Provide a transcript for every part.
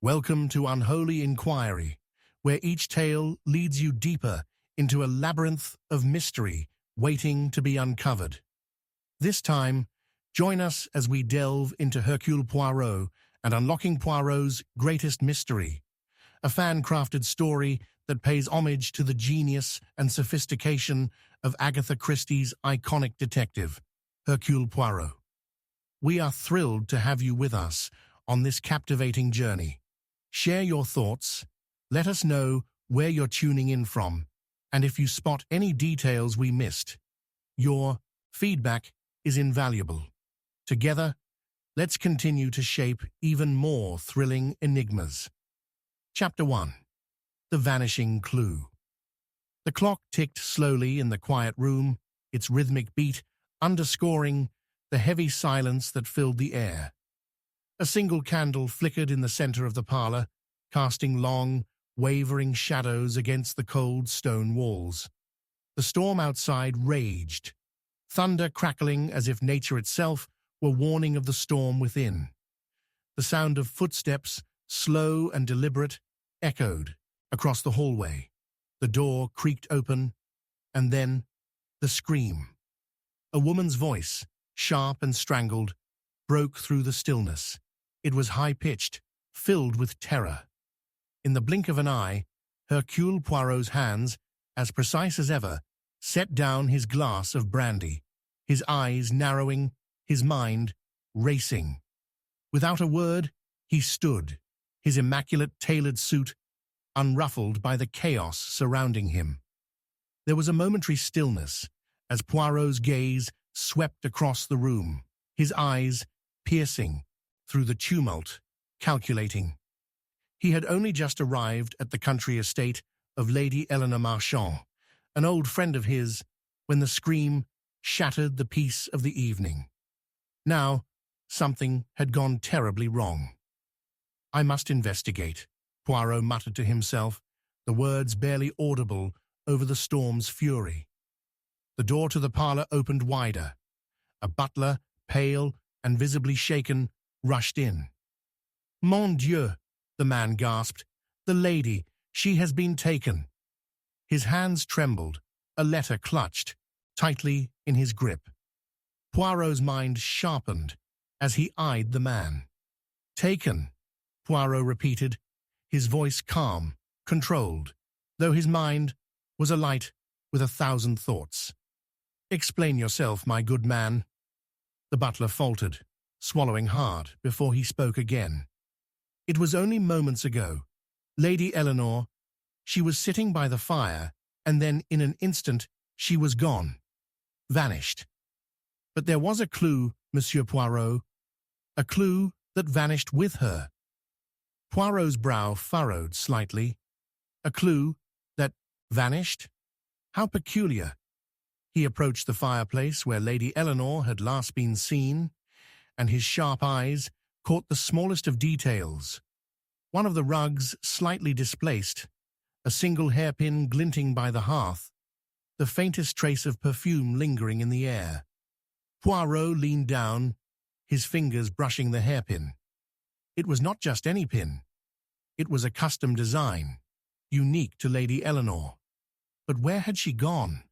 Welcome to Unholy Inquiry, where each tale leads you deeper into a labyrinth of mystery waiting to be uncovered. This time, join us as we delve into Hercule Poirot and unlocking Poirot's greatest mystery, a fan-crafted story that pays homage to the genius and sophistication of Agatha Christie's iconic detective, Hercule Poirot. We are thrilled to have you with us on this captivating journey. Share your thoughts, let us know where you're tuning in from, and if you spot any details we missed. Your feedback is invaluable. Together, let's continue to shape even more thrilling enigmas. Chapter 1. The Vanishing Clue. The clock ticked slowly in the quiet room, its rhythmic beat underscoring the heavy silence that filled the air. A single candle flickered in the center of the parlor, casting long, wavering shadows against the cold stone walls. The storm outside raged, thunder crackling as if nature itself were warning of the storm within. The sound of footsteps, slow and deliberate, echoed across the hallway. The door creaked open, and then the scream. A woman's voice, sharp and strangled, broke through the stillness. It was high-pitched, filled with terror. In the blink of an eye, Hercule Poirot's hands, as precise as ever, set down his glass of brandy, his eyes narrowing, his mind racing. Without a word, he stood, his immaculate tailored suit unruffled by the chaos surrounding him. There was a momentary stillness as Poirot's gaze swept across the room, his eyes piercing through the tumult, calculating. He had only just arrived at the country estate of Lady Eleanor Marchand, an old friend of his, when the scream shattered the peace of the evening. Now, something had gone terribly wrong. "I must investigate," Poirot muttered to himself, the words barely audible over the storm's fury. The door to the parlor opened wider. A butler, pale and visibly shaken, rushed in. "Mon Dieu," the man gasped. "The lady, she has been taken." His hands trembled, a letter clutched tightly in his grip. Poirot's mind sharpened as he eyed the man. "Taken," Poirot repeated, his voice calm, controlled, though his mind was alight with 1,000 thoughts. "Explain yourself, my good man." The butler faltered, swallowing hard before he spoke again. "It was only moments ago. Lady Eleanor, she was sitting by the fire, and then in an instant she was gone. Vanished. But there was a clue, Monsieur Poirot, a clue that vanished with her." Poirot's brow furrowed slightly. A clue that vanished? How peculiar. He approached the fireplace where Lady Eleanor had last been seen, and his sharp eyes caught the smallest of details. One of the rugs slightly displaced, a single hairpin glinting by the hearth, the faintest trace of perfume lingering in the air. Poirot leaned down, his fingers brushing the hairpin. It was not just any pin. It was a custom design, unique to Lady Eleanor. But where had she gone?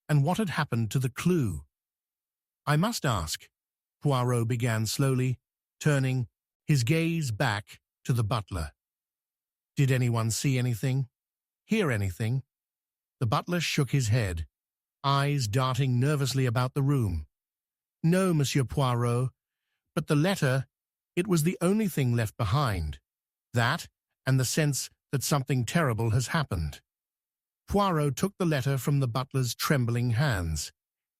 And what had happened to the clue? "I must ask," Poirot began slowly, turning his gaze back to the butler. "Did anyone see anything? Hear anything?" The butler shook his head, eyes darting nervously about the room. "No, Monsieur Poirot, but the letter, it was the only thing left behind. That, and the sense that something terrible has happened." Poirot took the letter from the butler's trembling hands.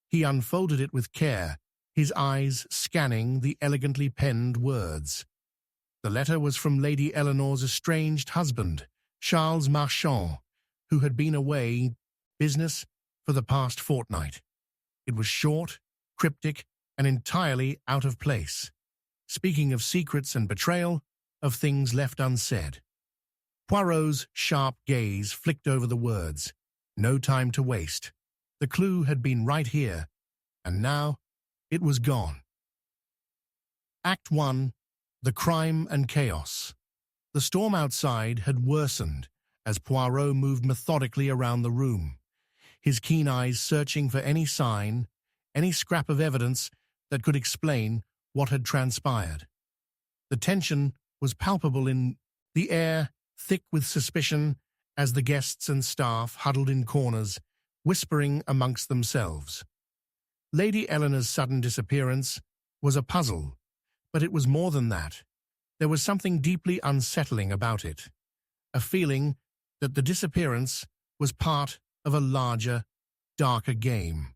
He unfolded it with care, his eyes scanning the elegantly penned words. The letter was from Lady Eleanor's estranged husband, Charles Marchand, who had been away business for the past fortnight. It was short, cryptic, and entirely out of place, speaking of secrets and betrayal, of things left unsaid. Poirot's sharp gaze flicked over the words. No time to waste. The clue had been right here, and now it was gone. Act 1. The Crime and Chaos. The storm outside had worsened as Poirot moved methodically around the room, his keen eyes searching for any sign, any scrap of evidence that could explain what had transpired. The tension was palpable in the air, thick with suspicion, as the guests and staff huddled in corners, whispering amongst themselves. Lady Eleanor's sudden disappearance was a puzzle, but it was more than that. There was something deeply unsettling about it, a feeling that the disappearance was part of a larger, darker game.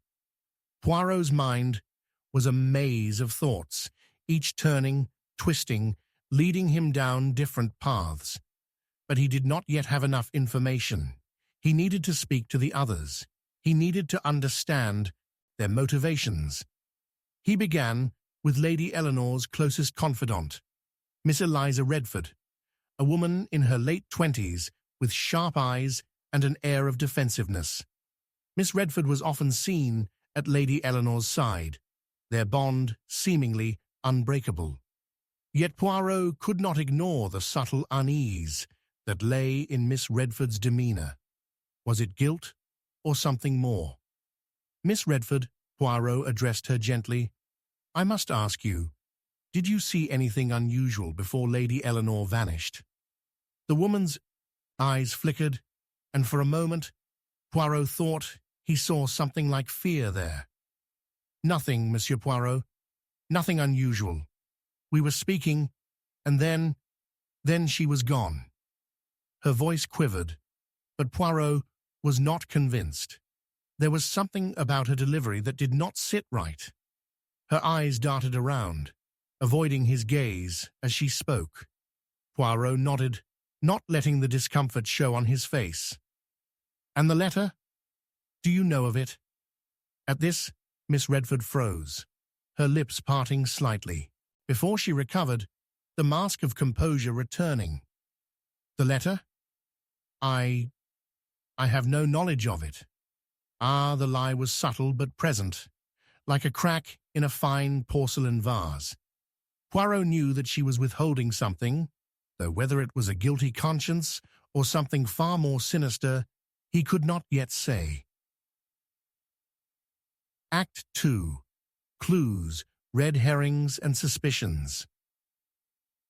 Poirot's mind was a maze of thoughts, each turning, twisting, leading him down different paths. But he did not yet have enough information. He needed to speak to the others. He needed to understand their motivations. He began with Lady Eleanor's closest confidant, Miss Eliza Redford, a woman in her late 20s with sharp eyes and an air of defensiveness. Miss Redford was often seen at Lady Eleanor's side, their bond seemingly unbreakable. Yet Poirot could not ignore the subtle unease that lay in Miss Redford's demeanour. Was it guilt or something more? Miss Redford, Poirot addressed her gently. I must ask you, did you see anything unusual before Lady Eleanor vanished? The woman's eyes flickered, and for a moment, Poirot thought he saw something like fear there. Nothing, Monsieur Poirot. Nothing unusual. We were speaking, and then she was gone. Her voice quivered, but Poirot was not convinced. There was something about her delivery that did not sit right. Her eyes darted around, avoiding his gaze as she spoke. Poirot nodded, not letting the discomfort show on his face. And the letter? Do you know of it? At this, Miss Redford froze, her lips parting slightly. Before she recovered, the mask of composure returning. The letter? I have no knowledge of it. Ah, the lie was subtle but present, like a crack in a fine porcelain vase. Poirot knew that she was withholding something, though whether it was a guilty conscience or something far more sinister, he could not yet say. Act 2. Clues, red herrings and suspicions.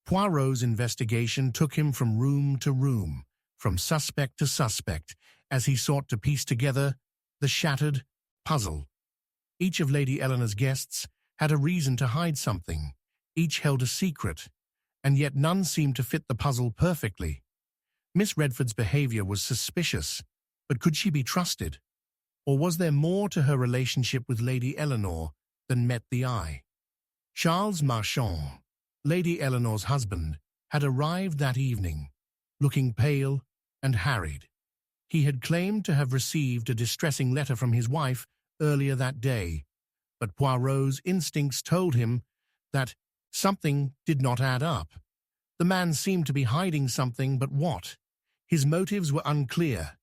Poirot's investigation took him from room to room, from suspect to suspect, as he sought to piece together the shattered puzzle. Each of Lady Eleanor's guests had a reason to hide something. Each held a secret, and yet none seemed to fit the puzzle perfectly. Miss Redford's behavior was suspicious, but could she be trusted? Or was there more to her relationship with Lady Eleanor than met the eye? Charles Marchand, Lady Eleanor's husband, had arrived that evening, looking pale and harried. He had claimed to have received a distressing letter from his wife earlier that day, but Poirot's instincts told him that something did not add up. The man seemed to be hiding something, but what? His motives were unclear.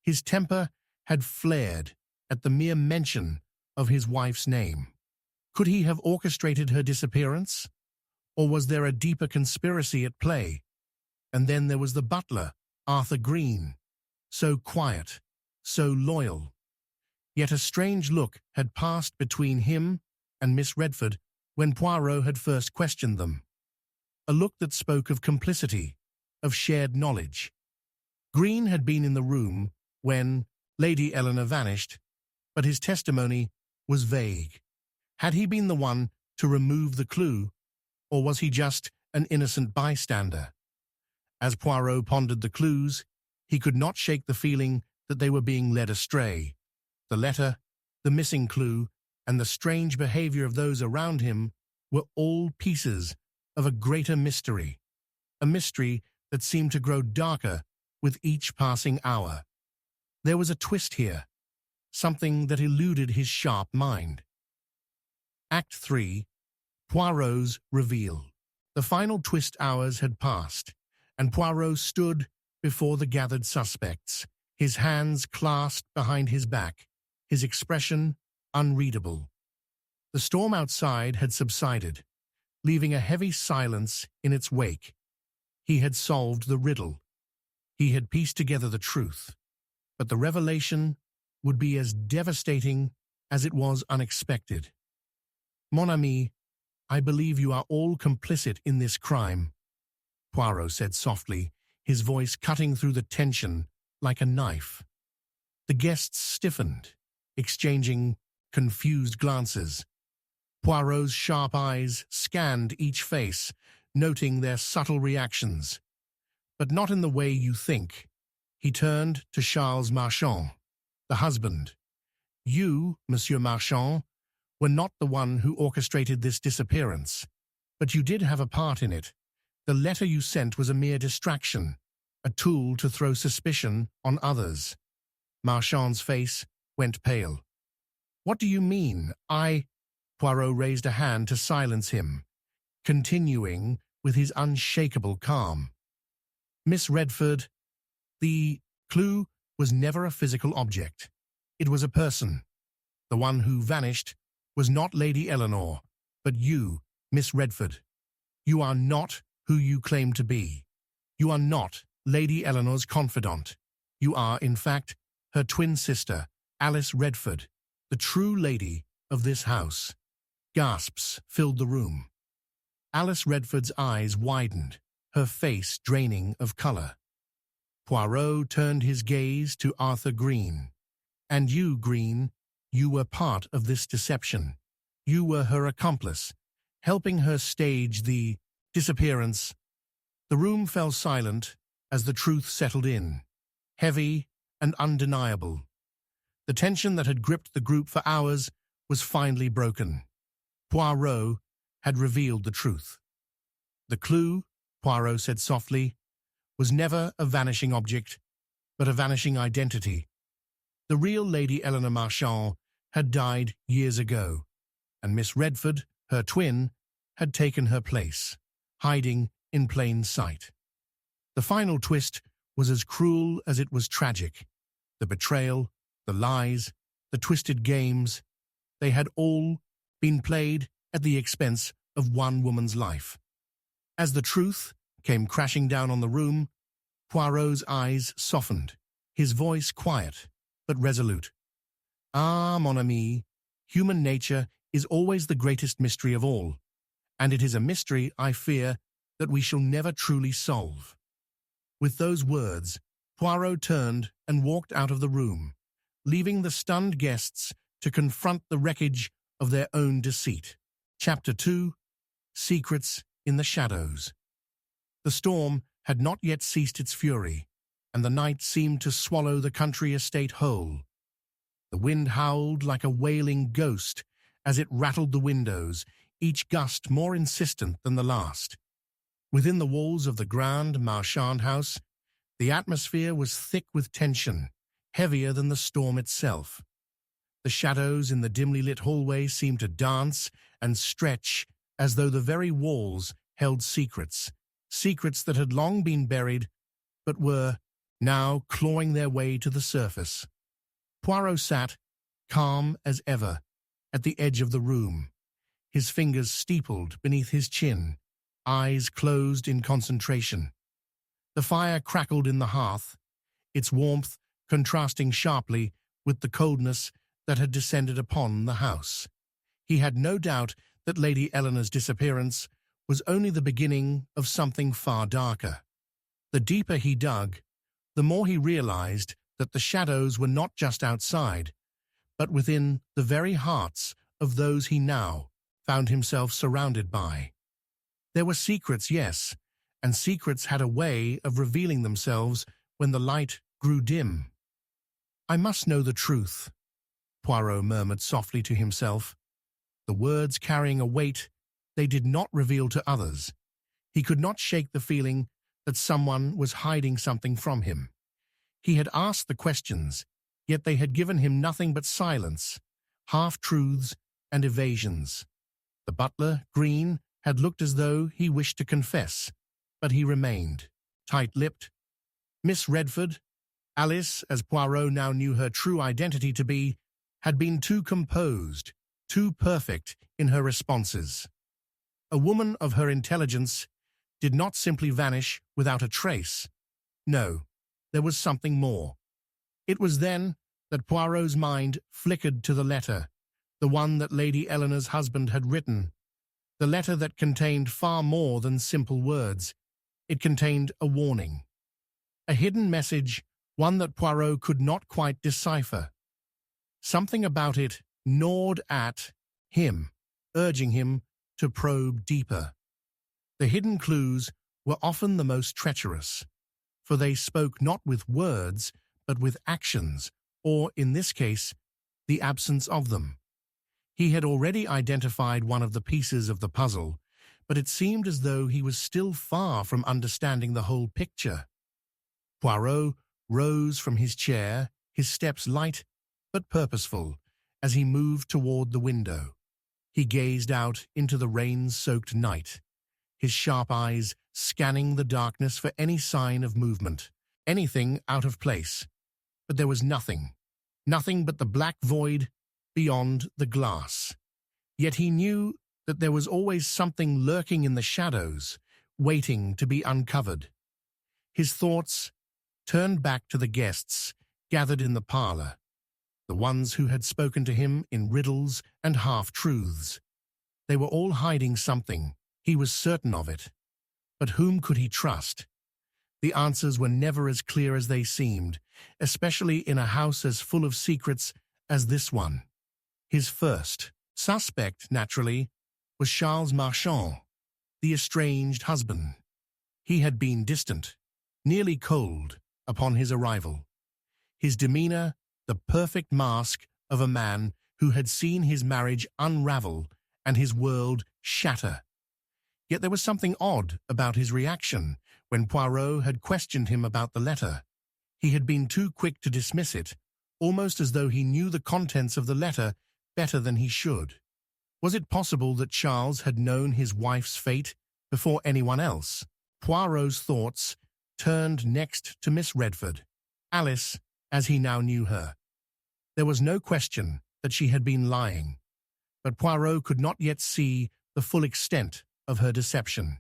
His temper had flared at the mere mention of his wife's name. Could he have orchestrated her disappearance? Or was there a deeper conspiracy at play? And then there was the butler, Arthur Green, so quiet, so loyal. Yet a strange look had passed between him and Miss Redford when Poirot had first questioned them. A look that spoke of complicity, of shared knowledge. Green had been in the room when Lady Eleanor vanished, but his testimony was vague. Had he been the one to remove the clue, or was he just an innocent bystander? As Poirot pondered the clues, he could not shake the feeling that they were being led astray. The letter, the missing clue, and the strange behavior of those around him were all pieces of a greater mystery, a mystery that seemed to grow darker with each passing hour. There was a twist here, something that eluded his sharp mind. Act 3. Poirot's reveal. The final twist hours had passed, and Poirot stood before the gathered suspects, his hands clasped behind his back, his expression unreadable. The storm outside had subsided, leaving a heavy silence in its wake. He had solved the riddle. He had pieced together the truth. But the revelation would be as devastating as it was unexpected. Mon ami, I believe you are all complicit in this crime, Poirot said softly, his voice cutting through the tension like a knife. The guests stiffened, exchanging confused glances. Poirot's sharp eyes scanned each face, noting their subtle reactions. But not in the way you think. He turned to Charles Marchand, the husband. You, Monsieur Marchand, were not the one who orchestrated this disappearance, but you did have a part in it. The letter you sent was a mere distraction, a tool to throw suspicion on others. Marchand's face went pale. What do you mean? Poirot raised a hand to silence him, continuing with his unshakable calm. Miss Redford, the clue was never a physical object. It was a person. The one who vanished was not Lady Eleanor, but you, Miss Redford. You are not who you claim to be. You are not Lady Eleanor's confidant. You are, in fact, her twin sister, Alice Redford, the true lady of this house. Gasps filled the room. Alice Redford's eyes widened, her face draining of colour. Poirot turned his gaze to Arthur Green. And you, Green, you were part of this deception. You were her accomplice, helping her stage the disappearance. The room fell silent as the truth settled in, heavy and undeniable. The tension that had gripped the group for hours was finally broken. Poirot had revealed the truth. The clue, Poirot said softly, was never a vanishing object, but a vanishing identity. The real Lady Eleanor Marchand had died years ago, and Miss Redford, her twin, had taken her place, hiding in plain sight. The final twist was as cruel as it was tragic. The betrayal, the lies, the twisted games, they had all been played at the expense of one woman's life. As the truth came crashing down on the room, Poirot's eyes softened, his voice quiet but resolute. Ah, mon ami, human nature is always the greatest mystery of all, and it is a mystery, I fear, that we shall never truly solve. With those words, Poirot turned and walked out of the room, leaving the stunned guests to confront the wreckage of their own deceit. Chapter 2: Secrets in the Shadows. The storm had not yet ceased its fury, and the night seemed to swallow the country estate whole. The wind howled like a wailing ghost as it rattled the windows, each gust more insistent than the last. Within the walls of the Grand Marchand house, the atmosphere was thick with tension, heavier than the storm itself. The shadows in the dimly lit hallway seemed to dance and stretch as though the very walls held secrets, secrets that had long been buried but were now clawing their way to the surface. Poirot sat, calm as ever, at the edge of the room, his fingers steepled beneath his chin, eyes closed in concentration. The fire crackled in the hearth, its warmth contrasting sharply with the coldness that had descended upon the house. He had no doubt that Lady Eleanor's disappearance was only the beginning of something far darker. The deeper he dug, the more he realized that the shadows were not just outside, but within the very hearts of those he now found himself surrounded by. There were secrets, yes, and secrets had a way of revealing themselves when the light grew dim. I must know the truth, Poirot murmured softly to himself, the words carrying a weight they did not reveal to others. He could not shake the feeling that someone was hiding something from him. He had asked the questions, yet they had given him nothing but silence, half-truths and evasions. The butler, Green, had looked as though he wished to confess, but he remained, tight-lipped. Miss Redford, Alice, as Poirot now knew her true identity to be, had been too composed, too perfect in her responses. A woman of her intelligence did not simply vanish without a trace. No, there was something more. It was then that Poirot's mind flickered to the letter, the one that Lady Eleanor's husband had written, the letter that contained far more than simple words. It contained a warning, a hidden message, one that Poirot could not quite decipher. Something about it gnawed at him, urging him to probe deeper. The hidden clues were often the most treacherous, for they spoke not with words, but with actions, or, in this case, the absence of them. He had already identified one of the pieces of the puzzle, but it seemed as though he was still far from understanding the whole picture. Poirot rose from his chair, his steps light but purposeful, as he moved toward the window. He gazed out into the rain-soaked night, his sharp eyes scanning the darkness for any sign of movement, anything out of place. But there was nothing but the black void beyond the glass. Yet he knew that there was always something lurking in the shadows, waiting to be uncovered. His thoughts turned back to the guests gathered in the parlor, the ones who had spoken to him in riddles and half-truths. They were all hiding something, he was certain of it. But whom could he trust? The answers were never as clear as they seemed, especially in a house as full of secrets as this one. His first suspect, naturally, was Charles Marchand, the estranged husband. He had been distant, nearly cold, upon his arrival. His demeanor, the perfect mask of a man who had seen his marriage unravel and his world shatter. Yet there was something odd about his reaction when Poirot had questioned him about the letter. He had been too quick to dismiss it, almost as though he knew the contents of the letter better than he should. Was it possible that Charles had known his wife's fate before anyone else? Poirot's thoughts turned next to Miss Redford, Alice, as he now knew her. There was no question that she had been lying, but Poirot could not yet see the full extent of her deception.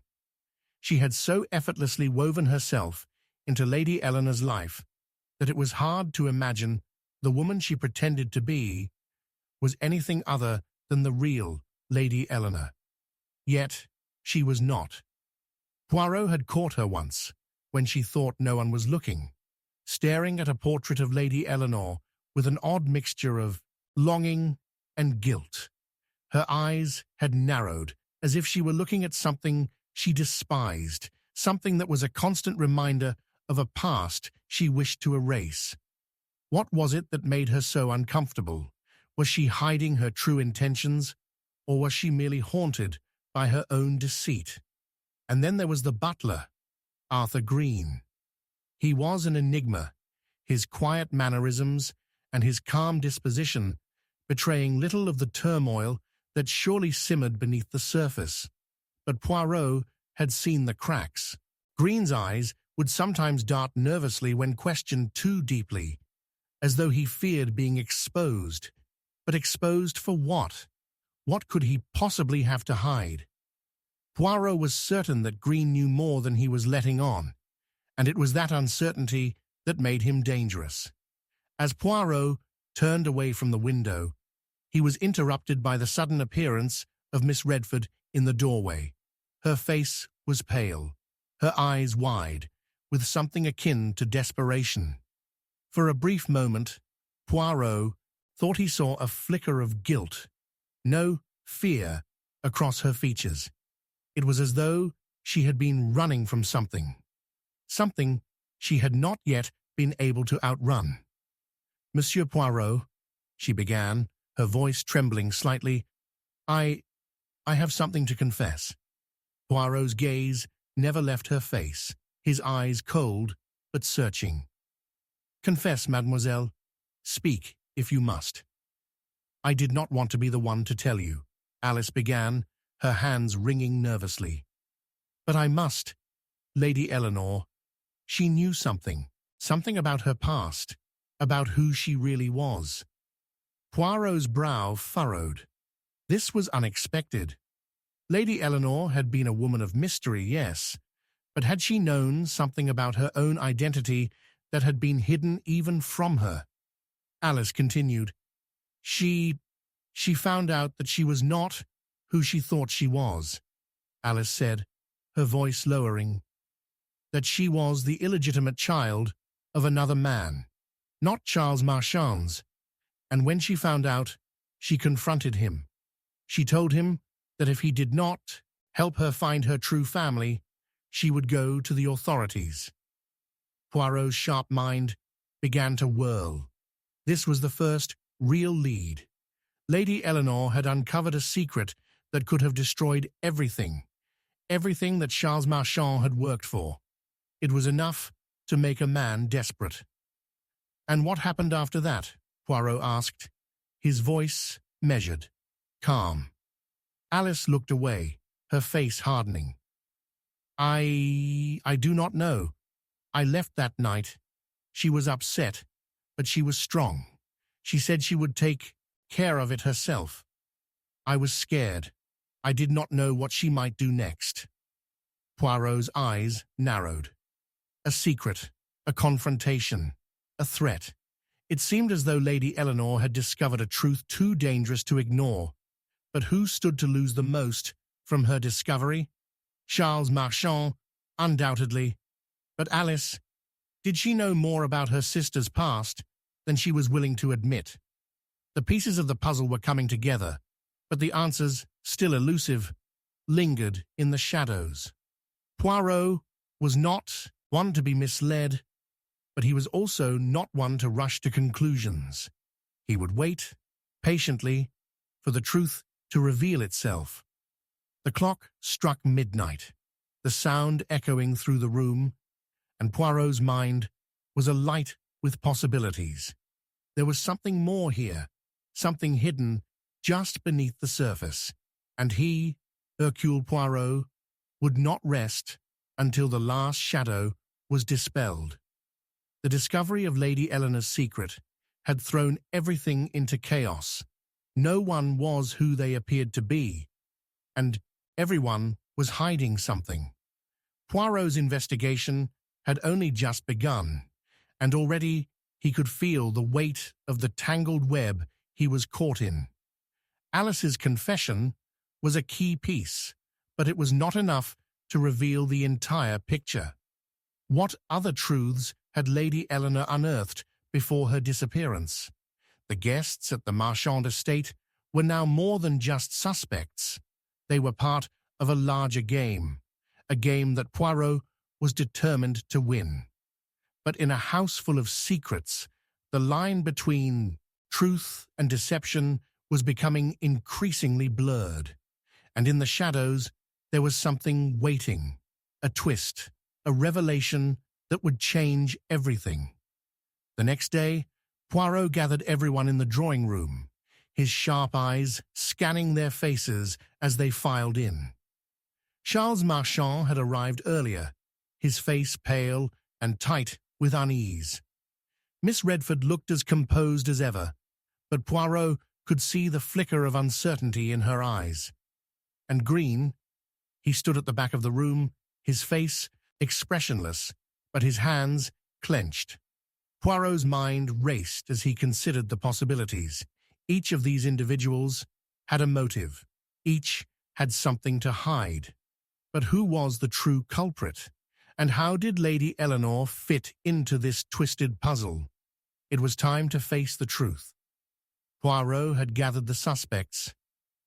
She had so effortlessly woven herself into Lady Eleanor's life that it was hard to imagine the woman she pretended to be was anything other than the real Lady Eleanor. Yet she was not. Poirot had caught her once, when she thought no one was looking, staring at a portrait of Lady Eleanor with an odd mixture of longing and guilt. Her eyes had narrowed, as if she were looking at something she despised, something that was a constant reminder of a past she wished to erase. What was it that made her so uncomfortable? Was she hiding her true intentions, or was she merely haunted by her own deceit? And then there was the butler, Arthur Green. He was an enigma, his quiet mannerisms and his calm disposition betraying little of the turmoil that surely simmered beneath the surface. But Poirot had seen the cracks. Green's eyes would sometimes dart nervously when questioned too deeply, as though he feared being exposed. But exposed for what? What could he possibly have to hide? Poirot was certain that Green knew more than he was letting on, and it was that uncertainty that made him dangerous. As Poirot turned away from the window, he was interrupted by the sudden appearance of Miss Redford in the doorway. Her face was pale, her eyes wide, with something akin to desperation. For a brief moment, Poirot thought he saw a flicker of guilt, no fear, across her features. It was as though she had been running from something she had not yet been able to outrun. "Monsieur Poirot," she began, her voice trembling slightly, I have something to confess." Poirot's gaze never left her face, his eyes cold but searching. "Confess, mademoiselle. Speak, if you must." "I did not want to be the one to tell you," Alice began, her hands wringing nervously. "But I must. Lady Eleanor, she knew something about her past, about who she really was." Poirot's brow furrowed. This was unexpected. Lady Eleanor had been a woman of mystery, yes, But had she known something about her own identity that had been hidden even from her? Alice continued. She found out that she was not who she thought she was, Alice said, her voice lowering. That she was the illegitimate child of another man, not Charles Marchand's. And when she found out, she confronted him. She told him that if he did not help her find her true family, she would go to the authorities. Poirot's sharp mind began to whirl. This was the first real lead. Lady Eleanor had uncovered a secret that could have destroyed everything that Charles Marchand had worked for. It was enough to make a man desperate. And what happened after that? Poirot asked, his voice measured, calm. Alice looked away, her face hardening. I do not know. I left that night. She was upset, but she was strong. She said she would take care of it herself. I was scared. I did not know what she might do next. Poirot's eyes narrowed. A secret, a confrontation, a threat. It seemed as though Lady Eleanor had discovered a truth too dangerous to ignore. But who stood to lose the most from her discovery? Charles Marchand, undoubtedly. But Alice, did she know more about her sister's past than she was willing to admit? The pieces of the puzzle were coming together, but the answers, still elusive, lingered in the shadows. Poirot was not one to be misled, but he was also not one to rush to conclusions. He would wait, patiently, for the truth to reveal itself. The clock struck midnight, the sound echoing through the room, and Poirot's mind was alight with possibilities. There was something more here, something hidden just beneath the surface, and he, Hercule Poirot, would not rest until the last shadow was dispelled. The discovery of Lady Eleanor's secret had thrown everything into chaos. No one was who they appeared to be, and everyone was hiding something. Poirot's investigation had only just begun, and already he could feel the weight of the tangled web he was caught in. Alice's confession was a key piece, but it was not enough to reveal the entire picture. What other truths had Lady Eleanor unearthed before her disappearance? The guests at the Marchand estate were now more than just suspects. They were part of a larger game, a game that Poirot was determined to win. But in a house full of secrets, the line between truth and deception was becoming increasingly blurred. And in the shadows, there was something waiting, a twist, a revelation that would change everything. The next day, Poirot gathered everyone in the drawing room, his sharp eyes scanning their faces as they filed in. Charles Marchand had arrived earlier, his face pale and tight with unease. Miss Redford looked as composed as ever, but Poirot could see the flicker of uncertainty in her eyes. And Green, he stood at the back of the room, his face expressionless, but his hands clenched. Poirot's mind raced as he considered the possibilities. Each of these individuals had a motive. Each had something to hide. But who was the true culprit? And how did Lady Eleanor fit into this twisted puzzle? It was time to face the truth. Poirot had gathered the suspects,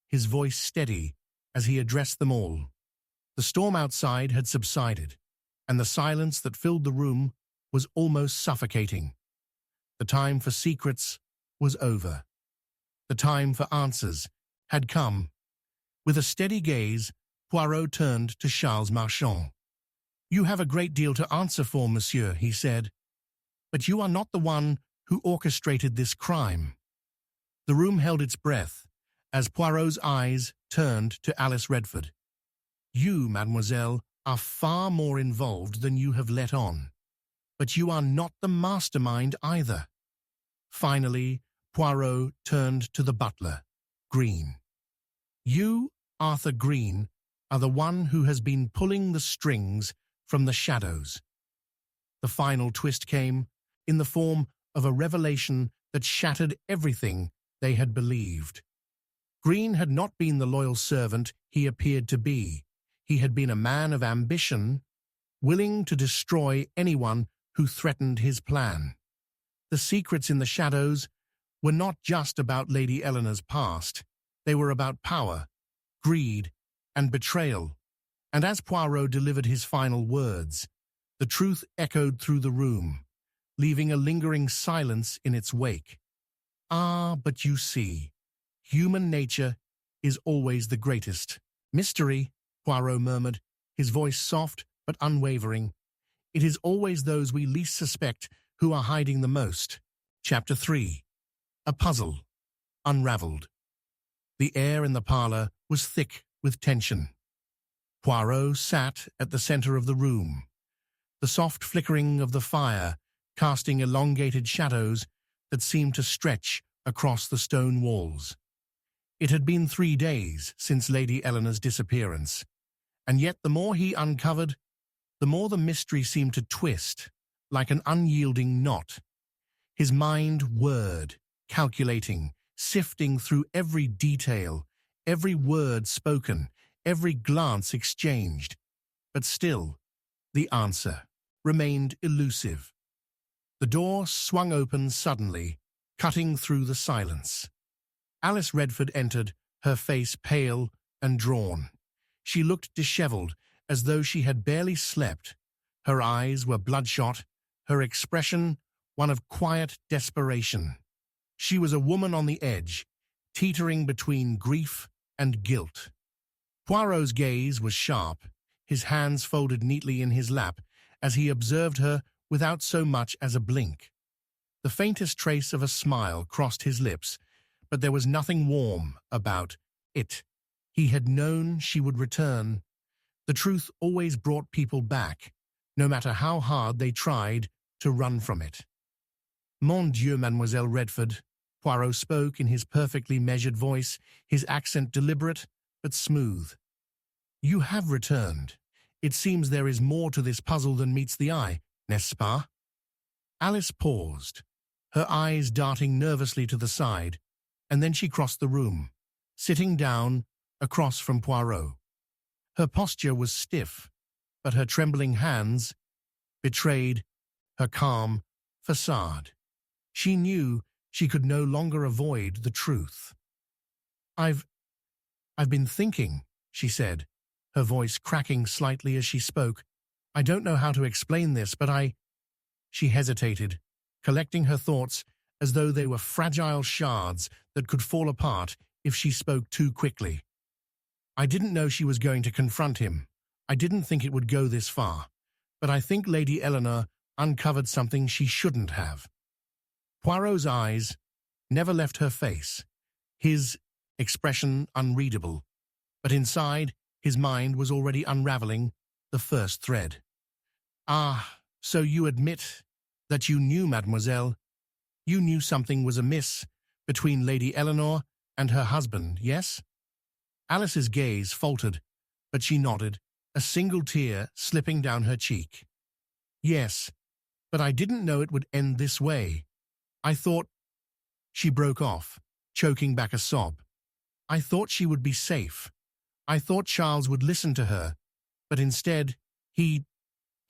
his voice steady as he addressed them all. The storm outside had subsided, and the silence that filled the room was almost suffocating. The time for secrets was over. The time for answers had come. With a steady gaze, Poirot turned to Charles Marchand. "You have a great deal to answer for, monsieur," he said. "But you are not the one who orchestrated this crime." The room held its breath as Poirot's eyes turned to Alice Redford. "You, mademoiselle, are far more involved than you have let on. But you are not the mastermind either." Finally, Poirot turned to the butler, Green. "You, Arthur Green, are the one who has been pulling the strings from the shadows. The final twist came in the form of a revelation that shattered everything they had believed. Green had not been the loyal servant he appeared to be. He had been a man of ambition, willing to destroy anyone who threatened his plan. The secrets in the shadows were not just about Lady Eleanor's past. They were about power, greed, and betrayal. And as Poirot delivered his final words, the truth echoed through the room, leaving a lingering silence in its wake. "Ah, but you see, human nature is always the greatest mystery," Poirot murmured, his voice soft but unwavering. "It is always those we least suspect who are hiding the most." Chapter 3. A puzzle, unraveled. The air in the parlor was thick with tension. Poirot sat at the center of the room, the soft flickering of the fire casting elongated shadows that seemed to stretch across the stone walls. It had been 3 days since Lady Eleanor's disappearance, and yet the more he uncovered, the more the mystery seemed to twist, like an unyielding knot. His mind whirred, calculating, sifting through every detail, every word spoken, every glance exchanged. But still, the answer remained elusive. The door swung open suddenly, cutting through the silence. Alice Redford entered, her face pale and drawn. She looked disheveled, as though she had barely slept. Her eyes were bloodshot, her expression one of quiet desperation. She was a woman on the edge, teetering between grief and guilt. Poirot's gaze was sharp, his hands folded neatly in his lap, as he observed her without so much as a blink. The faintest trace of a smile crossed his lips, but there was nothing warm about it. He had known she would return. The truth always brought people back, no matter how hard they tried to run from it. "Mon Dieu, Mademoiselle Redford," Poirot spoke in his perfectly measured voice, his accent deliberate but smooth. "You have returned. It seems there is more to this puzzle than meets the eye, n'est-ce pas?" Alice paused, her eyes darting nervously to the side, and then she crossed the room, sitting down across from Poirot. Her posture was stiff, but her trembling hands betrayed her calm facade. She knew she could no longer avoid the truth. I've been thinking," she said, her voice cracking slightly as she spoke. "I don't know how to explain this, but She hesitated, collecting her thoughts as though they were fragile shards that could fall apart if she spoke too quickly. "I didn't know she was going to confront him. I didn't think it would go this far. But I think Lady Eleanor uncovered something she shouldn't have." Poirot's eyes never left her face, his expression unreadable, but inside his mind was already unraveling the first thread. "Ah, so you admit that you knew, mademoiselle. You knew something was amiss between Lady Eleanor and her husband, yes?" Alice's gaze faltered, but she nodded, a single tear slipping down her cheek. "Yes, but I didn't know it would end this way. I thought—" She broke off, choking back a sob. "I thought she would be safe. I thought Charles would listen to her, but instead, he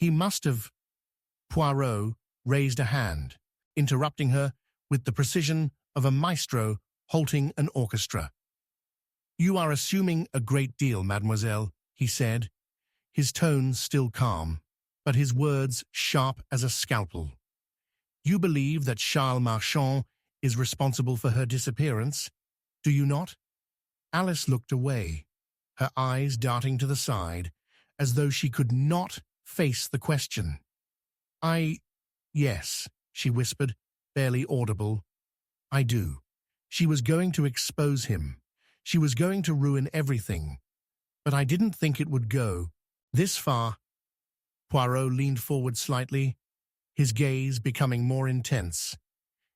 must have—" Poirot raised a hand, interrupting her with the precision of a maestro halting an orchestra. "You are assuming a great deal, mademoiselle," he said, his tone still calm, but his words sharp as a scalpel. "You believe that Charles Marchand is responsible for her disappearance, do you not?" Alice looked away, her eyes darting to the side, as though she could not face the question. Yes," she whispered, barely audible. "I do. She was going to expose him. She was going to ruin everything. But I didn't think it would go this far." Poirot leaned forward slightly, his gaze becoming more intense.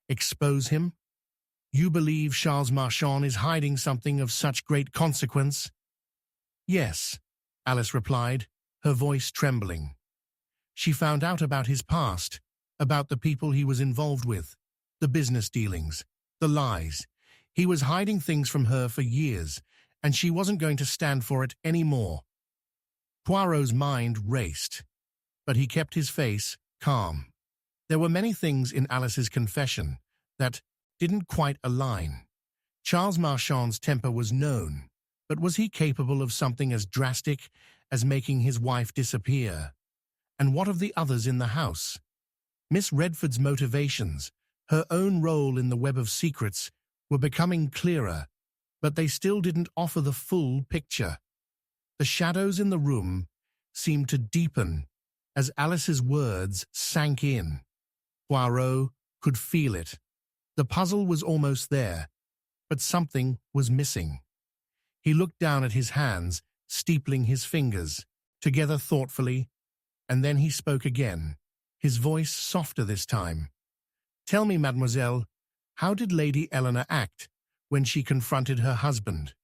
"Expose him? You believe Charles Marchand is hiding something of such great consequence?" "Yes," Alice replied, her voice trembling. She found out about his past, about the people he was involved with, the business dealings, the lies. He was hiding things from her for years, and she wasn't going to stand for it anymore. Poirot's mind raced, but he kept his face calm. There were many things in Alice's confession that didn't quite align. Charles Marchand's temper was known, but was he capable of something as drastic as making his wife disappear? And what of the others in the house? Miss Redford's motivations, her own role in the web of secrets, were becoming clearer, but they still didn't offer the full picture. The shadows in the room seemed to deepen as Alice's words sank in. Poirot could feel it. The puzzle was almost there, but something was missing. He looked down at his hands, steepling his fingers together thoughtfully, and then he spoke again, his voice softer this time. "Tell me, mademoiselle, how did Lady Eleanor act when she confronted her husband?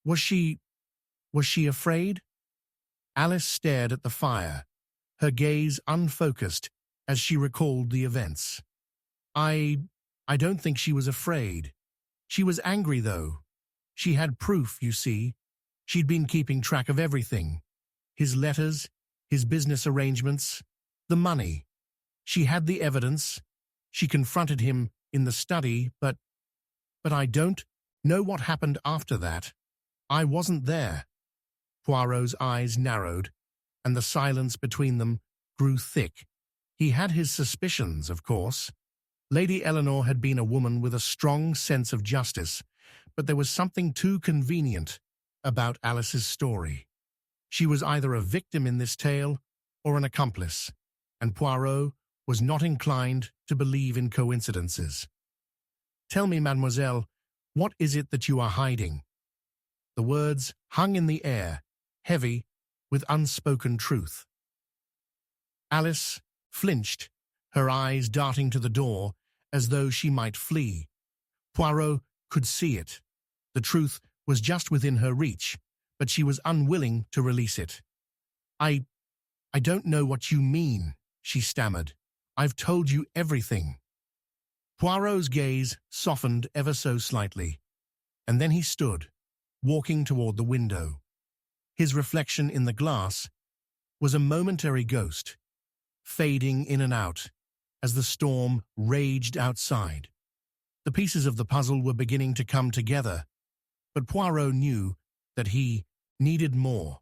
Was she afraid?" Alice stared at the fire, her gaze unfocused as she recalled the events. I don't think she was afraid. She was angry, though. She had proof, you see. She'd been keeping track of everything. His letters, his business arrangements, the money. She had the evidence. She confronted him in the study, but I don't know what happened after that. I wasn't there. Poirot's eyes narrowed, and the silence between them grew thick. He had his suspicions, of course. Lady Eleanor had been a woman with a strong sense of justice, but there was something too convenient about Alice's story. She was either a victim in this tale or an accomplice, and Poirot was not inclined to believe in coincidences. "Tell me, mademoiselle, what is it that you are hiding?" The words hung in the air, heavy with unspoken truth. Alice flinched, her eyes darting to the door as though she might flee. Poirot could see it. The truth was just within her reach, but she was unwilling to release it. I don't know what you mean," she stammered. "I've told you everything." Poirot's gaze softened ever so slightly, and then he stood, walking toward the window. His reflection in the glass was a momentary ghost, fading in and out as the storm raged outside. The pieces of the puzzle were beginning to come together, but Poirot knew that he needed more.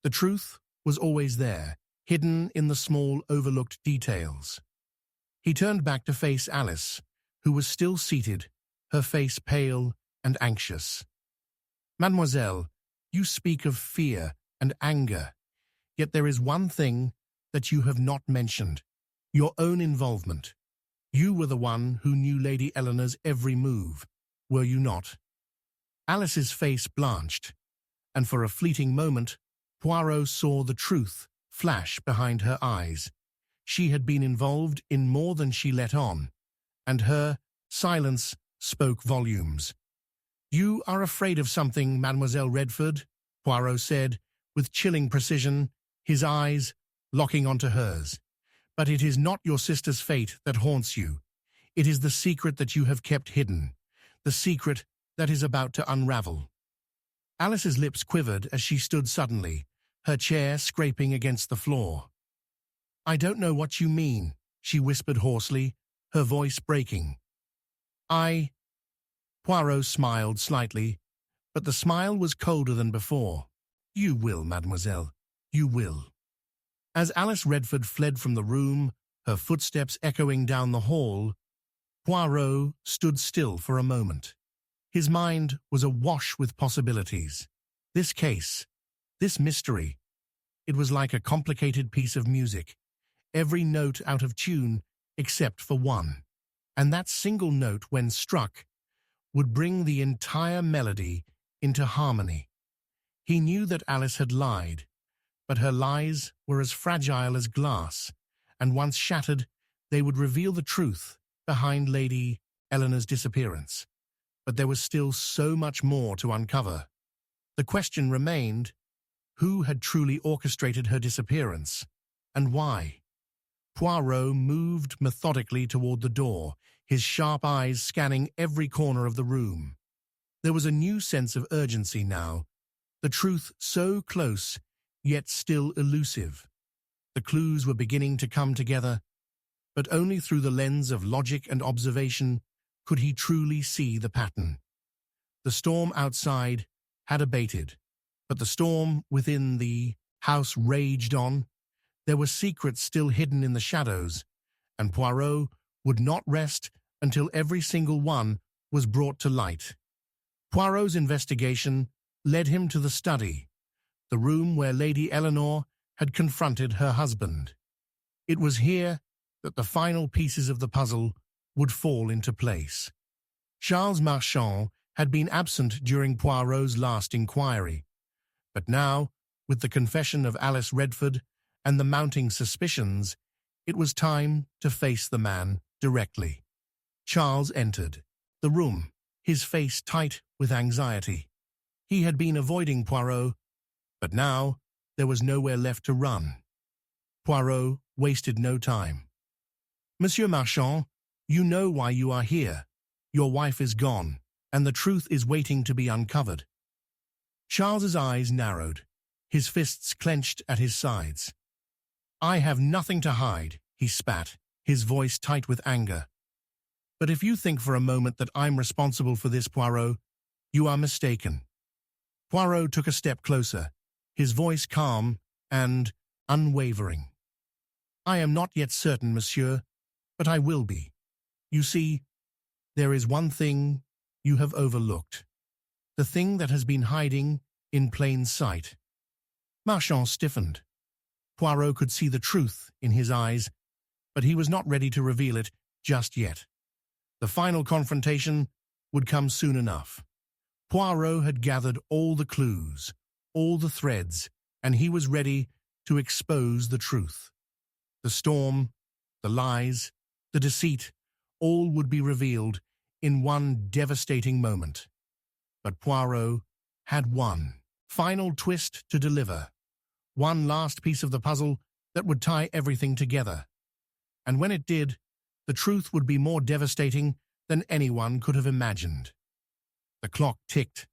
The truth was always there, hidden in the small, overlooked details. He turned back to face Alice, who was still seated, her face pale and anxious. "Mademoiselle, you speak of fear and anger, yet there is one thing that you have not mentioned, your own involvement. You were the one who knew Lady Eleanor's every move, were you not?" Alice's face blanched, and for a fleeting moment, Poirot saw the truth flash behind her eyes. She had been involved in more than she let on, and her silence spoke volumes. "You are afraid of something, Mademoiselle Redford," Poirot said, with chilling precision, his eyes locking onto hers. "But it is not your sister's fate that haunts you. It is the secret that you have kept hidden, the secret that is about to unravel." Alice's lips quivered as she stood suddenly, her chair scraping against the floor. "I don't know what you mean," she whispered hoarsely, her voice breaking. Poirot smiled slightly, but the smile was colder than before. "You will, mademoiselle, you will." As Alice Redford fled from the room, her footsteps echoing down the hall, Poirot stood still for a moment. His mind was awash with possibilities. This case, this mystery, it was like a complicated piece of music, every note out of tune except for one. And that single note, when struck, would bring the entire melody into harmony. He knew that Alice had lied, but her lies were as fragile as glass, and once shattered, they would reveal the truth behind Lady Eleanor's disappearance. But there was still so much more to uncover. The question remained, who had truly orchestrated her disappearance, and why? Poirot moved methodically toward the door, his sharp eyes scanning every corner of the room. There was a new sense of urgency now, the truth so close, yet still elusive. The clues were beginning to come together, but only through the lens of logic and observation could he truly see the pattern. The storm outside had abated, but the storm within the house raged on. There were secrets still hidden in the shadows, and Poirot would not rest until every single one was brought to light. Poirot's investigation led him to the study, the room where Lady Eleanor had confronted her husband. It was here that the final pieces of the puzzle would fall into place. Charles Marchand had been absent during Poirot's last inquiry, but now, with the confession of Alice Redford and the mounting suspicions, it was time to face the man directly. Charles entered the room, his face tight with anxiety. He had been avoiding Poirot, but now there was nowhere left to run. Poirot wasted no time. "Monsieur Marchand, you know why you are here. Your wife is gone, and the truth is waiting to be uncovered." Charles's eyes narrowed, his fists clenched at his sides. "I have nothing to hide," he spat, his voice tight with anger. "But if you think for a moment that I'm responsible for this, Poirot, you are mistaken." Poirot took a step closer, his voice calm and unwavering. "I am not yet certain, monsieur, but I will be. You see, there is one thing you have overlooked, the thing that has been hiding in plain sight." Marchand stiffened. Poirot could see the truth in his eyes, but he was not ready to reveal it just yet. The final confrontation would come soon enough. Poirot had gathered all the clues, all the threads, and he was ready to expose the truth. The storm, the lies, the deceit, all would be revealed in one devastating moment. But Poirot had one final twist to deliver, one last piece of the puzzle that would tie everything together. And when it did, the truth would be more devastating than anyone could have imagined. The clock ticked.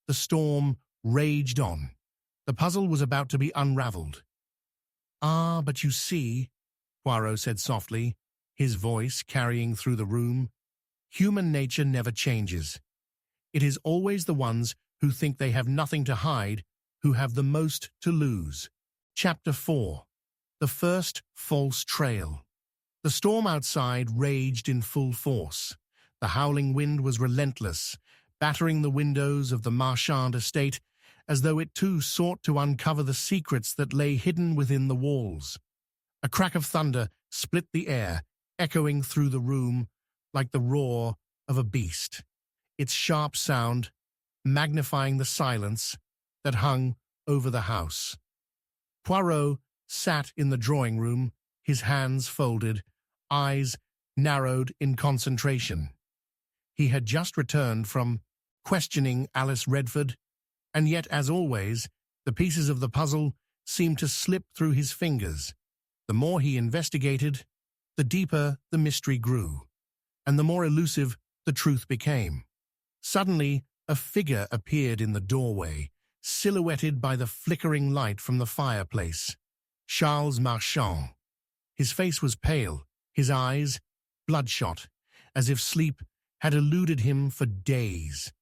The storm raged on. The puzzle was about to be unraveled. "Ah, but you see," Poirot said softly, his voice carrying through the room, "human nature never changes. It is always the ones who think they have nothing to hide who have the most to lose." Chapter 4. The First False Trail. The storm outside raged in full force. The howling wind was relentless, battering the windows of the Marchand estate as though it too sought to uncover the secrets that lay hidden within the walls. A crack of thunder split the air, echoing through the room like the roar of a beast, its sharp sound magnifying the silence that hung over the house. Poirot sat in the drawing room, his hands folded, eyes narrowed in concentration. He had just returned from questioning Alice Redford, and yet, as always, the pieces of the puzzle seemed to slip through his fingers. The more he investigated, the deeper the mystery grew, and the more elusive the truth became. Suddenly, a figure appeared in the doorway, silhouetted by the flickering light from the fireplace. Charles Marchand. His face was pale, his eyes bloodshot, as if sleep had eluded him for days.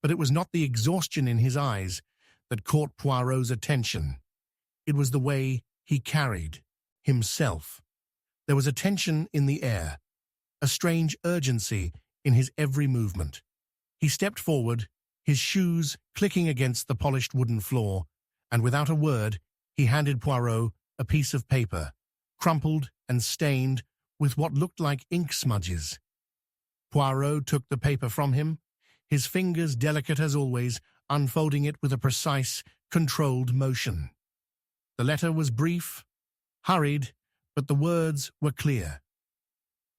But it was not the exhaustion in his eyes that caught Poirot's attention. It was the way he carried himself. There was a tension in the air, a strange urgency in his every movement. He stepped forward, his shoes clicking against the polished wooden floor, and without a word, he handed Poirot a piece of paper, crumpled and stained with what looked like ink smudges. Poirot took the paper from him, his fingers delicate as always, unfolding it with a precise, controlled motion. The letter was brief, hurried, but the words were clear.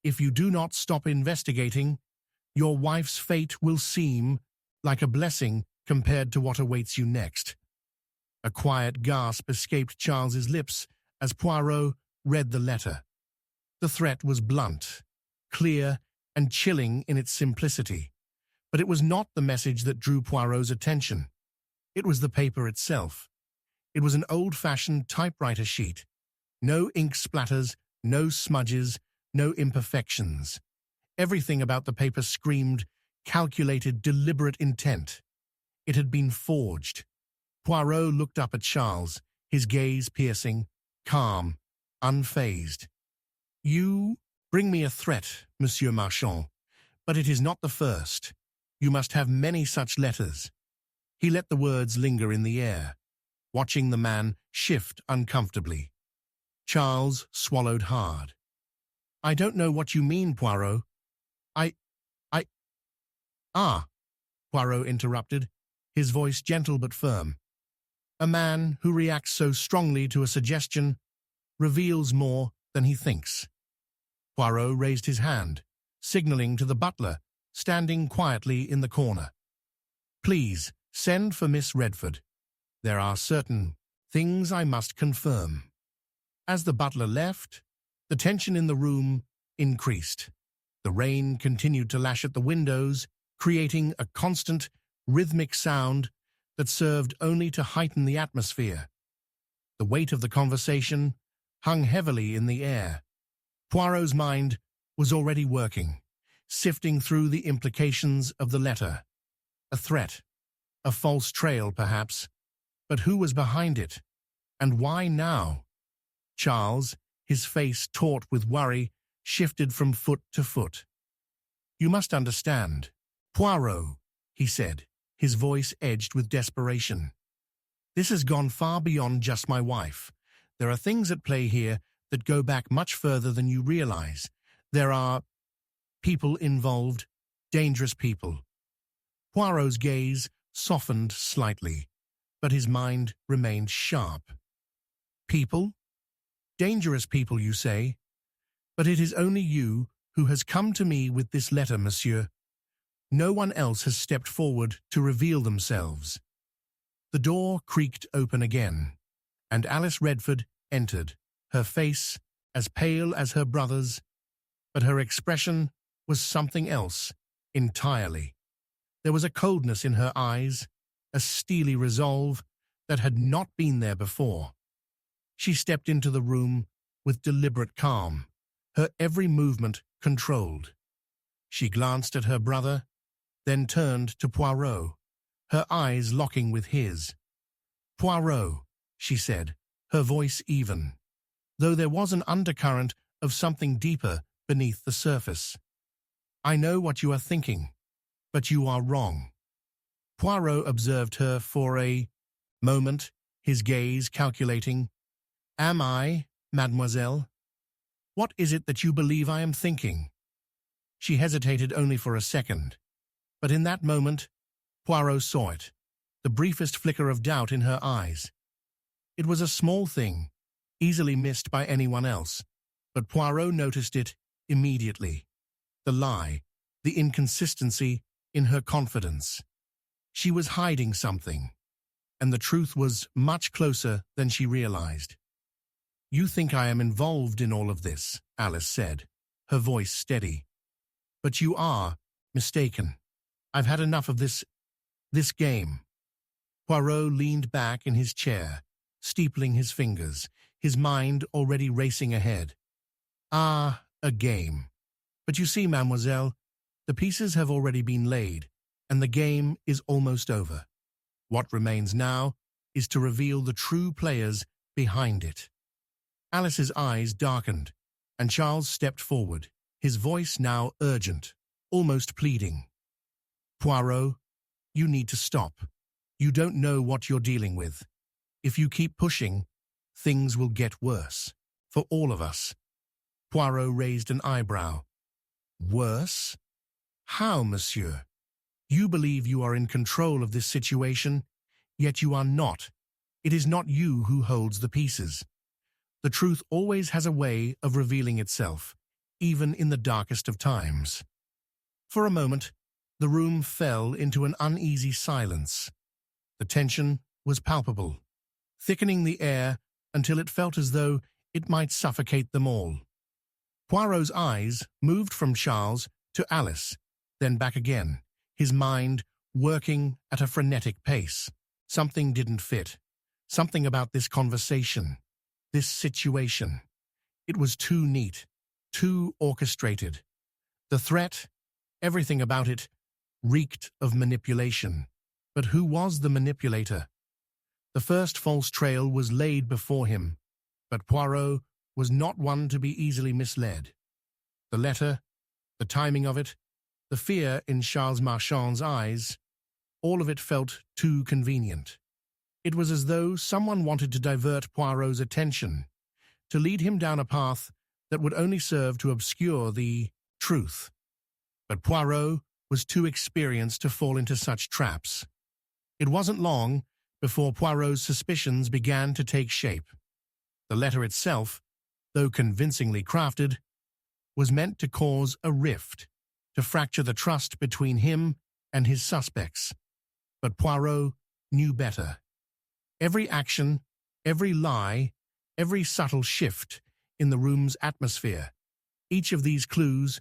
"If you do not stop investigating, your wife's fate will seem like a blessing compared to what awaits you next." A quiet gasp escaped Charles's lips as Poirot read the letter. The threat was blunt, clear, and chilling in its simplicity. But it was not the message that drew Poirot's attention. It was the paper itself. It was an old-fashioned typewriter sheet. No ink splatters, no smudges, no imperfections. Everything about the paper screamed calculated, deliberate intent. It had been forged. Poirot looked up at Charles, his gaze piercing, calm, unfazed. "You bring me a threat, Monsieur Marchand, but it is not the first. You must have many such letters." He let the words linger in the air, watching the man shift uncomfortably. Charles swallowed hard. "I don't know what you mean, Poirot. I... Ah," Poirot interrupted, his voice gentle but firm. "A man who reacts so strongly to a suggestion reveals more than he thinks." Poirot raised his hand, signaling to the butler, standing quietly in the corner. "Please, send for Miss Redford. There are certain things I must confirm." As the butler left, the tension in the room increased. The rain continued to lash at the windows, creating a constant, rhythmic sound that served only to heighten the atmosphere. The weight of the conversation hung heavily in the air. Poirot's mind was already working, sifting through the implications of the letter. A threat, a false trail perhaps, but who was behind it, and why now? Charles, his face taut with worry, shifted from foot to foot. "You must understand, Poirot," he said, his voice edged with desperation. "This has gone far beyond just my wife. There are things at play here that go back much further than you realize. There are people involved, dangerous people." Poirot's gaze softened slightly, but his mind remained sharp. "People? Dangerous people, you say? But it is only you who has come to me with this letter, monsieur. No one else has stepped forward to reveal themselves." The door creaked open again, and Alice Redford entered, her face as pale as her brother's, but her expression was something else entirely. There was a coldness in her eyes, a steely resolve that had not been there before. She stepped into the room with deliberate calm, her every movement controlled. She glanced at her brother, then turned to Poirot, her eyes locking with his. "Poirot," she said, her voice even, though there was an undercurrent of something deeper beneath the surface. "I know what you are thinking, but you are wrong." Poirot observed her for a moment, his gaze calculating. "Am I, mademoiselle? What is it that you believe I am thinking?" She hesitated only for a second, but in that moment, Poirot saw it, the briefest flicker of doubt in her eyes. It was a small thing, easily missed by anyone else, but Poirot noticed it immediately. The lie, the inconsistency in her confidence. She was hiding something, and the truth was much closer than she realized. "You think I am involved in all of this," Alice said, her voice steady. "But you are mistaken. I've had enough of this game." Poirot leaned back in his chair, steepling his fingers, his mind already racing ahead. "Ah, a game. But you see, mademoiselle, the pieces have already been laid, and the game is almost over. What remains now is to reveal the true players behind it." Alice's eyes darkened, and Charles stepped forward, his voice now urgent, almost pleading. "Poirot, you need to stop. You don't know what you're dealing with. If you keep pushing, things will get worse, for all of us." Poirot raised an eyebrow. "Worse? How, monsieur? You believe you are in control of this situation, yet you are not. It is not you who holds the pieces. The truth always has a way of revealing itself, even in the darkest of times." For a moment, the room fell into an uneasy silence. The tension was palpable, thickening the air until it felt as though it might suffocate them all. Poirot's eyes moved from Charles to Alice, then back again, his mind working at a frenetic pace. Something didn't fit. Something about this conversation, this situation. It was too neat, too orchestrated. The threat, everything about it, reeked of manipulation. But who was the manipulator? The first false trail was laid before him, but Poirot was not one to be easily misled. The letter, the timing of it, the fear in Charles Marchand's eyes, all of it felt too convenient. It was as though someone wanted to divert Poirot's attention, to lead him down a path that would only serve to obscure the truth. But Poirot was too experienced to fall into such traps. It wasn't long before Poirot's suspicions began to take shape. The letter itself, though convincingly crafted, was meant to cause a rift, to fracture the trust between him and his suspects. But Poirot knew better. Every action, every lie, every subtle shift in the room's atmosphere, each of these clues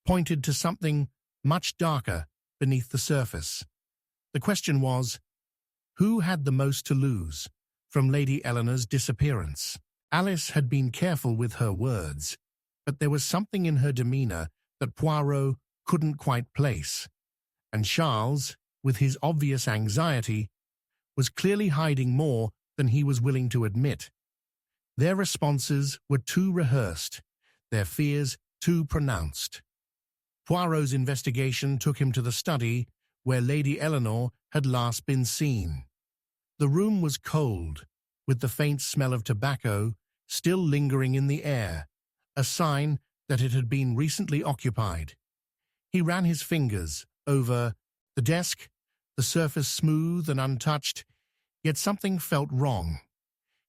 pointed to something much darker beneath the surface. The question was, who had the most to lose from Lady Eleanor's disappearance? Alice had been careful with her words, but there was something in her demeanor that Poirot couldn't quite place. And Charles, with his obvious anxiety, was clearly hiding more than he was willing to admit. Their responses were too rehearsed, their fears too pronounced. Poirot's investigation took him to the study where Lady Eleanor had last been seen. The room was cold, with the faint smell of tobacco still lingering in the air, a sign that it had been recently occupied. He ran his fingers over the desk, the surface smooth and untouched, yet something felt wrong.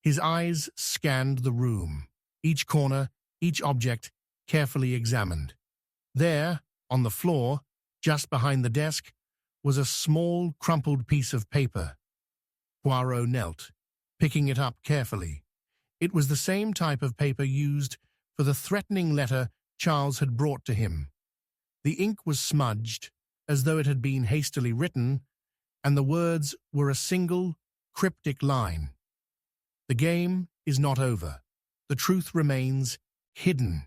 His eyes scanned the room, each corner, each object carefully examined. There, on the floor, just behind the desk, was a small, crumpled piece of paper. Poirot knelt, picking it up carefully. It was the same type of paper used for the threatening letter Charles had brought to him. The ink was smudged, as though it had been hastily written, and the words were a single, cryptic line. The game is not over. The truth remains hidden.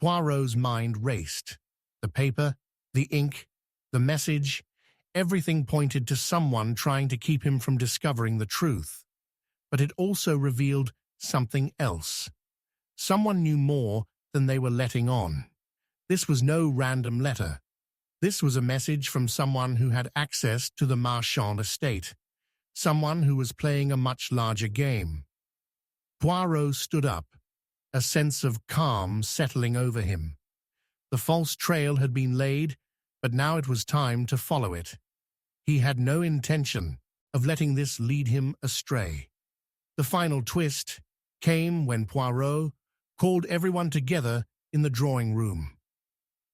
Poirot's mind raced. The paper, the ink, the message, everything pointed to someone trying to keep him from discovering the truth. But it also revealed something else. Someone knew more than they were letting on. This was no random letter. This was a message from someone who had access to the Marchand estate, someone who was playing a much larger game. Poirot stood up, a sense of calm settling over him. The false trail had been laid, but now it was time to follow it. He had no intention of letting this lead him astray. The final twist came when Poirot called everyone together in the drawing room.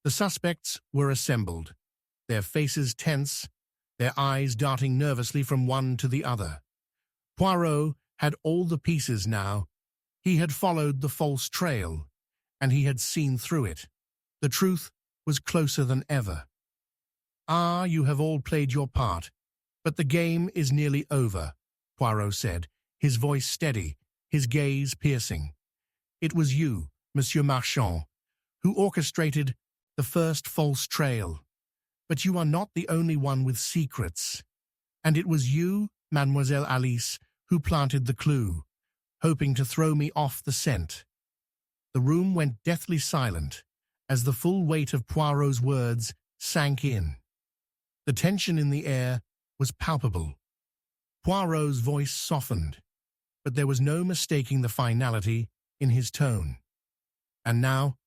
The suspects were assembled, their faces tense, their eyes darting nervously from one to the other. Poirot had all the pieces now. He had followed the false trail, and he had seen through it. The truth was closer than ever. "Ah, you have all played your part, but the game is nearly over," Poirot said, his voice steady, his gaze piercing. "It was you, Monsieur Marchand, who orchestrated the first false trail. But you are not the only one with secrets. And it was you, Mademoiselle Alice, who planted the clue, hoping to throw me off the scent." The room went deathly silent as the full weight of Poirot's words sank in. The tension in the air was palpable. Poirot's voice softened, but there was no mistaking the finality in his tone. "And now,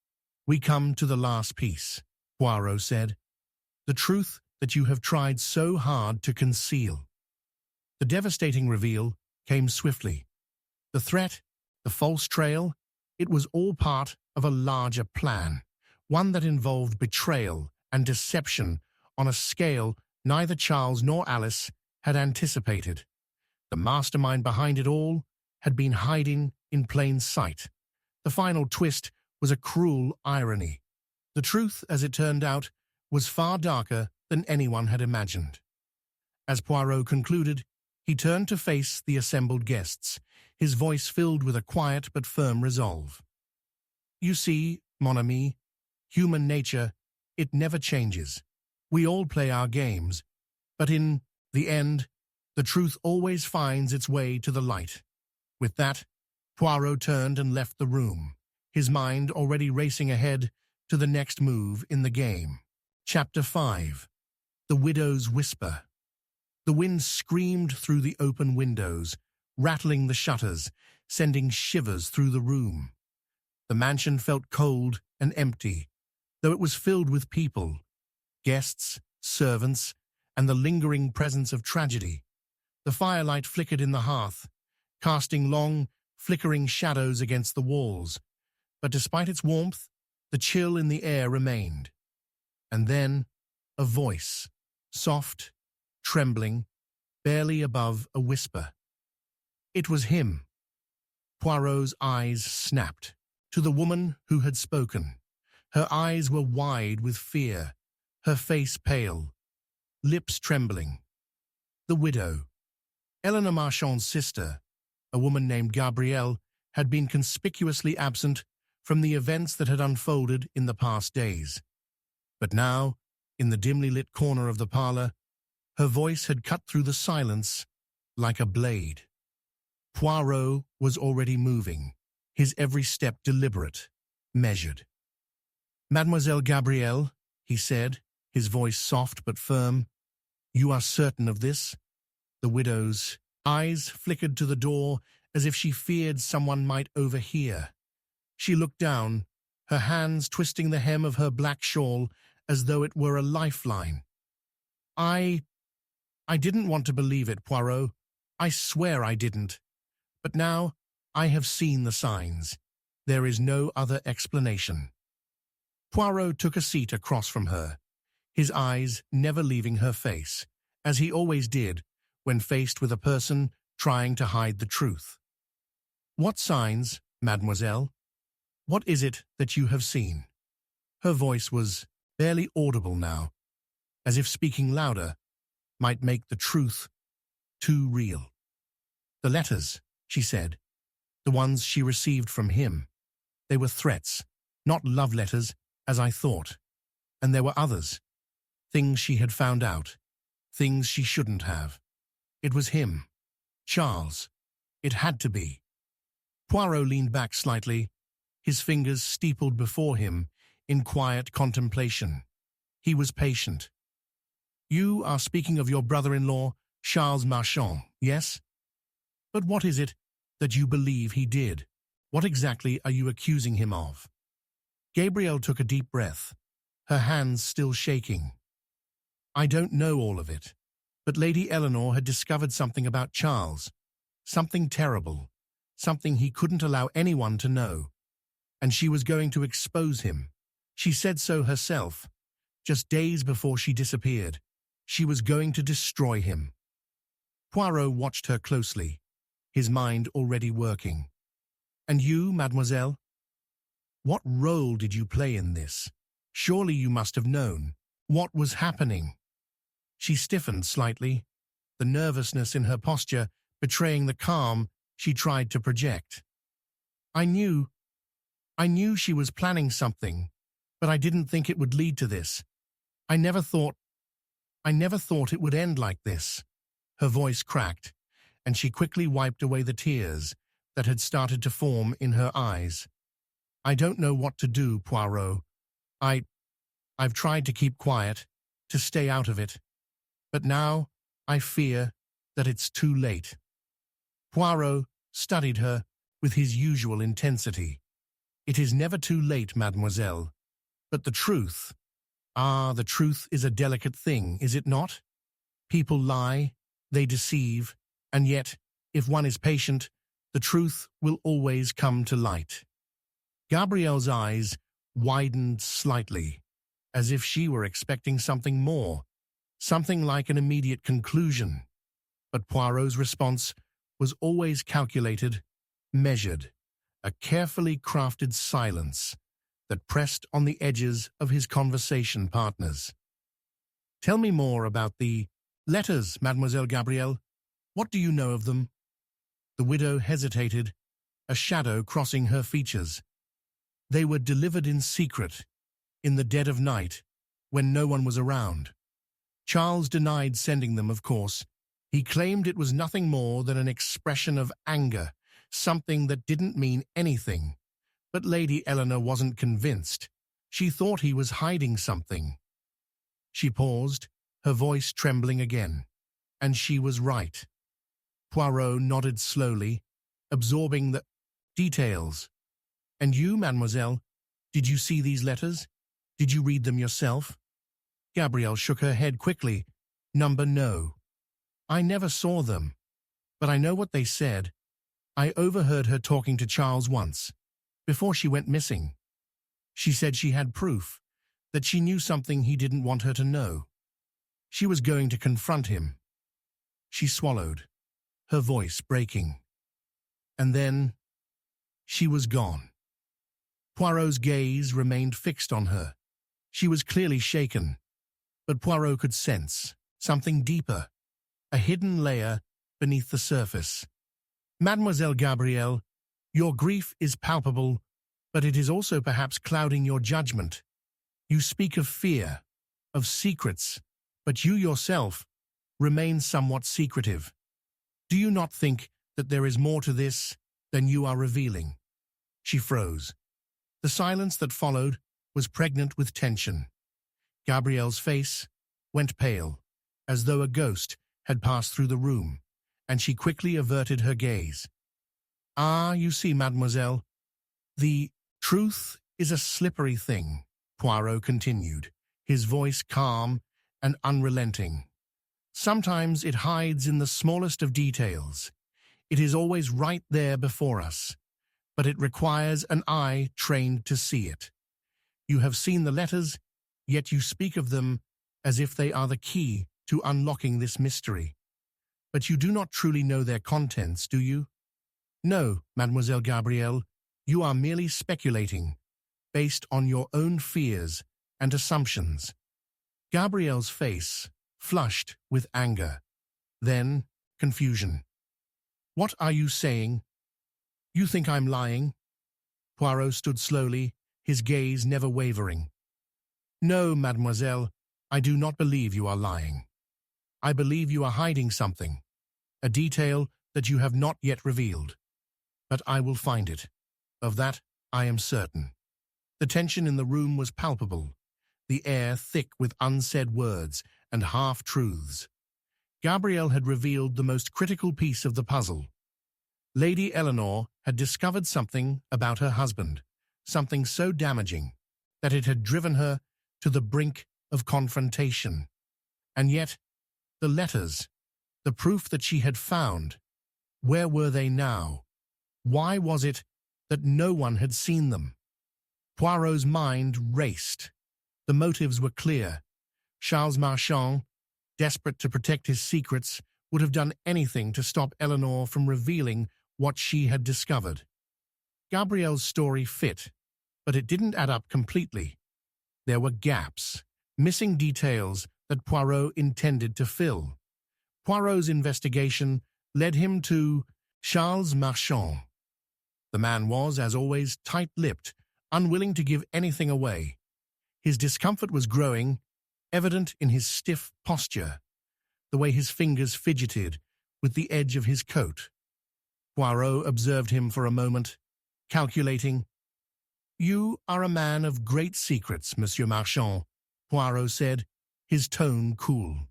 we come to the last piece," Poirot said. "The truth that you have tried so hard to conceal." The devastating reveal came swiftly. The threat, the false trail, it was all part of a larger plan, one that involved betrayal and deception on a scale neither Charles nor Alice had anticipated. The mastermind behind it all had been hiding in plain sight. The final twist was a cruel irony. The truth, as it turned out, was far darker than anyone had imagined. As Poirot concluded, he turned to face the assembled guests, his voice filled with a quiet but firm resolve. "You see, mon ami, human nature, it never changes. We all play our games, but in the end, the truth always finds its way to the light." With that, Poirot turned and left the room, his mind already racing ahead to the next move in the game. Chapter 5. The Widow's Whisper. The wind screamed through the open windows, rattling the shutters, sending shivers through the room. The mansion felt cold and empty, though it was filled with people, guests, servants, and the lingering presence of tragedy. The firelight flickered in the hearth, casting long, flickering shadows against the walls, but despite its warmth, the chill in the air remained. And then, a voice, soft, trembling, barely above a whisper. It was him. Poirot's eyes snapped to the woman who had spoken. Her eyes were wide with fear, her face pale, lips trembling. The widow, Eleanor Marchand's sister, a woman named Gabrielle, had been conspicuously absent from the events that had unfolded in the past days. But now, in the dimly lit corner of the parlor, her voice had cut through the silence like a blade. Poirot was already moving, his every step deliberate, measured. "Mademoiselle Gabrielle," he said, his voice soft but firm, "you are certain of this?" The widow's eyes flickered to the door as if she feared someone might overhear. She looked down, her hands twisting the hem of her black shawl as though it were a lifeline. I didn't want to believe it, Poirot. I swear I didn't. But now I have seen the signs. There is no other explanation." Poirot took a seat across from her, his eyes never leaving her face, as he always did when faced with a person trying to hide the truth. "What signs, mademoiselle? What is it that you have seen?" Her voice was barely audible now, as if speaking louder might make the truth too real. "The letters," she said, "the ones she received from him. They were threats, not love letters, as I thought. And there were others, things she had found out, things she shouldn't have. It was him, Charles. It had to be." Poirot leaned back slightly, his fingers steepled before him in quiet contemplation. He was patient. "You are speaking of your brother-in-law, Charles Marchand, yes? But what is it that you believe he did? What exactly are you accusing him of?" Gabrielle took a deep breath, her hands still shaking. "I don't know all of it, but Lady Eleanor had discovered something about Charles, something terrible, something he couldn't allow anyone to know. And she was going to expose him. She said so herself, just days before she disappeared. She was going to destroy him." Poirot watched her closely, his mind already working. "And you, mademoiselle? What role did you play in this? Surely you must have known. What was happening?" She stiffened slightly, the nervousness in her posture betraying the calm she tried to project. I knew she was planning something, but I didn't think it would lead to this. I never thought it would end like this." Her voice cracked, and she quickly wiped away the tears that had started to form in her eyes. "I don't know what to do, Poirot. I've tried to keep quiet, to stay out of it. But now I fear that it's too late." Poirot studied her with his usual intensity. "It is never too late, mademoiselle. But the truth is a delicate thing, is it not? People lie, they deceive, and yet, if one is patient, the truth will always come to light." Gabrielle's eyes widened slightly, as if she were expecting something more, something like an immediate conclusion. But Poirot's response was always calculated, measured, a carefully crafted silence that pressed on the edges of his conversation partners. "Tell me more about the letters, Mademoiselle Gabrielle. What do you know of them?" The widow hesitated, a shadow crossing her features. "They were delivered in secret, in the dead of night, when no one was around. Charles denied sending them, of course. He claimed it was nothing more than an expression of anger, something that didn't mean anything. But Lady Eleanor wasn't convinced. She thought he was hiding something." She paused, her voice trembling again. And she was right. Poirot nodded slowly, absorbing the details. "And you, mademoiselle, did you see these letters? Did you read them yourself?" Gabrielle shook her head quickly. "No. I never saw them. But I know what they said. I overheard her talking to Charles once, before she went missing. She said she had proof, that she knew something he didn't want her to know. She was going to confront him." She swallowed, her voice breaking. And then she was gone. Poirot's gaze remained fixed on her. She was clearly shaken, but Poirot could sense something deeper, a hidden layer beneath the surface. "Mademoiselle Gabrielle, your grief is palpable, but it is also perhaps clouding your judgment. You speak of fear, of secrets, but you yourself remain somewhat secretive. Do you not think that there is more to this than you are revealing?" She froze. The silence that followed was pregnant with tension. Gabrielle's face went pale, as though a ghost had passed through the room, and she quickly averted her gaze. "Ah, you see, mademoiselle, the truth is a slippery thing," Poirot continued, his voice calm and unrelenting. "Sometimes it hides in the smallest of details. It is always right there before us, but it requires an eye trained to see it. You have seen the letters, yet you speak of them as if they are the key to unlocking this mystery. But you do not truly know their contents, do you? No, Mademoiselle Gabrielle, you are merely speculating, based on your own fears and assumptions." Gabrielle's face flushed with anger, then confusion. "What are you saying? You think I'm lying?" Poirot stood slowly, his gaze never wavering. "No, mademoiselle, I do not believe you are lying. I believe you are hiding something, a detail that you have not yet revealed. But I will find it. Of that I am certain." The tension in the room was palpable, the air thick with unsaid words and half-truths. Gabrielle had revealed the most critical piece of the puzzle. Lady Eleanor had discovered something about her husband, something so damaging that it had driven her to the brink of confrontation. And yet, the letters, the proof that she had found, where were they now? Why was it that no one had seen them? Poirot's mind raced. The motives were clear. Charles Marchand, desperate to protect his secrets, would have done anything to stop Eleanor from revealing what she had discovered. Gabrielle's story fit, but it didn't add up completely. There were gaps, missing details that Poirot intended to fill. Poirot's investigation led him to Charles Marchand. The man was, as always, tight-lipped, unwilling to give anything away. His discomfort was growing, evident in his stiff posture, the way his fingers fidgeted with the edge of his coat. Poirot observed him for a moment, calculating. "You are a man of great secrets, Monsieur Marchand," Poirot said, his tone cool.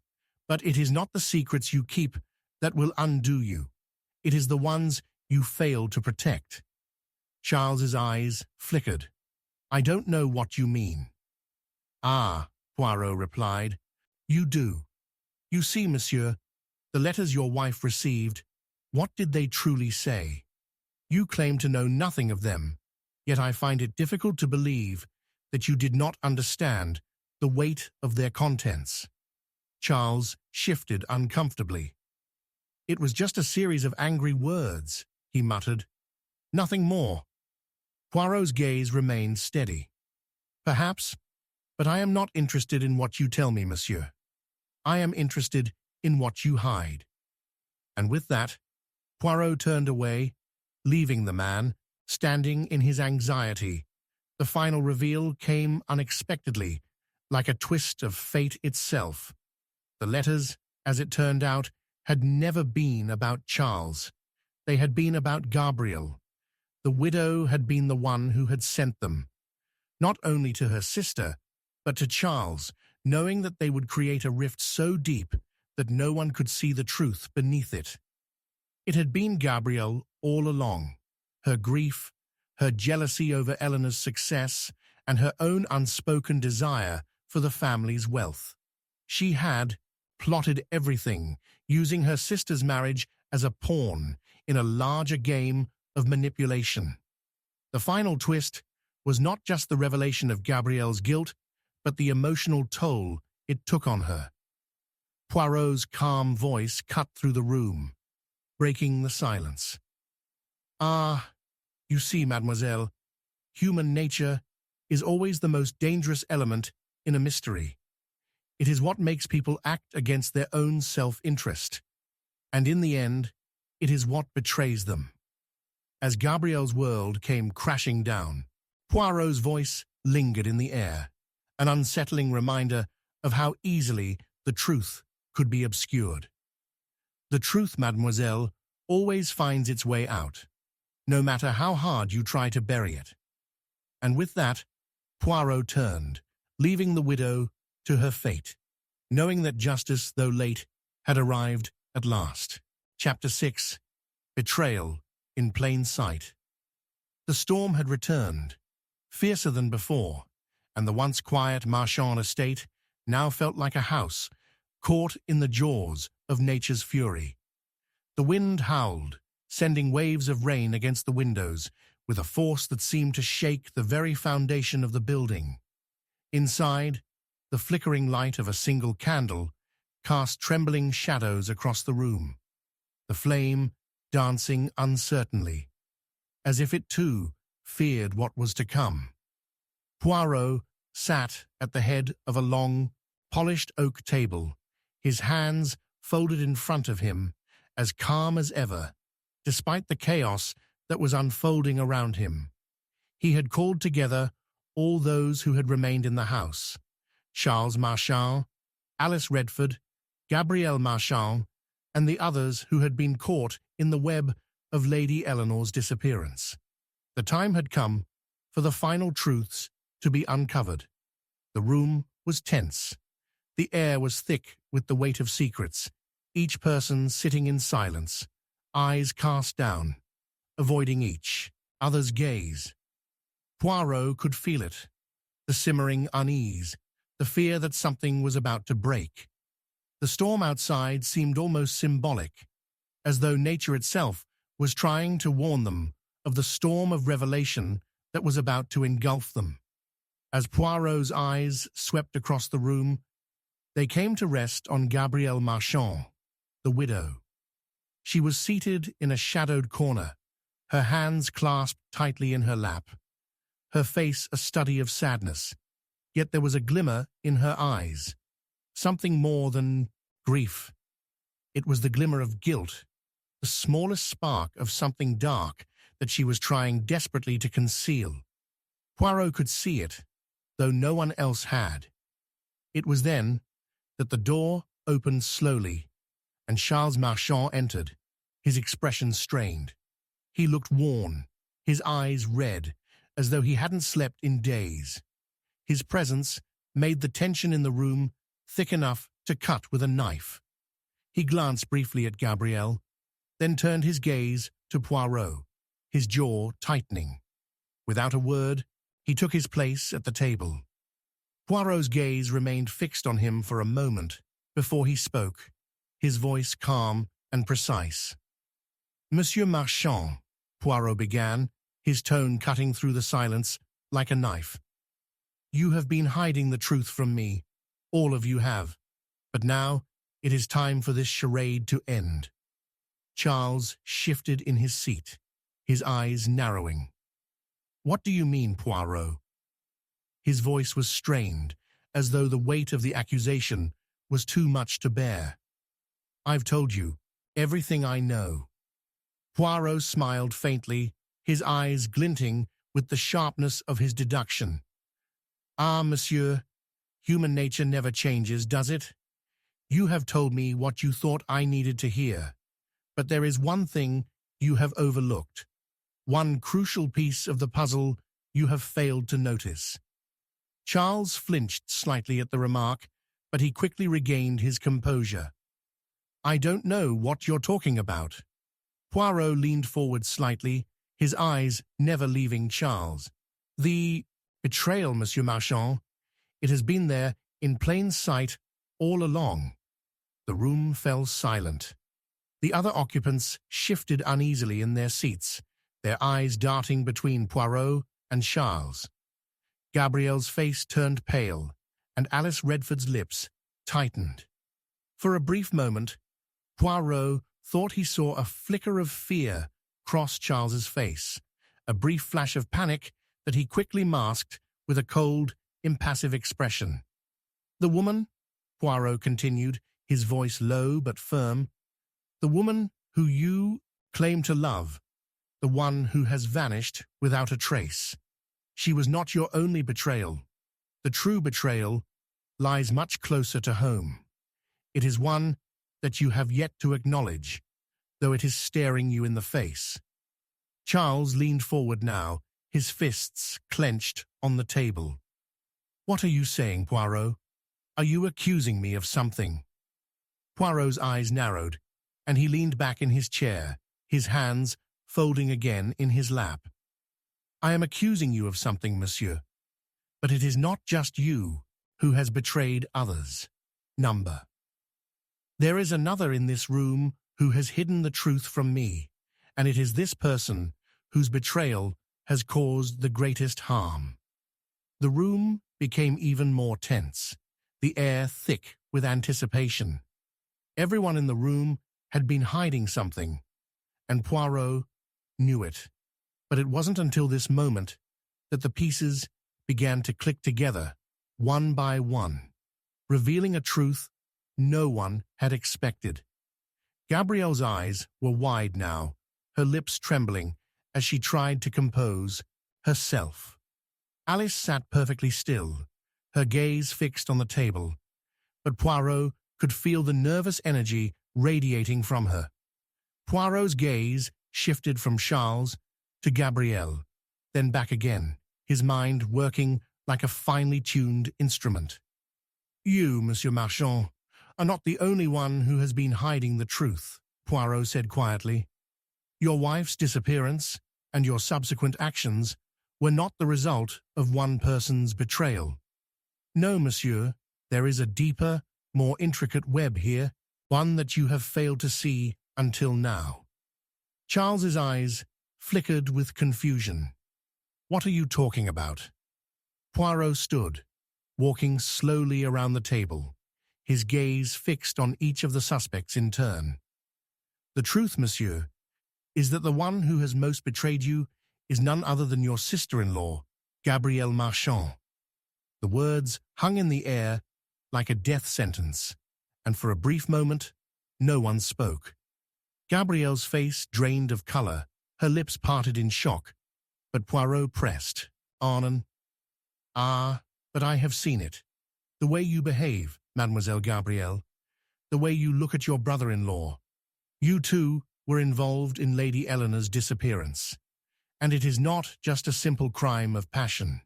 "But it is not the secrets you keep that will undo you. It is the ones you fail to protect." Charles's eyes flickered. "I don't know what you mean." "Ah," Poirot replied, "you do. You see, monsieur, the letters your wife received, what did they truly say? You claim to know nothing of them, yet I find it difficult to believe that you did not understand the weight of their contents." Charles shifted uncomfortably. "It was just a series of angry words," he muttered. "Nothing more." Poirot's gaze remained steady. Perhaps, but I am not interested in what you tell me, monsieur. I am interested in what you hide. And with that, Poirot turned away, leaving the man, standing in his anxiety. The final reveal came unexpectedly, like a twist of fate itself. The letters, as it turned out, had never been about Charles. They had been about Gabrielle. The widow had been the one who had sent them, not only to her sister, but to Charles, knowing that they would create a rift so deep that no one could see the truth beneath it. It had been Gabrielle all along, her grief, her jealousy over Eleanor's success, and her own unspoken desire for the family's wealth. She had plotted everything, using her sister's marriage as a pawn in a larger game of manipulation. The final twist was not just the revelation of Gabrielle's guilt, but the emotional toll it took on her. Poirot's calm voice cut through the room, breaking the silence. "Ah, you see, mademoiselle, human nature is always the most dangerous element in a mystery. It is what makes people act against their own self-interest, and in the end, it is what betrays them." As Gabrielle's world came crashing down, Poirot's voice lingered in the air, an unsettling reminder of how easily the truth could be obscured. The truth, mademoiselle, always finds its way out, no matter how hard you try to bury it. And with that, Poirot turned, leaving the widow to her fate, knowing that justice, though late, had arrived at last. Chapter 6. Betrayal in Plain Sight. The storm had returned, fiercer than before, and the once quiet Marchand estate now felt like a house caught in the jaws of nature's fury. The wind howled, sending waves of rain against the windows with a force that seemed to shake the very foundation of the building. Inside, the flickering light of a single candle cast trembling shadows across the room, the flame dancing uncertainly, as if it too feared what was to come. Poirot sat at the head of a long, polished oak table, his hands folded in front of him, as calm as ever, despite the chaos that was unfolding around him. He had called together all those who had remained in the house: Charles Marchand, Alice Redford, Gabrielle Marchand, and the others who had been caught in the web of Lady Eleanor's disappearance. The time had come for the final truths to be uncovered. The room was tense. The air was thick with the weight of secrets, each person sitting in silence, eyes cast down, avoiding each other's gaze. Poirot could feel it, the simmering unease, the fear that something was about to break. The storm outside seemed almost symbolic, as though nature itself was trying to warn them of the storm of revelation that was about to engulf them. As Poirot's eyes swept across the room, they came to rest on Gabrielle Marchand, the widow. She was seated in a shadowed corner, her hands clasped tightly in her lap, her face a study of sadness, yet there was a glimmer in her eyes, something more than grief. It was the glimmer of guilt, the smallest spark of something dark that she was trying desperately to conceal. Poirot could see it, though no one else had. It was then that the door opened slowly, and Charles Marchand entered, his expression strained. He looked worn, his eyes red, as though he hadn't slept in days. His presence made the tension in the room thick enough to cut with a knife. He glanced briefly at Gabrielle, then turned his gaze to Poirot, his jaw tightening. Without a word, he took his place at the table. Poirot's gaze remained fixed on him for a moment before he spoke, his voice calm and precise. "Monsieur Marchand," Poirot began, his tone cutting through the silence like a knife. "You have been hiding the truth from me, all of you have, but now it is time for this charade to end." Charles shifted in his seat, his eyes narrowing. "What do you mean, Poirot?" His voice was strained, as though the weight of the accusation was too much to bear. "I've told you everything I know." Poirot smiled faintly, his eyes glinting with the sharpness of his deduction. "Ah, monsieur, human nature never changes, does it? You have told me what you thought I needed to hear. But there is one thing you have overlooked. One crucial piece of the puzzle you have failed to notice." Charles flinched slightly at the remark, but he quickly regained his composure. "I don't know what you're talking about." Poirot leaned forward slightly, his eyes never leaving Charles. "The betrayal, Monsieur Marchand. It has been there in plain sight all along." The room fell silent. The other occupants shifted uneasily in their seats, their eyes darting between Poirot and Charles. Gabrielle's face turned pale, and Alice Redford's lips tightened. For a brief moment, Poirot thought he saw a flicker of fear cross Charles's face, a brief flash of panic that he quickly masked with a cold, impassive expression. "The woman," Poirot continued, his voice low but firm, "the woman who you claim to love, the one who has vanished without a trace. She was not your only betrayal. The true betrayal lies much closer to home. It is one that you have yet to acknowledge, though it is staring you in the face." Charles leaned forward now, his fists clenched on the table. "What are you saying, Poirot? Are you accusing me of something?" Poirot's eyes narrowed, and he leaned back in his chair, his hands folding again in his lap. "I am accusing you of something, monsieur. But it is not just you who has betrayed others. Number. There is another in this room who has hidden the truth from me, and it is this person whose betrayal has caused the greatest harm." The room became even more tense, the air thick with anticipation. Everyone in the room had been hiding something, and Poirot knew it. But it wasn't until this moment that the pieces began to click together, one by one, revealing a truth no one had expected. Gabrielle's eyes were wide now, her lips trembling as she tried to compose herself. Alice sat perfectly still, her gaze fixed on the table, but Poirot could feel the nervous energy radiating from her. Poirot's gaze shifted from Charles to Gabrielle, then back again, his mind working like a finely tuned instrument. "You, Monsieur Marchand, are not the only one who has been hiding the truth," Poirot said quietly. "Your wife's disappearance and your subsequent actions were not the result of one person's betrayal. No, monsieur, there is a deeper, more intricate web here, one that you have failed to see until now." Charles's eyes flickered with confusion. "What are you talking about?" Poirot stood, walking slowly around the table, his gaze fixed on each of the suspects in turn. "The truth, monsieur, is that the one who has most betrayed you is none other than your sister-in-law, Gabrielle Marchand." The words hung in the air like a death sentence, and for a brief moment, no one spoke. Gabrielle's face drained of color, her lips parted in shock, but Poirot pressed on. "Ah, but I have seen it. The way you behave, Mademoiselle Gabrielle, the way you look at your brother-in-law. You too were involved in Lady Eleanor's disappearance. And it is not just a simple crime of passion.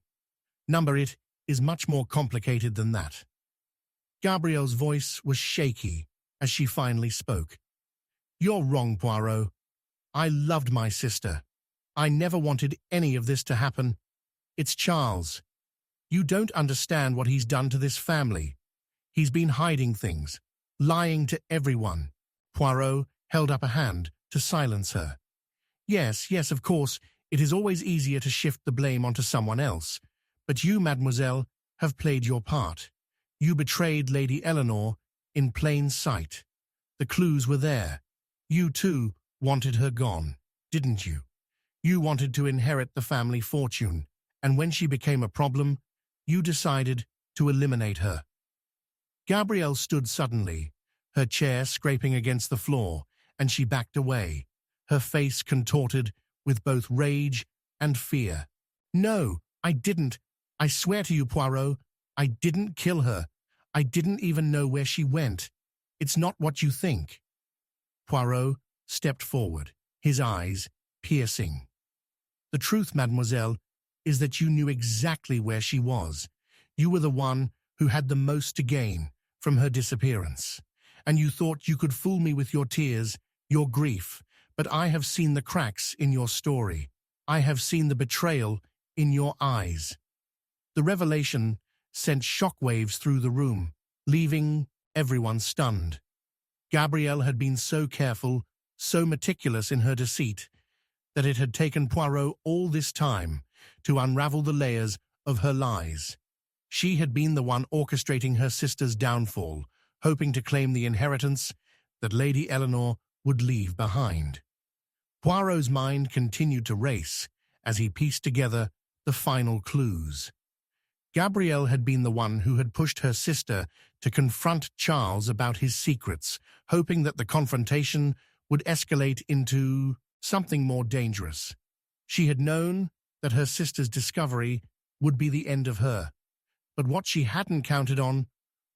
Number, it is much more complicated than that." Gabrielle's voice was shaky as she finally spoke. "You're wrong, Poirot. I loved my sister. I never wanted any of this to happen. It's Charles. You don't understand what he's done to this family. He's been hiding things, lying to everyone." Poirot held up a hand to silence her. Yes, of course, it is always easier to shift the blame onto someone else. But you, mademoiselle, have played your part. You betrayed Lady Eleanor in plain sight. The clues were there. You, too, wanted her gone, didn't you? You wanted to inherit the family fortune, and when she became a problem, you decided to eliminate her. Gabrielle stood suddenly, her chair scraping against the floor, and she backed away, her face contorted with both rage and fear. No, I didn't. I swear to you, Poirot, I didn't kill her. I didn't even know where she went. It's not what you think. Poirot stepped forward, his eyes piercing. The truth, mademoiselle, is that you knew exactly where she was. You were the one who had the most to gain from her disappearance. And you thought you could fool me with your tears, your grief, but I have seen the cracks in your story. I have seen the betrayal in your eyes. The revelation sent shockwaves through the room, leaving everyone stunned. Gabrielle had been so careful, so meticulous in her deceit, that it had taken Poirot all this time to unravel the layers of her lies. She had been the one orchestrating her sister's downfall, hoping to claim the inheritance that Lady Eleanor would leave behind. Poirot's mind continued to race as he pieced together the final clues. Gabrielle had been the one who had pushed her sister to confront Charles about his secrets, hoping that the confrontation would escalate into something more dangerous. She had known that her sister's discovery would be the end of her, but what she hadn't counted on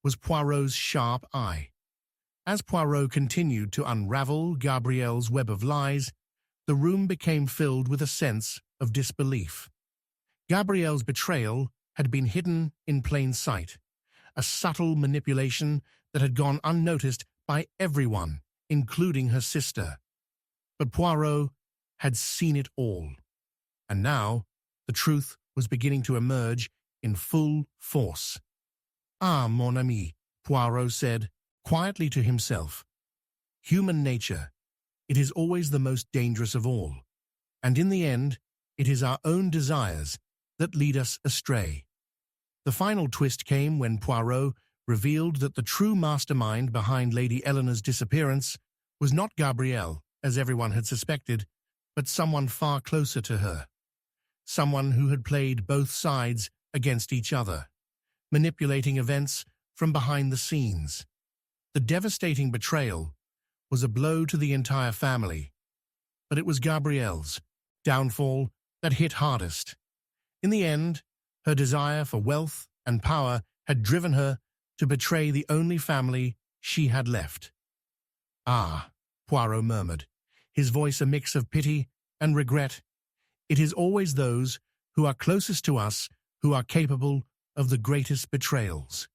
was Poirot's sharp eye. As Poirot continued to unravel Gabrielle's web of lies, the room became filled with a sense of disbelief. Gabrielle's betrayal had been hidden in plain sight, a subtle manipulation that had gone unnoticed by everyone, including her sister. But Poirot had seen it all, and now the truth was beginning to emerge in full force. "Ah, mon ami," Poirot said, quietly to himself. "Human nature, it is always the most dangerous of all, and in the end, it is our own desires that lead us astray." The final twist came when Poirot revealed that the true mastermind behind Lady Eleanor's disappearance was not Gabrielle, as everyone had suspected, but someone far closer to her. Someone who had played both sides against each other, manipulating events from behind the scenes. The devastating betrayal was a blow to the entire family, but it was Gabrielle's downfall that hit hardest. In the end, her desire for wealth and power had driven her to betray the only family she had left. "Ah," Poirot murmured, his voice a mix of pity and regret. "It is always those who are closest to us who are capable of the greatest betrayals."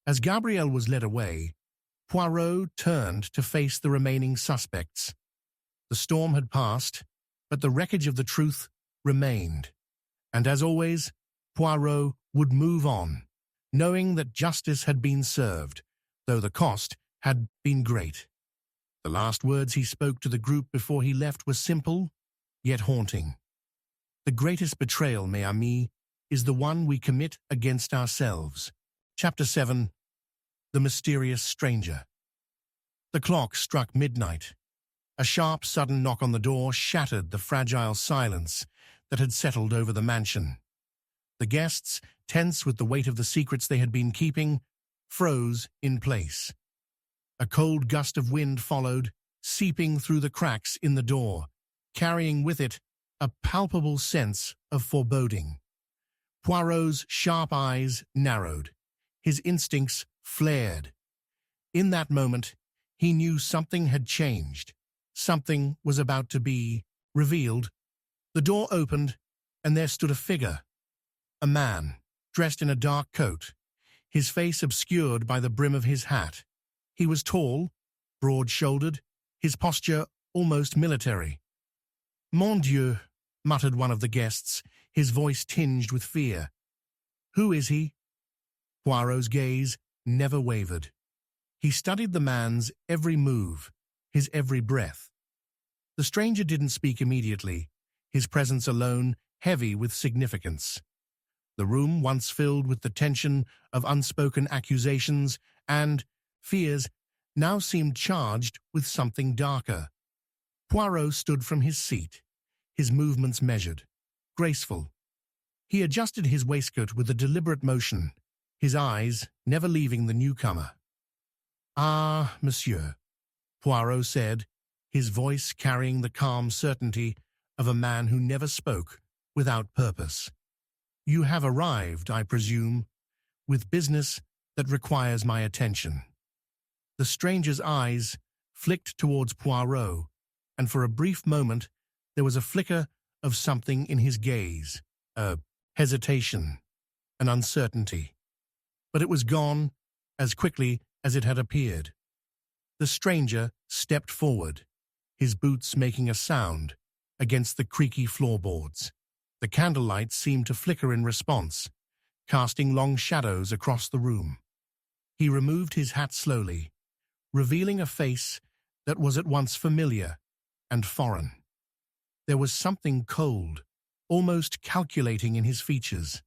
As Gabrielle was led away, Poirot turned to face the remaining suspects. The storm had passed, but the wreckage of the truth remained. And as always, Poirot would move on, knowing that justice had been served, though the cost had been great. The last words he spoke to the group before he left were simple, yet haunting. "The greatest betrayal, mes amis, is the one we commit against ourselves." Chapter 7. The Mysterious Stranger. The clock struck midnight. A sharp, sudden knock on the door shattered the fragile silence that had settled over the mansion. The guests, tense with the weight of the secrets they had been keeping, froze in place. A cold gust of wind followed, seeping through the cracks in the door, carrying with it a palpable sense of foreboding. Poirot's sharp eyes narrowed. His instincts flared. In that moment, he knew something had changed. Something was about to be revealed. The door opened, and there stood a figure. A man, dressed in a dark coat, his face obscured by the brim of his hat. He was tall, broad-shouldered, his posture almost military. "Mon Dieu," muttered one of the guests, his voice tinged with fear. "Who is he?" Poirot's gaze never wavered. He studied the man's every move, his every breath. The stranger didn't speak immediately, his presence alone heavy with significance. The room, once filled with the tension of unspoken accusations and fears, now seemed charged with something darker. Poirot stood from his seat, his movements measured, graceful. He adjusted his waistcoat with a deliberate motion, his eyes never leaving the newcomer. "Ah, monsieur," Poirot said, his voice carrying the calm certainty of a man who never spoke without purpose. "You have arrived, I presume, with business that requires my attention." The stranger's eyes flicked towards Poirot, and for a brief moment there was a flicker of something in his gaze, a hesitation, an uncertainty. But it was gone as quickly as it had appeared. The stranger stepped forward, his boots making a sound against the creaky floorboards. The candlelight seemed to flicker in response, casting long shadows across the room. He removed his hat slowly, revealing a face that was at once familiar and foreign. There was something cold, almost calculating in his features.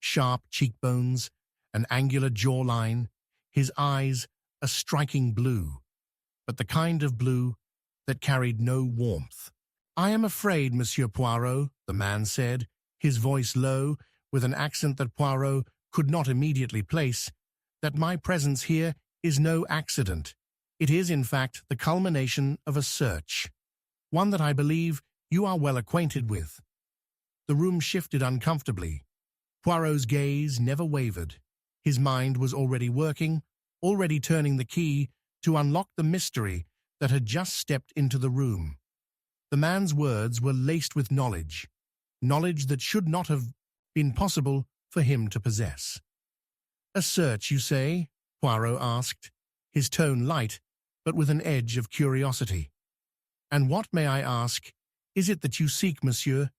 Sharp cheekbones, an angular jawline, his eyes a striking blue, but the kind of blue that carried no warmth. "I am afraid, Monsieur Poirot," the man said, his voice low, with an accent that Poirot could not immediately place, "that my presence here is no accident. It is, in fact, the culmination of a search, one that I believe you are well acquainted with." The room shifted uncomfortably. Poirot's gaze never wavered. His mind was already working, already turning the key to unlock the mystery that had just stepped into the room. The man's words were laced with knowledge that should not have been possible for him to possess. "A search, you say?" Poirot asked, his tone light, but with an edge of curiosity. "And what, may I ask, is it that you seek, monsieur?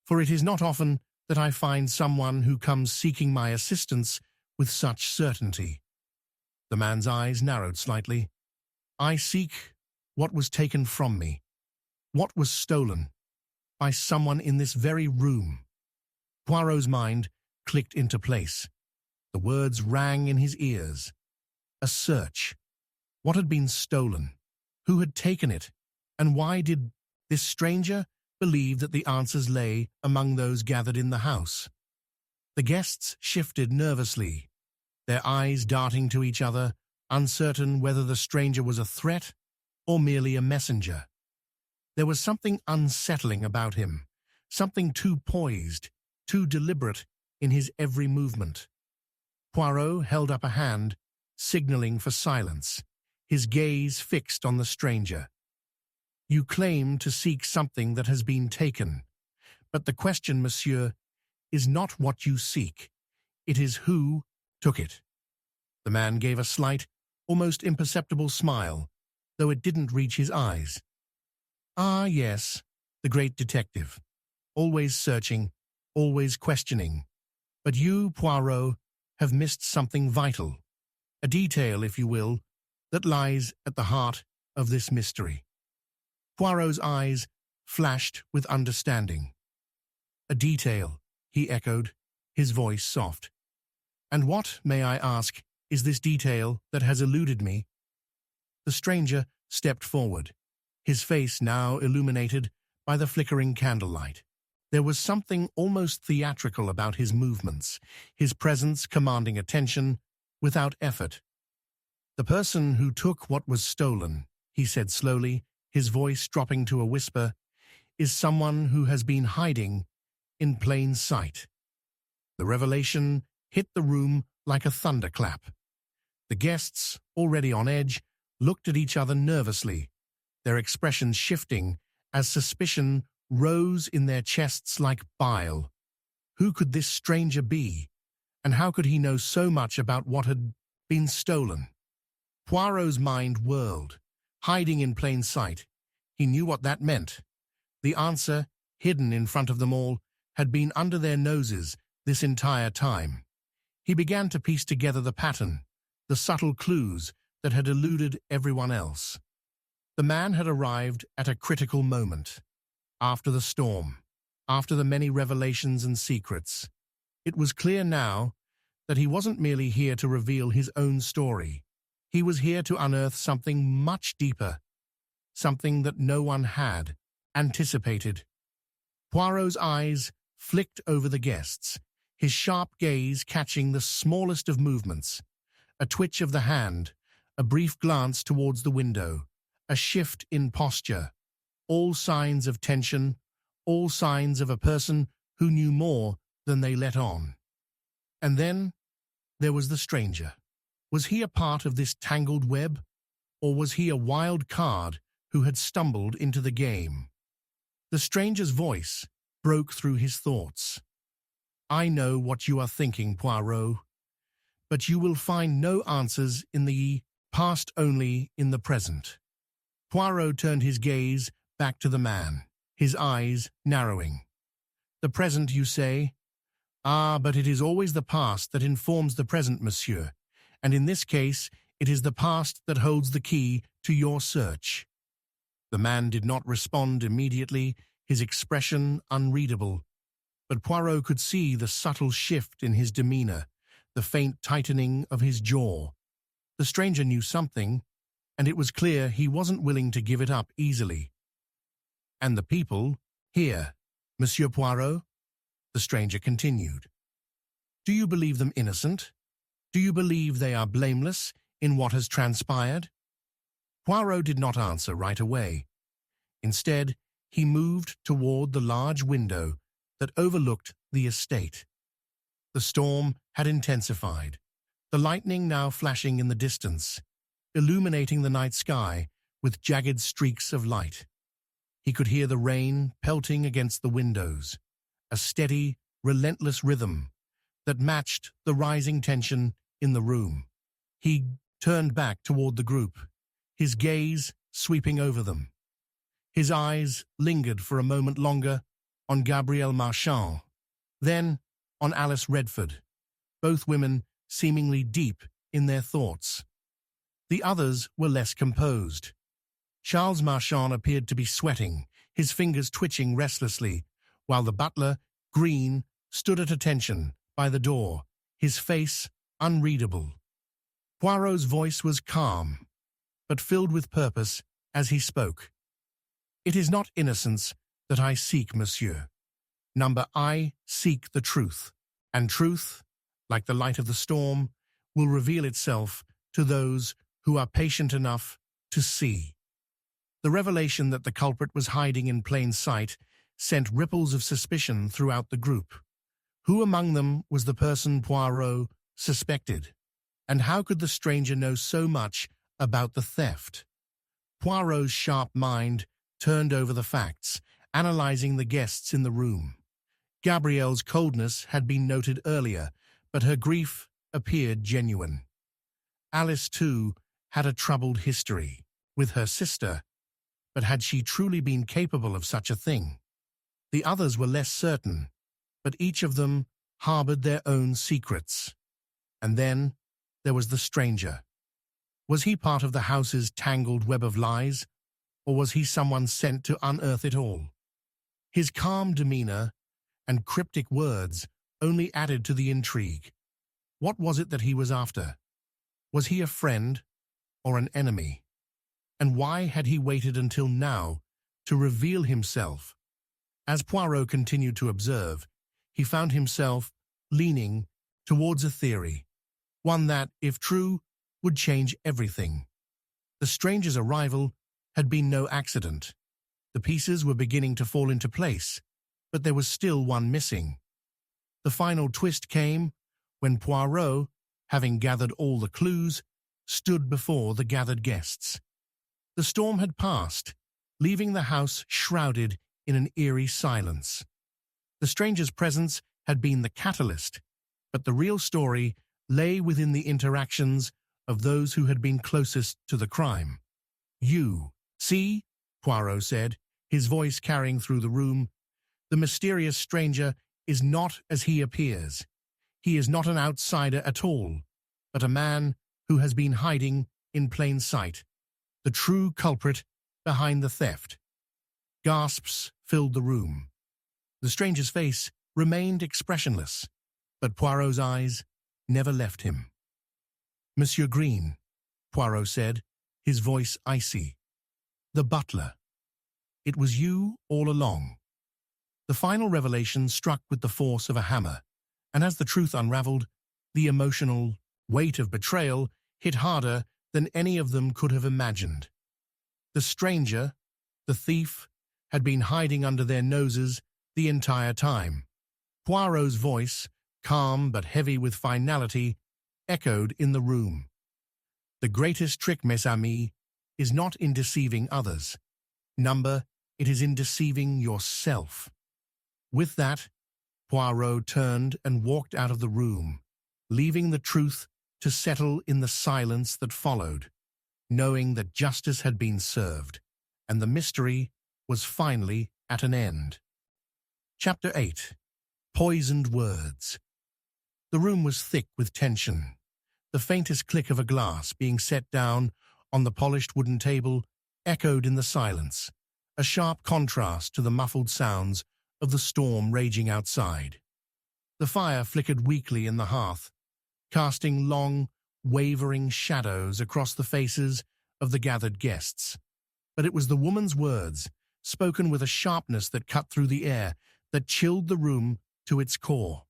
For it is not often that I find someone who comes seeking my assistance with such certainty." The man's eyes narrowed slightly. "I seek what was taken from me, what was stolen, by someone in this very room." Poirot's mind clicked into place. The words rang in his ears. A search. What had been stolen? Who had taken it? And why did this stranger believe that the answers lay among those gathered in the house? The guests shifted nervously, their eyes darting to each other, uncertain whether the stranger was a threat or merely a messenger. There was something unsettling about him, something too poised, too deliberate in his every movement. Poirot held up a hand, signaling for silence, his gaze fixed on the stranger. "You claim to seek something that has been taken, but the question, monsieur, is not what you seek. It is who took it." The man gave a slight, almost imperceptible smile, though it didn't reach his eyes. "Ah, yes, the great detective. Always searching, always questioning. But you, Poirot, have missed something vital, a detail, if you will, that lies at the heart of this mystery." Poirot's eyes flashed with understanding. "A detail," he echoed, his voice soft. "And what, may I ask, is this detail that has eluded me?" The stranger stepped forward, his face now illuminated by the flickering candlelight. There was something almost theatrical about his movements, his presence commanding attention without effort. "The person who took what was stolen," he said slowly, his voice dropping to a whisper, "is someone who has been hiding in plain sight." The revelation hit the room like a thunderclap. The guests, already on edge, looked at each other nervously, their expressions shifting as suspicion rose in their chests like bile. Who could this stranger be, and how could he know so much about what had been stolen? Poirot's mind whirled. Hiding in plain sight. He knew what that meant. The answer, hidden in front of them all, had been under their noses this entire time. He began to piece together the pattern, the subtle clues that had eluded everyone else. The man had arrived at a critical moment. After the storm, after the many revelations and secrets, it was clear now that he wasn't merely here to reveal his own story. He was here to unearth something much deeper, something that no one had anticipated. Poirot's eyes flicked over the guests, his sharp gaze catching the smallest of movements. A twitch of the hand, a brief glance towards the window, a shift in posture. All signs of tension, all signs of a person who knew more than they let on. And then there was the stranger. Was he a part of this tangled web, or was he a wild card who had stumbled into the game? The stranger's voice broke through his thoughts. "I know what you are thinking, Poirot, but you will find no answers in the past, only in the present." Poirot turned his gaze back to the man, his eyes narrowing. "The present, you say? Ah, but it is always the past that informs the present, monsieur, and in this case, it is the past that holds the key to your search." The man did not respond immediately, his expression unreadable, but Poirot could see the subtle shift in his demeanor, the faint tightening of his jaw. The stranger knew something, and it was clear he wasn't willing to give it up easily. "And the people here, Monsieur Poirot?" the stranger continued. "Do you believe them innocent? Do you believe they are blameless in what has transpired?" Poirot did not answer right away. Instead, he moved toward the large window that overlooked the estate. The storm had intensified, the lightning now flashing in the distance, illuminating the night sky with jagged streaks of light. He could hear the rain pelting against the windows, a steady, relentless rhythm that matched the rising tension in the room. He turned back toward the group, his gaze sweeping over them. His eyes lingered for a moment longer on Gabrielle Marchand, then on Alice Redford, both women seemingly deep in their thoughts. The others were less composed. Charles Marchand appeared to be sweating, his fingers twitching restlessly, while the butler, Green, stood at attention by the door, his face unreadable. Poirot's voice was calm, but filled with purpose as he spoke. "It is not innocence that I seek, monsieur. I seek the truth, and truth, like the light of the storm, will reveal itself to those who are patient enough to see." The revelation that the culprit was hiding in plain sight sent ripples of suspicion throughout the group. Who among them was the person Poirot suspected? And how could the stranger know so much about the theft? Poirot's sharp mind turned over the facts, analyzing the guests in the room. Gabrielle's coldness had been noted earlier, but her grief appeared genuine. Alice, too, had a troubled history with her sister, but had she truly been capable of such a thing? The others were less certain, but each of them harbored their own secrets. And then there was the stranger. Was he part of the house's tangled web of lies, or was he someone sent to unearth it all? His calm demeanor and cryptic words only added to the intrigue. What was it that he was after? Was he a friend or an enemy? And why had he waited until now to reveal himself? As Poirot continued to observe, he found himself leaning towards a theory, one that, if true, would change everything. The stranger's arrival had been no accident. The pieces were beginning to fall into place, but there was still one missing. The final twist came when Poirot, having gathered all the clues, stood before the gathered guests. The storm had passed, leaving the house shrouded in an eerie silence. The stranger's presence had been the catalyst, but the real story lay within the interactions of those who had been closest to the crime. "You see," Poirot said, his voice carrying through the room, "the mysterious stranger is not as he appears. He is not an outsider at all, but a man who has been hiding in plain sight, the true culprit behind the theft." Gasps filled the room. The stranger's face remained expressionless, but Poirot's eyes never left him. "Monsieur Green," Poirot said, his voice icy. "The butler. It was you all along." The final revelation struck with the force of a hammer, and as the truth unraveled, the emotional weight of betrayal hit harder than any of them could have imagined. The stranger, the thief, had been hiding under their noses the entire time. Poirot's voice, calm but heavy with finality, echoed in the room. The greatest trick, mes amis, is not in deceiving others. It is in deceiving yourself. With that, Poirot turned and walked out of the room, leaving the truth to settle in the silence that followed, knowing that justice had been served, and the mystery was finally at an end. Chapter 8. Poisoned Words. The room was thick with tension. The faintest click of a glass being set down on the polished wooden table echoed in the silence, a sharp contrast to the muffled sounds of the storm raging outside. The fire flickered weakly in the hearth, casting long, wavering shadows across the faces of the gathered guests. But it was the woman's words, spoken with a sharpness that cut through the air, that chilled the room to its core.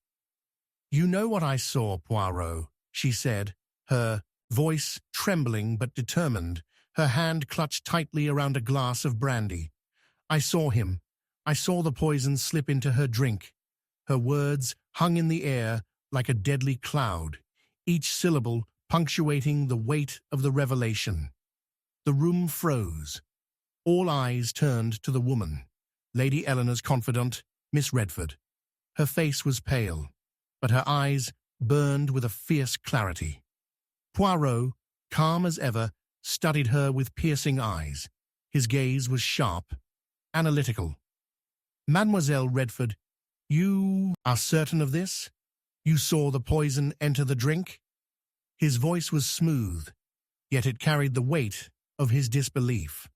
"You know what I saw, Poirot," she said, her voice trembling but determined, her hand clutched tightly around a glass of brandy. "I saw him. I saw the poison slip into her drink." Her words hung in the air like a deadly cloud, each syllable punctuating the weight of the revelation. The room froze. All eyes turned to the woman, Lady Eleanor's confidant, Miss Redford. Her face was pale, but her eyes burned with a fierce clarity. Poirot, calm as ever, studied her with piercing eyes. His gaze was sharp, analytical. "Mademoiselle Redford, you are certain of this? You saw the poison enter the drink?" His voice was smooth, yet it carried the weight of his disbelief.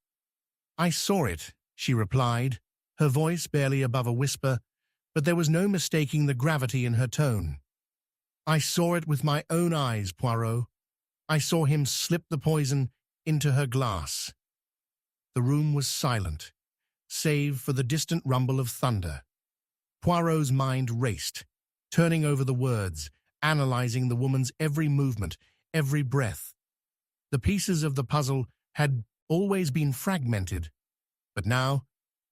"I saw it," she replied, her voice barely above a whisper, but there was no mistaking the gravity in her tone. "I saw it with my own eyes, Poirot. I saw him slip the poison into her glass." The room was silent, save for the distant rumble of thunder. Poirot's mind raced, turning over the words, analyzing the woman's every movement, every breath. The pieces of the puzzle had always been fragmented, but now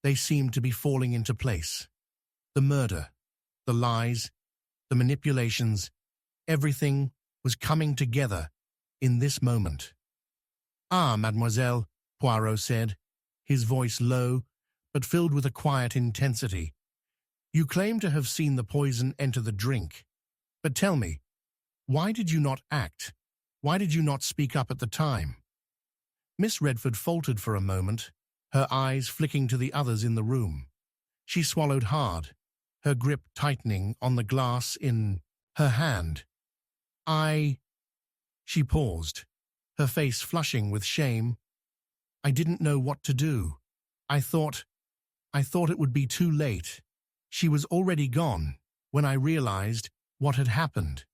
they seemed to be falling into place. The murder, the lies, the manipulations, everything was coming together in this moment. "Ah, mademoiselle," Poirot said, his voice low, but filled with a quiet intensity. "You claim to have seen the poison enter the drink. But tell me, why did you not act? Why did you not speak up at the time?" Miss Redford faltered for a moment, her eyes flicking to the others in the room. She swallowed hard, her grip tightening on the glass in her hand. She paused, her face flushing with shame. "I didn't know what to do. I thought it would be too late. She was already gone when I realized what had happened."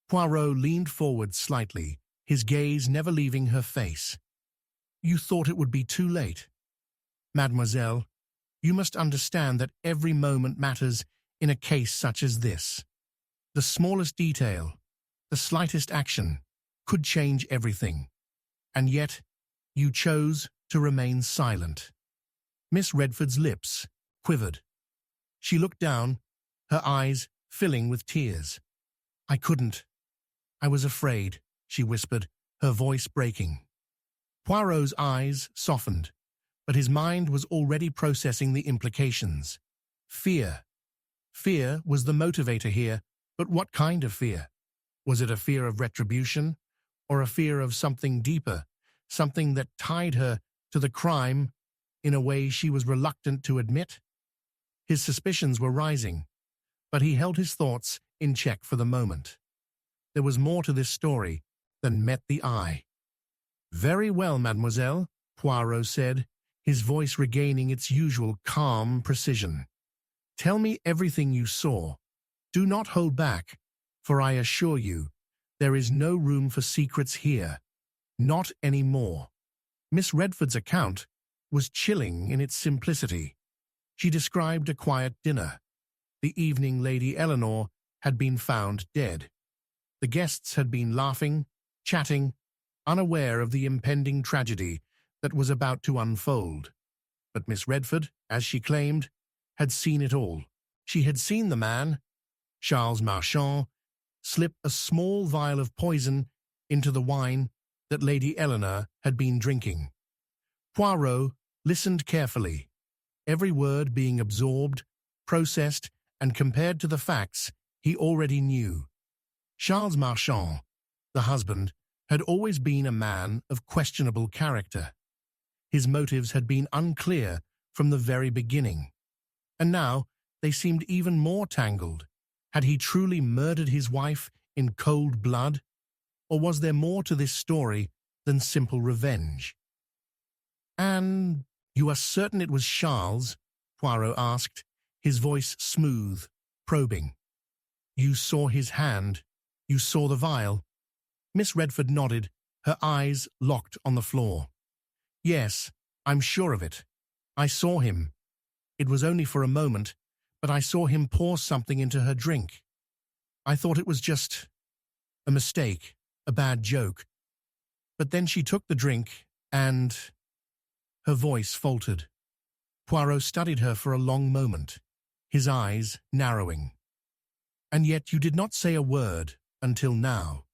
Poirot leaned forward slightly, his gaze never leaving her face. "You thought it would be too late? Mademoiselle, you must understand that every moment matters in a case such as this. The smallest detail, the slightest action, could change everything. And yet, you chose to remain silent." Miss Redford's lips quivered. She looked down, her eyes filling with tears. "I couldn't. I was afraid," she whispered, her voice breaking. Poirot's eyes softened, but his mind was already processing the implications. Fear. Fear was the motivator here, but what kind of fear? Was it a fear of retribution, or a fear of something deeper, something that tied her to the crime in a way she was reluctant to admit? His suspicions were rising, but he held his thoughts in check for the moment. There was more to this story than met the eye. "Very well, mademoiselle," Poirot said, his voice regaining its usual calm precision. "Tell me everything you saw. Do not hold back, for I assure you, there is no room for secrets here. Not anymore." Miss Redford's account was chilling in its simplicity. She described a quiet dinner. The evening Lady Eleanor had been found dead. The guests had been laughing, chatting, unaware of the impending tragedy that was about to unfold. But Miss Redford, as she claimed, had seen it all. She had seen the man, Charles Marchand, slip a small vial of poison into the wine that Lady Eleanor had been drinking. Poirot listened carefully, every word being absorbed, processed, and compared to the facts he already knew. Charles Marchand, the husband, had always been a man of questionable character. His motives had been unclear from the very beginning, and now they seemed even more tangled. Had he truly murdered his wife in cold blood, or was there more to this story than simple revenge? "And you are certain it was Charles?" Poirot asked, his voice smooth, probing. "You saw his hand? You saw the vial?" Miss Redford nodded, her eyes locked on the floor. "Yes, I'm sure of it. I saw him. It was only for a moment, but I saw him pour something into her drink. I thought it was just a mistake, a bad joke. But then she took the drink and—" Her voice faltered. Poirot studied her for a long moment, his eyes narrowing. "And yet you did not say a word until now.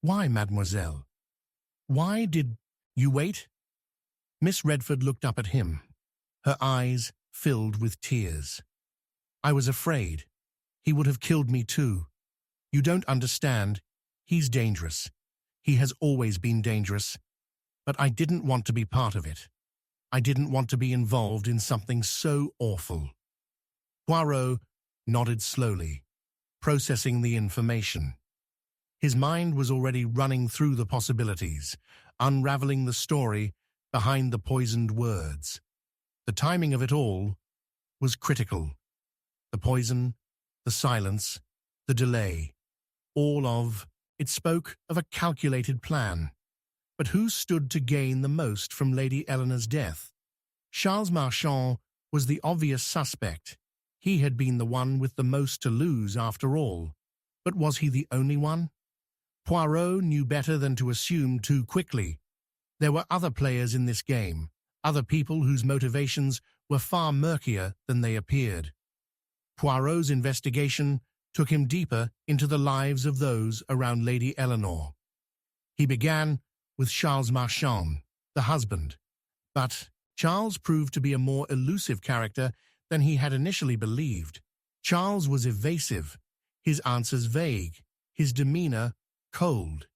Why, mademoiselle? Why did you wait?" Miss Redford looked up at him, her eyes filled with tears. "I was afraid. He would have killed me too. You don't understand. He's dangerous. He has always been dangerous. But I didn't want to be part of it. I didn't want to be involved in something so awful." Poirot nodded slowly, processing the information. His mind was already running through the possibilities, unraveling the story behind the poisoned words. The timing of it all was critical. The poison, the silence, the delay, all of it spoke of a calculated plan. But who stood to gain the most from Lady Eleanor's death? Charles Marchand was the obvious suspect. He had been the one with the most to lose after all. But was he the only one? Poirot knew better than to assume too quickly. There were other players in this game, other people whose motivations were far murkier than they appeared. Poirot's investigation took him deeper into the lives of those around Lady Eleanor. He began with Charles Marchand, the husband. But Charles proved to be a more elusive character than he had initially believed. Charles was evasive, his answers vague, his demeanor cold.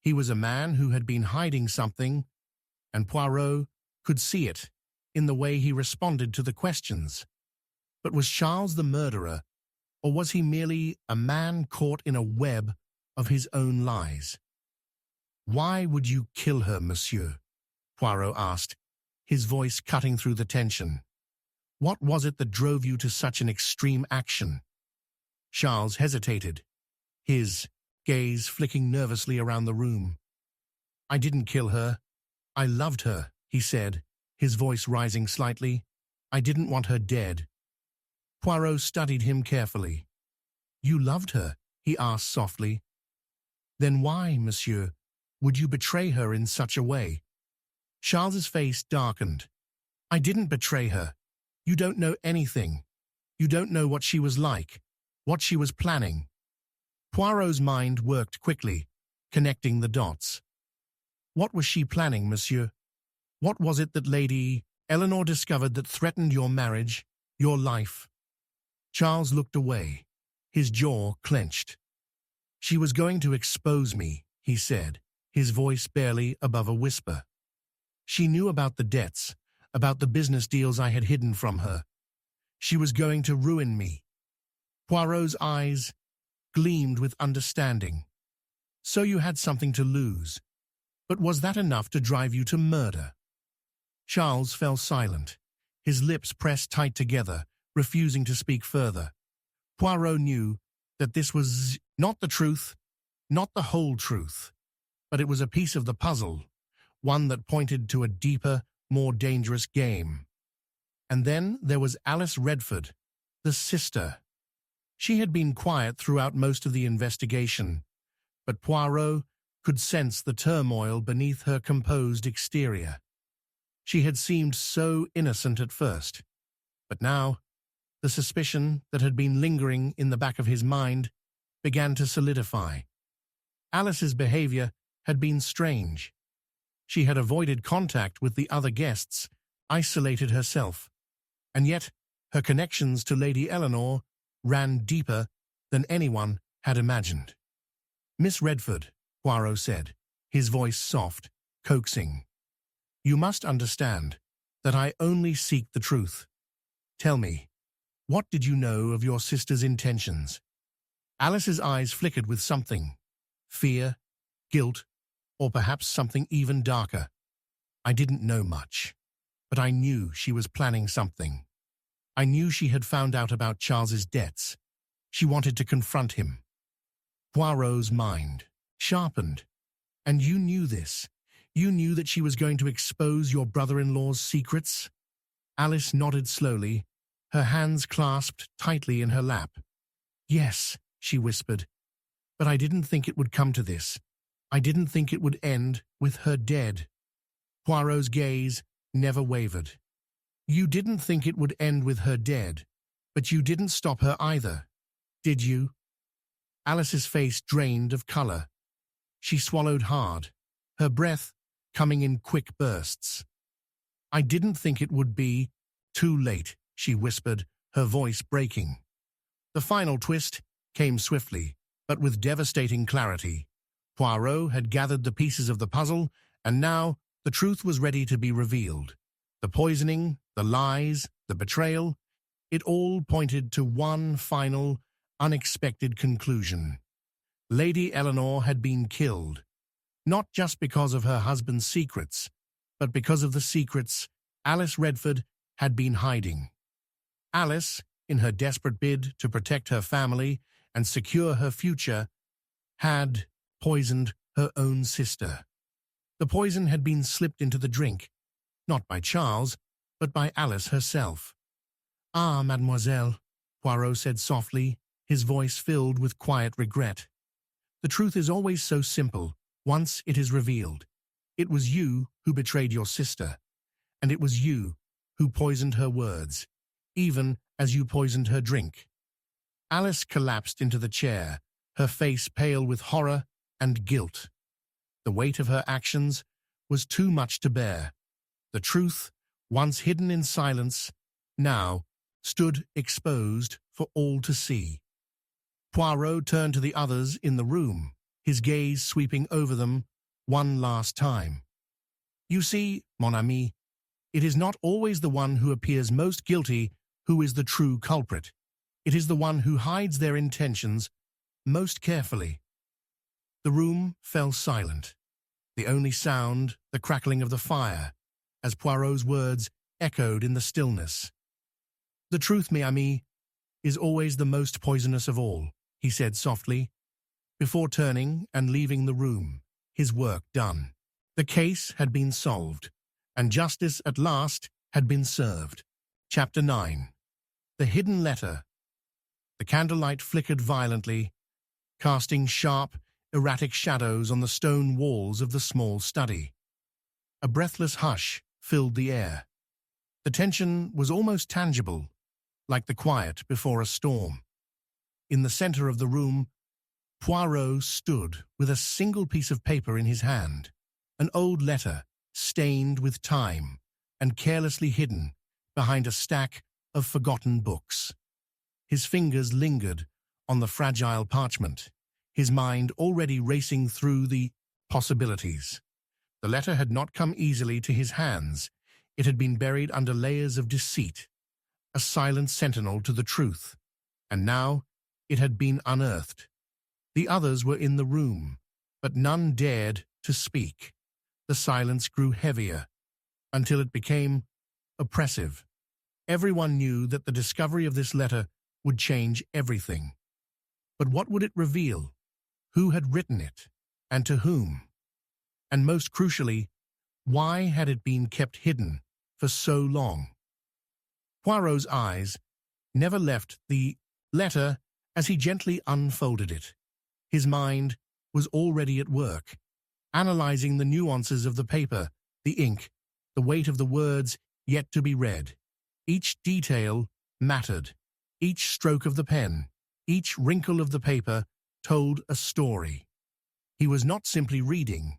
He was a man who had been hiding something, and Poirot could see it in the way he responded to the questions. But was Charles the murderer, or was he merely a man caught in a web of his own lies? "Why would you kill her, monsieur?" Poirot asked, his voice cutting through the tension. "What was it that drove you to such an extreme action?" Charles hesitated, his gaze flicking nervously around the room. "I didn't kill her. I loved her," he said, his voice rising slightly. "I didn't want her dead." Poirot studied him carefully. "You loved her?" he asked softly. "Then why, monsieur, would you betray her in such a way?" Charles's face darkened. "I didn't betray her. You don't know anything. You don't know what she was like, what she was planning." Poirot's mind worked quickly, connecting the dots. "What was she planning, monsieur? What was it that Lady Eleanor discovered that threatened your marriage, your life?" Charles looked away, his jaw clenched. "She was going to expose me," he said, his voice barely above a whisper. "She knew about the debts, about the business deals I had hidden from her. She was going to ruin me." Poirot's eyes gleamed with understanding. "So you had something to lose. But was that enough to drive you to murder?" Charles fell silent, his lips pressed tight together, refusing to speak further. Poirot knew that this was not the truth, not the whole truth, but it was a piece of the puzzle, one that pointed to a deeper, more dangerous game. And then there was Alice Redford, the sister. She had been quiet throughout most of the investigation, but Poirot could sense the turmoil beneath her composed exterior. She had seemed so innocent at first, but now the suspicion that had been lingering in the back of his mind began to solidify. Alice's behavior had been strange. She had avoided contact with the other guests, isolated herself, and yet her connections to Lady Eleanor ran deeper than anyone had imagined. "Miss Redford," Poirot said, his voice soft, coaxing, "you must understand that I only seek the truth. Tell me, what did you know of your sister's intentions?" Alice's eyes flickered with something: fear, guilt, or perhaps something even darker. "I didn't know much, but I knew she was planning something. I knew she had found out about Charles's debts. She wanted to confront him." Poirot's mind sharpened. "And you knew this? You knew that she was going to expose your brother-in-law's secrets?" Alice nodded slowly, her hands clasped tightly in her lap. "Yes," she whispered, "but I didn't think it would come to this. I didn't think it would end with her dead." Poirot's gaze never wavered. "You didn't think it would end with her dead, but you didn't stop her either, did you?" Alice's face drained of color. She swallowed hard, her breath coming in quick bursts. "I didn't think it would be too late," she whispered, her voice breaking. The final twist came swiftly, but with devastating clarity. Poirot had gathered the pieces of the puzzle, and now the truth was ready to be revealed. The poisoning, the lies, the betrayal, it all pointed to one final, unexpected conclusion. Lady Eleanor had been killed, not just because of her husband's secrets, but because of the secrets Alice Redford had been hiding. Alice, in her desperate bid to protect her family and secure her future, had poisoned her own sister. The poison had been slipped into the drink, not by Charles, but by Alice herself. "Ah, mademoiselle," Poirot said softly, his voice filled with quiet regret. "The truth is always so simple, once it is revealed. It was you who betrayed your sister, and it was you who poisoned her words, even as you poisoned her drink." Alice collapsed into the chair, her face pale with horror and guilt. The weight of her actions was too much to bear. The truth, once hidden in silence, now stood exposed for all to see. Poirot turned to the others in the room, his gaze sweeping over them one last time. "You see, mon ami, it is not always the one who appears most guilty who is the true culprit. It is the one who hides their intentions most carefully." The room fell silent, the only sound the crackling of the fire, as Poirot's words echoed in the stillness. "The truth, mes amis, is always the most poisonous of all," he said softly, before turning and leaving the room, his work done. The case had been solved, and justice at last had been served. Chapter 9. The Hidden Letter. The candlelight flickered violently, casting sharp, erratic shadows on the stone walls of the small study. A breathless hush filled the air. The tension was almost tangible, like the quiet before a storm. In the center of the room, Poirot stood with a single piece of paper in his hand, an old letter stained with time and carelessly hidden behind a stack of forgotten books. His fingers lingered on the fragile parchment, his mind already racing through the possibilities. The letter had not come easily to his hands. It had been buried under layers of deceit, a silent sentinel to the truth, and now it had been unearthed. The others were in the room, but none dared to speak. The silence grew heavier, until it became oppressive. Everyone knew that the discovery of this letter would change everything. But what would it reveal? Who had written it, and to whom? And most crucially, why had it been kept hidden for so long? Poirot's eyes never left the letter as he gently unfolded it. His mind was already at work, analyzing the nuances of the paper, the ink, the weight of the words yet to be read. Each detail mattered. Each stroke of the pen, each wrinkle of the paper told a story. He was not simply reading.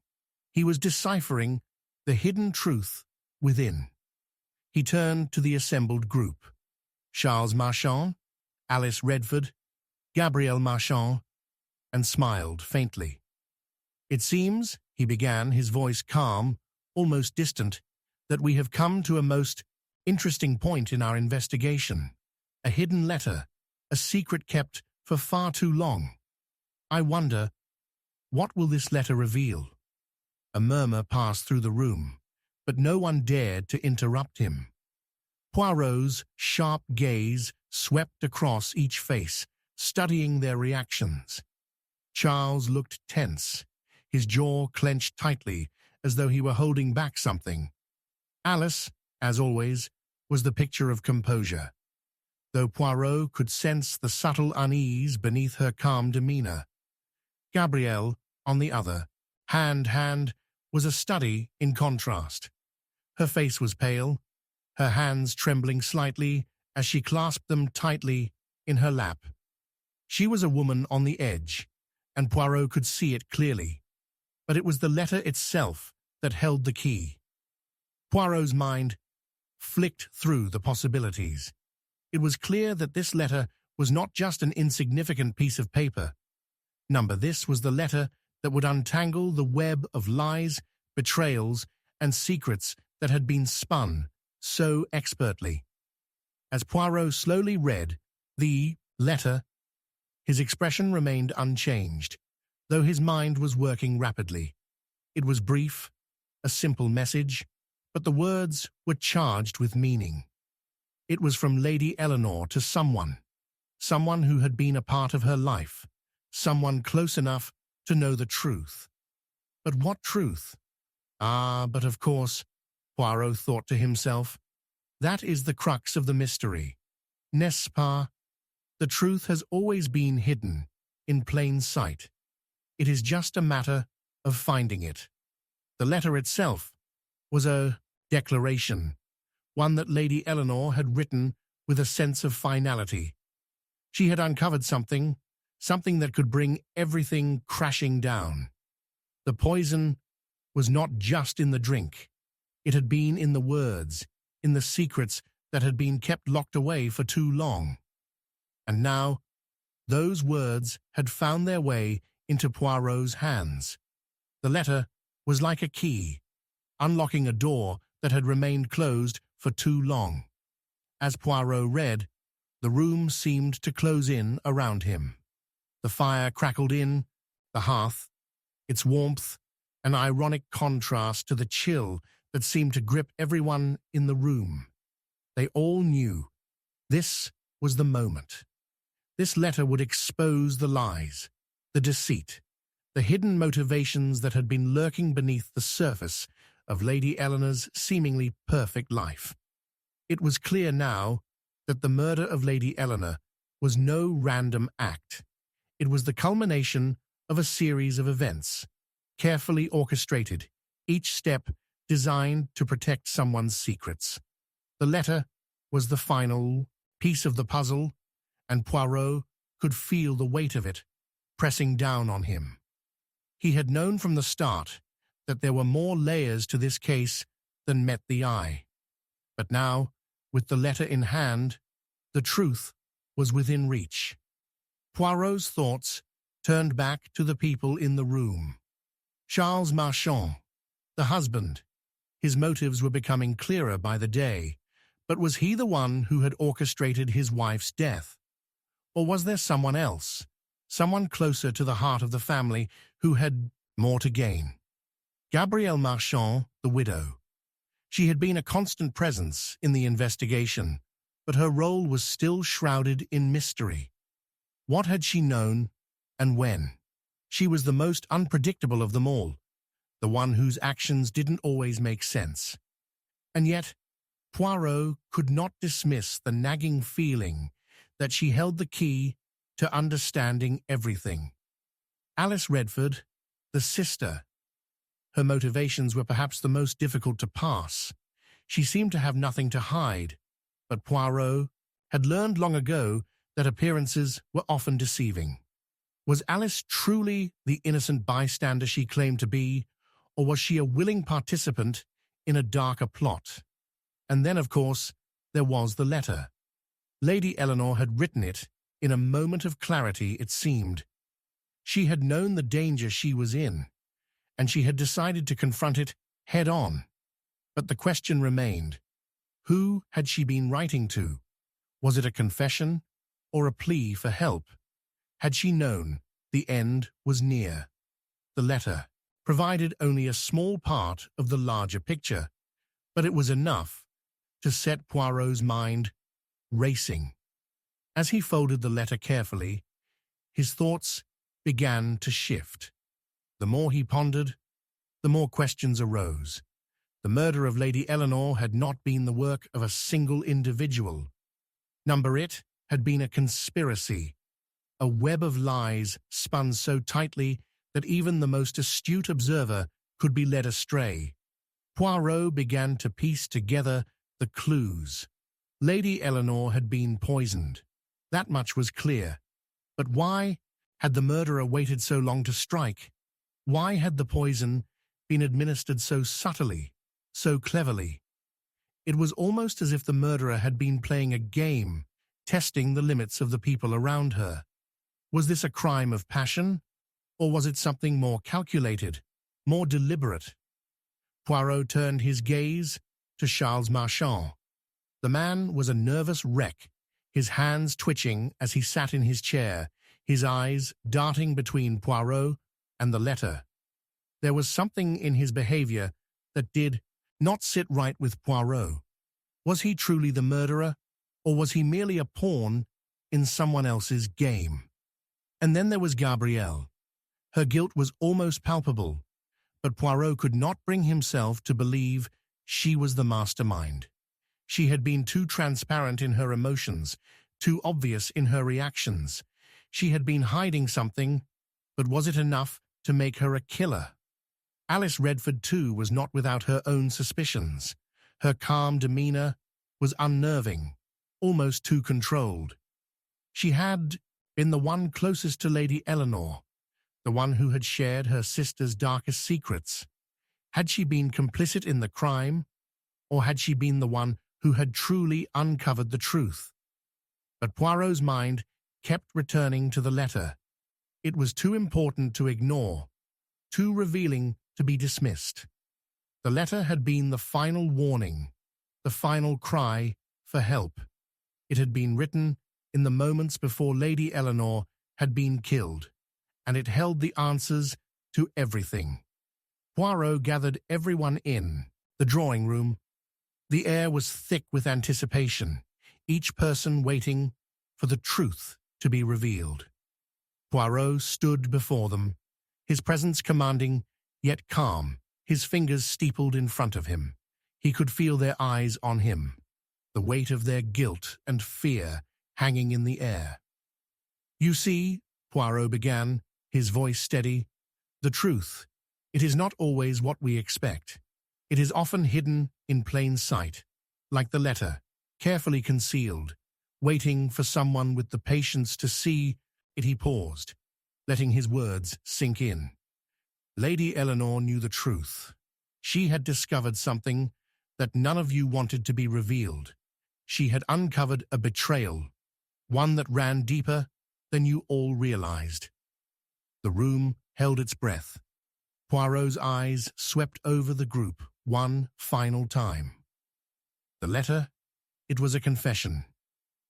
He was deciphering the hidden truth within. He turned to the assembled group. Charles Marchand, Alice Redford, Gabrielle Marchand, and smiled faintly. "It seems," he began, his voice calm, almost distant, "that we have come to a most interesting point in our investigation. A hidden letter, a secret kept for far too long. I wonder, what will this letter reveal?" A murmur passed through the room, but no one dared to interrupt him. Poirot's sharp gaze swept across each face, studying their reactions. Charles looked tense, his jaw clenched tightly as though he were holding back something. Alice, as always, was the picture of composure, though Poirot could sense the subtle unease beneath her calm demeanor. Gabrielle, on the other hand, was a study in contrast. Her face was pale, her hands trembling slightly as she clasped them tightly in her lap. She was a woman on the edge, and Poirot could see it clearly. But it was the letter itself that held the key. Poirot's mind flicked through the possibilities. It was clear that this letter was not just an insignificant piece of paper. This was the letter that would untangle the web of lies, betrayals, and secrets that had been spun so expertly. As Poirot slowly read the letter, his expression remained unchanged, though his mind was working rapidly. It was brief, a simple message, but the words were charged with meaning. It was from Lady Eleanor to someone who had been a part of her life, someone close enough to know the truth. But what truth? But of course, Poirot thought to himself, that is the crux of the mystery. N'est-ce pas? The truth has always been hidden, in plain sight. It is just a matter of finding it. The letter itself was a declaration, one that Lady Eleanor had written with a sense of finality. She had uncovered something that could bring everything crashing down. The poison was not just in the drink. It had been in the words, in the secrets that had been kept locked away for too long. And now, those words had found their way into Poirot's hands. The letter was like a key, unlocking a door that had remained closed for too long. As Poirot read, the room seemed to close in around him. The fire crackled in the hearth, its warmth an ironic contrast to the chill that seemed to grip everyone in the room. They all knew this was the moment. This letter would expose the lies, the deceit, the hidden motivations that had been lurking beneath the surface of Lady Eleanor's seemingly perfect life. It was clear now that the murder of Lady Eleanor was no random act. It was the culmination of a series of events, carefully orchestrated, each step designed to protect someone's secrets. The letter was the final piece of the puzzle, and Poirot could feel the weight of it pressing down on him. He had known from the start that there were more layers to this case than met the eye. But now, with the letter in hand, the truth was within reach. Poirot's thoughts turned back to the people in the room. Charles Marchand, the husband. His motives were becoming clearer by the day, but was he the one who had orchestrated his wife's death? Or was there someone else, someone closer to the heart of the family who had more to gain? Gabrielle Marchand, the widow. She had been a constant presence in the investigation, but her role was still shrouded in mystery. What had she known, and when? She was the most unpredictable of them all, the one whose actions didn't always make sense. And yet, Poirot could not dismiss the nagging feeling that she held the key to understanding everything. Alice Redford, the sister. Her motivations were perhaps the most difficult to pass. She seemed to have nothing to hide, but Poirot had learned long ago that appearances were often deceiving. Was Alice truly the innocent bystander she claimed to be, or was she a willing participant in a darker plot? And then, of course, there was the letter. Lady Eleanor had written it in a moment of clarity, it seemed. She had known the danger she was in, and she had decided to confront it head-on. But the question remained, who had she been writing to? Was it a confession or a plea for help? Had she known the end was near? The letter provided only a small part of the larger picture, but it was enough to set Poirot's mind racing. As he folded the letter carefully, his thoughts began to shift. The more he pondered, the more questions arose. The murder of Lady Eleanor had not been the work of a single individual. It had been a conspiracy, a web of lies spun so tightly that even the most astute observer could be led astray. Poirot began to piece together the clues. Lady Eleanor had been poisoned. That much was clear. But why had the murderer waited so long to strike? Why had the poison been administered so subtly, so cleverly? It was almost as if the murderer had been playing a game, testing the limits of the people around her. Was this a crime of passion, or was it something more calculated, more deliberate? Poirot turned his gaze to Charles Marchand. The man was a nervous wreck, his hands twitching as he sat in his chair, his eyes darting between Poirot and the letter. There was something in his behavior that did not sit right with Poirot. Was he truly the murderer, or was he merely a pawn in someone else's game? And then there was Gabrielle. Her guilt was almost palpable, but Poirot could not bring himself to believe she was the mastermind. She had been too transparent in her emotions, too obvious in her reactions. She had been hiding something, but was it enough to make her a killer? Alice Redford, too, was not without her own suspicions. Her calm demeanor was unnerving, almost too controlled. She had been the one closest to Lady Eleanor, the one who had shared her sister's darkest secrets. Had she been complicit in the crime, or had she been the one who had truly uncovered the truth? But Poirot's mind kept returning to the letter. It was too important to ignore, too revealing to be dismissed. The letter had been the final warning, the final cry for help. It had been written in the moments before Lady Eleanor had been killed, and it held the answers to everything. Poirot gathered everyone in the drawing room. The air was thick with anticipation, each person waiting for the truth to be revealed. Poirot stood before them, his presence commanding yet calm, his fingers steepled in front of him. He could feel their eyes on him, the weight of their guilt and fear hanging in the air. "You see," Poirot began, his voice steady, "the truth. It is not always what we expect. It is often hidden in plain sight, like the letter, carefully concealed, waiting for someone with the patience to see it." He paused, letting his words sink in. Lady Eleanor knew the truth. She had discovered something that none of you wanted to be revealed. She had uncovered a betrayal, one that ran deeper than you all realized. The room held its breath. Poirot's eyes swept over the group one final time. The letter? It was a confession.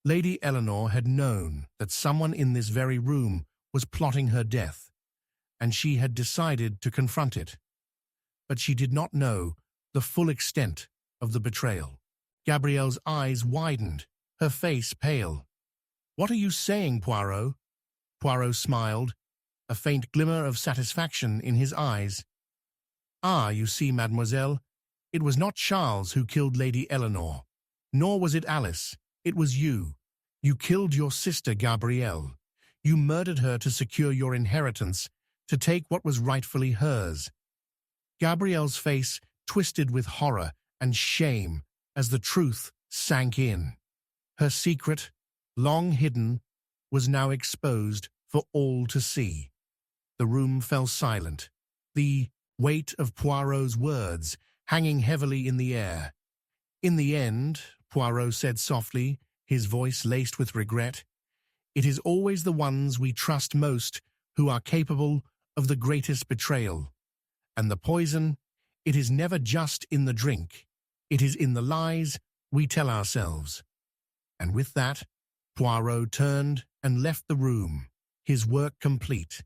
Lady Eleanor had known that someone in this very room was plotting her death, and she had decided to confront it. But she did not know the full extent of the betrayal. Gabrielle's eyes widened, her face pale. "What are you saying, Poirot?" Poirot smiled, a faint glimmer of satisfaction in his eyes. "Ah, you see, mademoiselle, it was not Charles who killed Lady Eleanor. Nor was it Alice. It was you. You killed your sister, Gabrielle. You murdered her to secure your inheritance, to take what was rightfully hers. Gabrielle's face twisted with horror and shame as the truth sank in. Her secret, long hidden, was now exposed for all to see. The room fell silent, the weight of Poirot's words hanging heavily in the air. In the end, Poirot said softly, his voice laced with regret, it is always the ones we trust most who are capable of the greatest betrayal. And the poison, it is never just in the drink. It is in the lies we tell ourselves. And with that, Poirot turned and left the room, his work complete,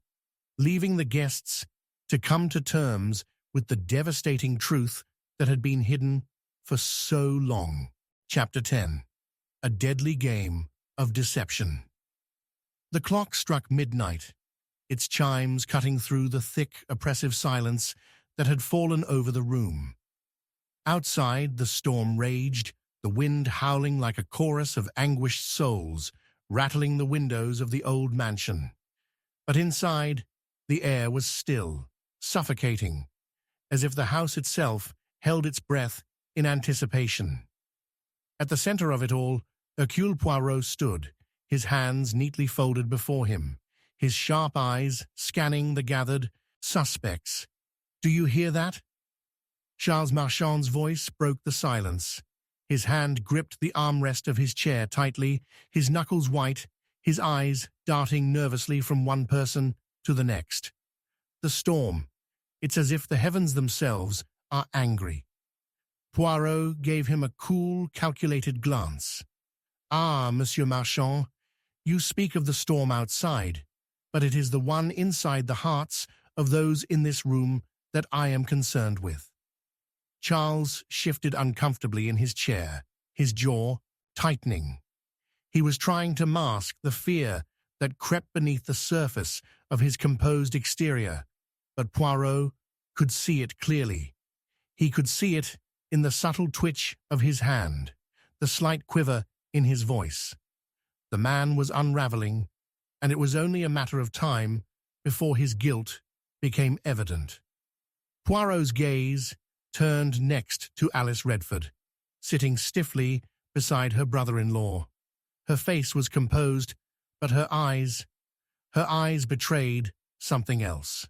leaving the guests to come to terms with the devastating truth that had been hidden for so long. Chapter 10. A Deadly Game of Deception. The clock struck midnight, its chimes cutting through the thick, oppressive silence that had fallen over the room. Outside, the storm raged, the wind howling like a chorus of anguished souls, rattling the windows of the old mansion. But inside, the air was still, suffocating, as if the house itself held its breath in anticipation. At the center of it all, Hercule Poirot stood, his hands neatly folded before him, his sharp eyes scanning the gathered suspects. "Do you hear that?" Charles Marchand's voice broke the silence. His hand gripped the armrest of his chair tightly, his knuckles white, his eyes darting nervously from one person to the next. "The storm. It's as if the heavens themselves are angry." Poirot gave him a cool, calculated glance. "Ah, Monsieur Marchand, you speak of the storm outside, but it is the one inside the hearts of those in this room that I am concerned with." Charles shifted uncomfortably in his chair, his jaw tightening. He was trying to mask the fear that crept beneath the surface of his composed exterior, but Poirot could see it clearly. He could see it in the subtle twitch of his hand, the slight quiver in his voice. The man was unraveling, and it was only a matter of time before his guilt became evident. Poirot's gaze turned next to Alice Redford, sitting stiffly beside her brother-in-law. Her face was composed, but her eyes betrayed something else.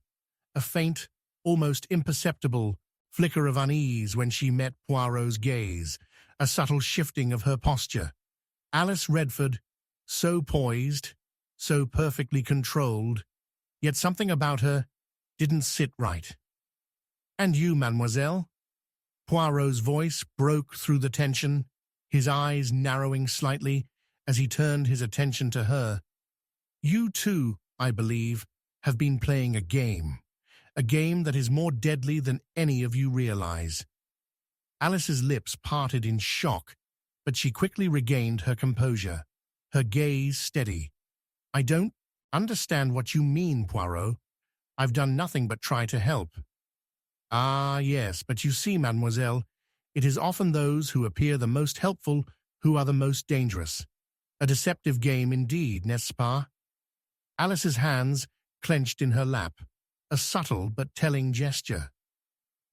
A faint, almost imperceptible flicker of unease when she met Poirot's gaze, a subtle shifting of her posture. Alice Redford, so poised, so perfectly controlled, yet something about her didn't sit right. "And you, mademoiselle?" Poirot's voice broke through the tension, his eyes narrowing slightly as he turned his attention to her. "You too, I believe, have been playing a game that is more deadly than any of you realize." Alice's lips parted in shock, but she quickly regained her composure, her gaze steady. "I don't understand what you mean, Poirot. I've done nothing but try to help." "Ah, yes, but you see, mademoiselle, it is often those who appear the most helpful who are the most dangerous. A deceptive game indeed, n'est-ce pas?" Alice's hands clenched in her lap, a subtle but telling gesture.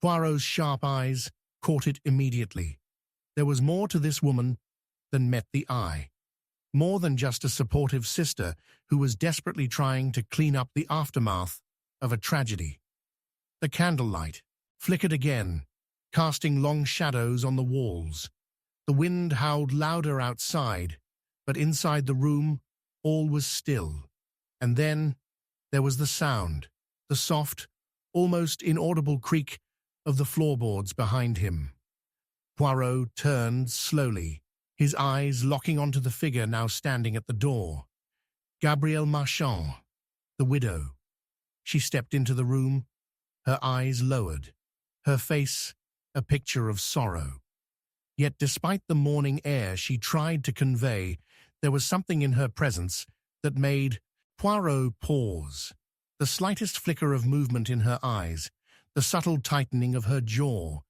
Poirot's sharp eyes caught it immediately. There was more to this woman than met the eye. More than just a supportive sister who was desperately trying to clean up the aftermath of a tragedy. The candlelight flickered again, casting long shadows on the walls. The wind howled louder outside, but inside the room all was still. And then there was the sound, the soft, almost inaudible creak of the floorboards behind him. Poirot turned slowly, his eyes locking onto the figure now standing at the door. Gabrielle Marchand, the widow. She stepped into the room, her eyes lowered, her face a picture of sorrow. Yet despite the morning air she tried to convey, there was something in her presence that made Poirot pause. The slightest flicker of movement in her eyes, the subtle tightening of her jaw.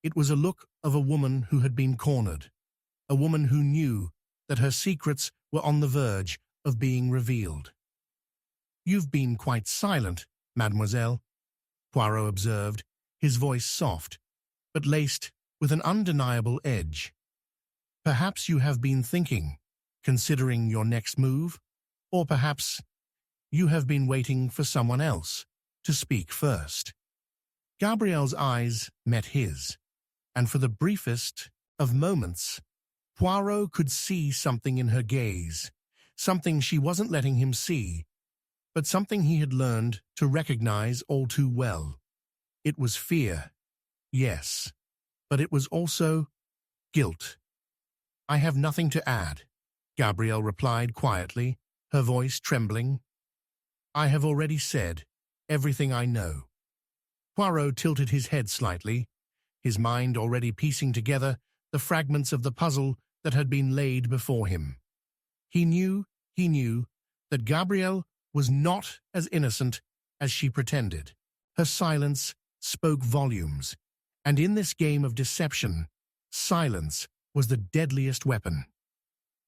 It was a look of a woman who had been cornered, a woman who knew that her secrets were on the verge of being revealed. "You've been quite silent, mademoiselle," Poirot observed, his voice soft, but laced with an undeniable edge. "Perhaps you have been thinking, considering your next move, or perhaps you have been waiting for someone else to speak first." Gabrielle's eyes met his, and for the briefest of moments, Poirot could see something in her gaze, something she wasn't letting him see, but something he had learned to recognize all too well. It was fear, yes, but it was also guilt. "I have nothing to add," Gabrielle replied quietly, her voice trembling. "I have already said everything I know." Poirot tilted his head slightly, his mind already piecing together the fragments of the puzzle that had been laid before him. He knew that Gabrielle was not as innocent as she pretended. Her silence spoke volumes, and in this game of deception, silence was the deadliest weapon.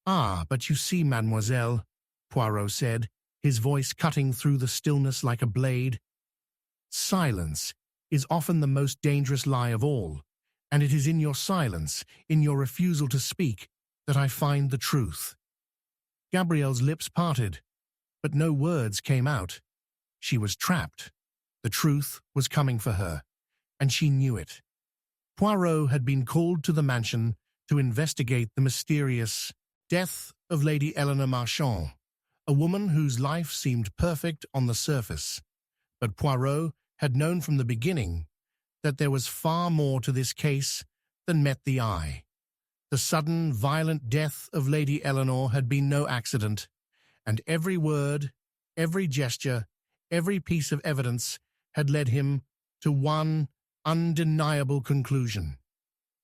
"Ah, but you see, mademoiselle," Poirot said, his voice cutting through the stillness like a blade, "silence is often the most dangerous lie of all, and it is in your silence, in your refusal to speak, that I find the truth." Gabrielle's lips parted, but no words came out. She was trapped. The truth was coming for her, and she knew it. Poirot had been called to the mansion to investigate the mysterious death of Lady Eleanor Marchand, a woman whose life seemed perfect on the surface. But Poirot had known from the beginning that there was far more to this case than met the eye. The sudden, violent death of Lady Eleanor had been no accident, and every word, every gesture, every piece of evidence had led him to one undeniable conclusion.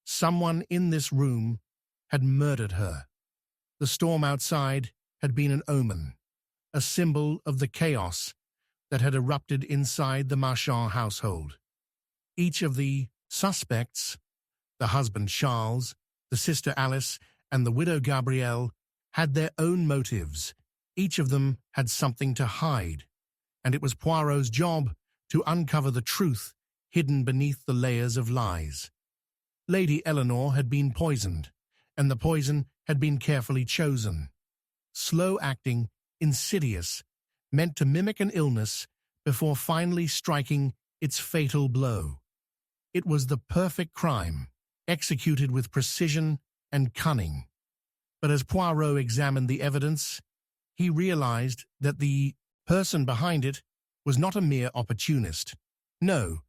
Someone in this room had murdered her. The storm outside had been an omen, a symbol of the chaos that had erupted inside the Marchand household. Each of the suspects, the husband Charles, the sister Alice, and the widow Gabrielle, had their own motives. Each of them had something to hide, and it was Poirot's job to uncover the truth hidden beneath the layers of lies. Lady Eleanor had been poisoned, and the poison had been carefully chosen. Slow-acting, insidious, meant to mimic an illness before finally striking its fatal blow. It was the perfect crime, executed with precision and cunning. But as Poirot examined the evidence, he realized that the person behind it was not a mere opportunist. No,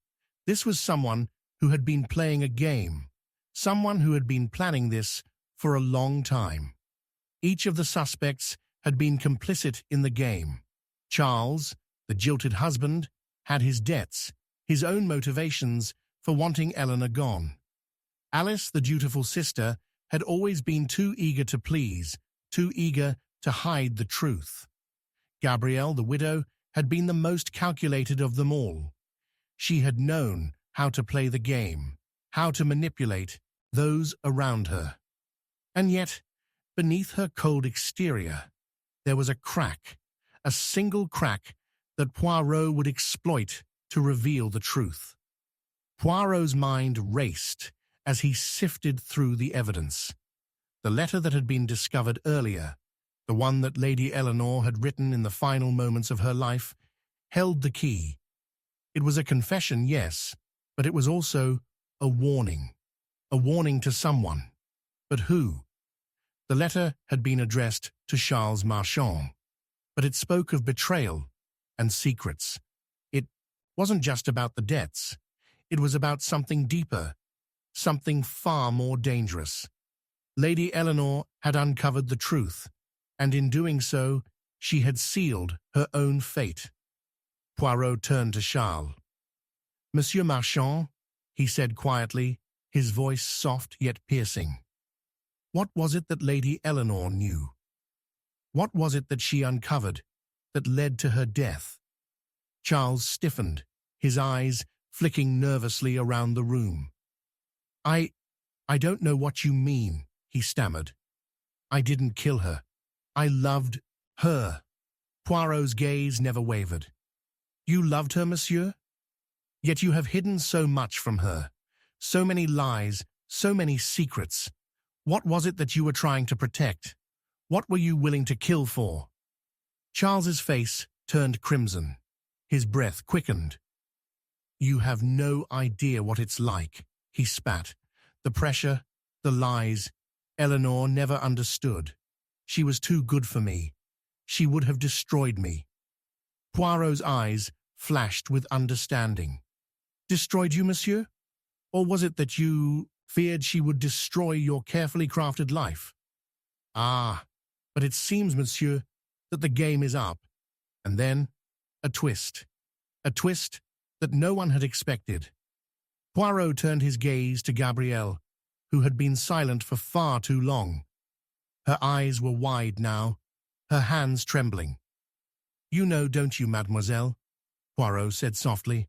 this was someone who had been playing a game, someone who had been planning this for a long time. Each of the suspects had been complicit in the game. Charles, the jilted husband, had his debts, his own motivations for wanting Eleanor gone. Alice, the dutiful sister, had always been too eager to please, too eager to hide the truth. Gabrielle, the widow, had been the most calculated of them all. She had known how to play the game, how to manipulate those around her. And yet, beneath her cold exterior, there was a crack, a single crack that Poirot would exploit to reveal the truth. Poirot's mind raced as he sifted through the evidence. The letter that had been discovered earlier, the one that Lady Eleanor had written in the final moments of her life, held the key. It was a confession, yes, but it was also a warning to someone. But who? The letter had been addressed to Charles Marchand, but it spoke of betrayal and secrets. It wasn't just about the debts. It was about something deeper, something far more dangerous. Lady Eleanor had uncovered the truth, and in doing so, she had sealed her own fate. Poirot turned to Charles. "Monsieur Marchand," he said quietly, his voice soft yet piercing. "What was it that Lady Eleanor knew? What was it that she uncovered that led to her death?" Charles stiffened, his eyes flicking nervously around the room. I don't know what you mean," he stammered. I didn't kill her. I loved her. Poirot's gaze never wavered. You loved her, monsieur? Yet you have hidden so much from her. So many lies, so many secrets. What was it that you were trying to protect? What were you willing to kill for? Charles's face turned crimson. His breath quickened. You have no idea what it's like, he spat. The pressure, the lies. Eleanor never understood. She was too good for me. She would have destroyed me. Poirot's eyes flashed with understanding. Destroyed you, monsieur? Or was it that you feared she would destroy your carefully crafted life? Ah, but it seems, monsieur, that the game is up. And then, a twist. A twist that no one had expected. Poirot turned his gaze to Gabrielle, who had been silent for far too long. Her eyes were wide now, her hands trembling. You know, don't you, mademoiselle? Poirot said softly.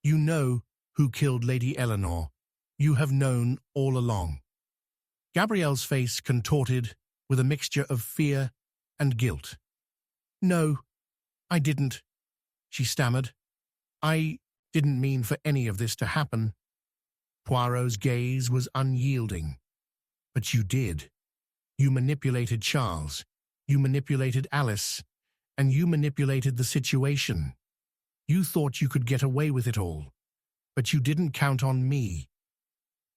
You know who killed Lady Eleanor. You have known all along. Gabrielle's face contorted with a mixture of fear and guilt. No, I didn't, she stammered. I didn't mean for any of this to happen. Poirot's gaze was unyielding. But you did. You manipulated Charles. You manipulated Alice. And you manipulated the situation. You thought you could get away with it all. But you didn't count on me.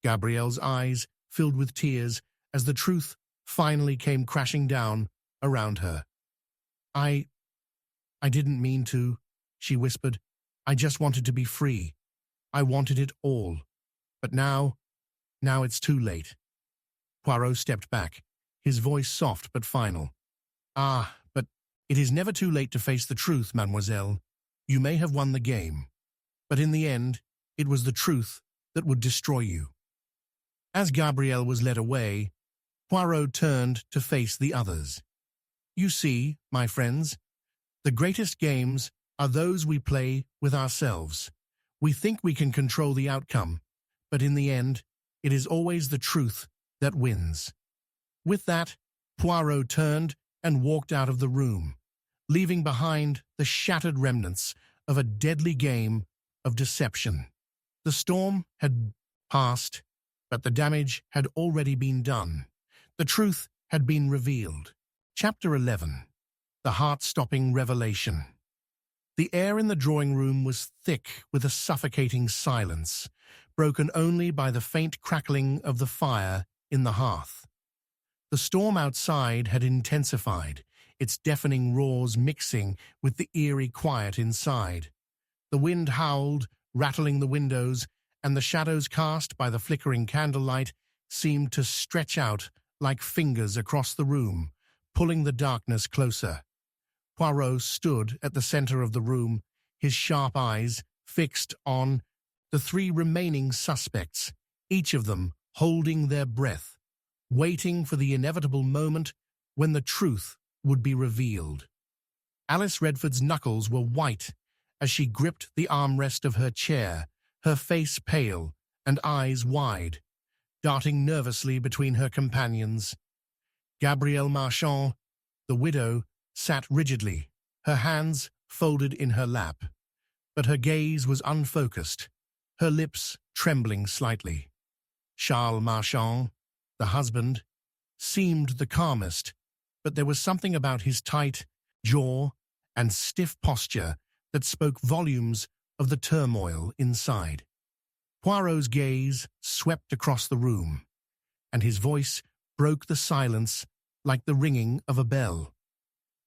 Gabrielle's eyes filled with tears as the truth finally came crashing down around her. I didn't mean to, she whispered. I just wanted to be free. I wanted it all. But now it's too late. Poirot stepped back, his voice soft but final. Ah, but it is never too late to face the truth, mademoiselle. You may have won the game, but in the end, it was the truth that would destroy you. As Gabrielle was led away, Poirot turned to face the others. You see, my friends, the greatest games are those we play with ourselves. We think we can control the outcome, but in the end, it is always the truth that wins. With that, Poirot turned and walked out of the room, leaving behind the shattered remnants of a deadly game of deception. The storm had passed, but the damage had already been done. The truth had been revealed. Chapter 11. The Heart-Stopping Revelation. The air in the drawing room was thick with a suffocating silence, broken only by the faint crackling of the fire in the hearth. The storm outside had intensified, its deafening roars mixing with the eerie quiet inside. The wind howled, rattling the windows, and the shadows cast by the flickering candlelight seemed to stretch out like fingers across the room, pulling the darkness closer. Poirot stood at the center of the room, his sharp eyes fixed on the three remaining suspects, each of them holding their breath, waiting for the inevitable moment when the truth would be revealed. Alice Redford's knuckles were white as she gripped the armrest of her chair, her face pale and eyes wide, darting nervously between her companions. Gabrielle Marchand, the widow, sat rigidly, her hands folded in her lap, but her gaze was unfocused, her lips trembling slightly. Charles Marchand, the husband, seemed the calmest, but there was something about his tight jaw and stiff posture that spoke volumes of the turmoil inside. Poirot's gaze swept across the room, and his voice broke the silence like the ringing of a bell.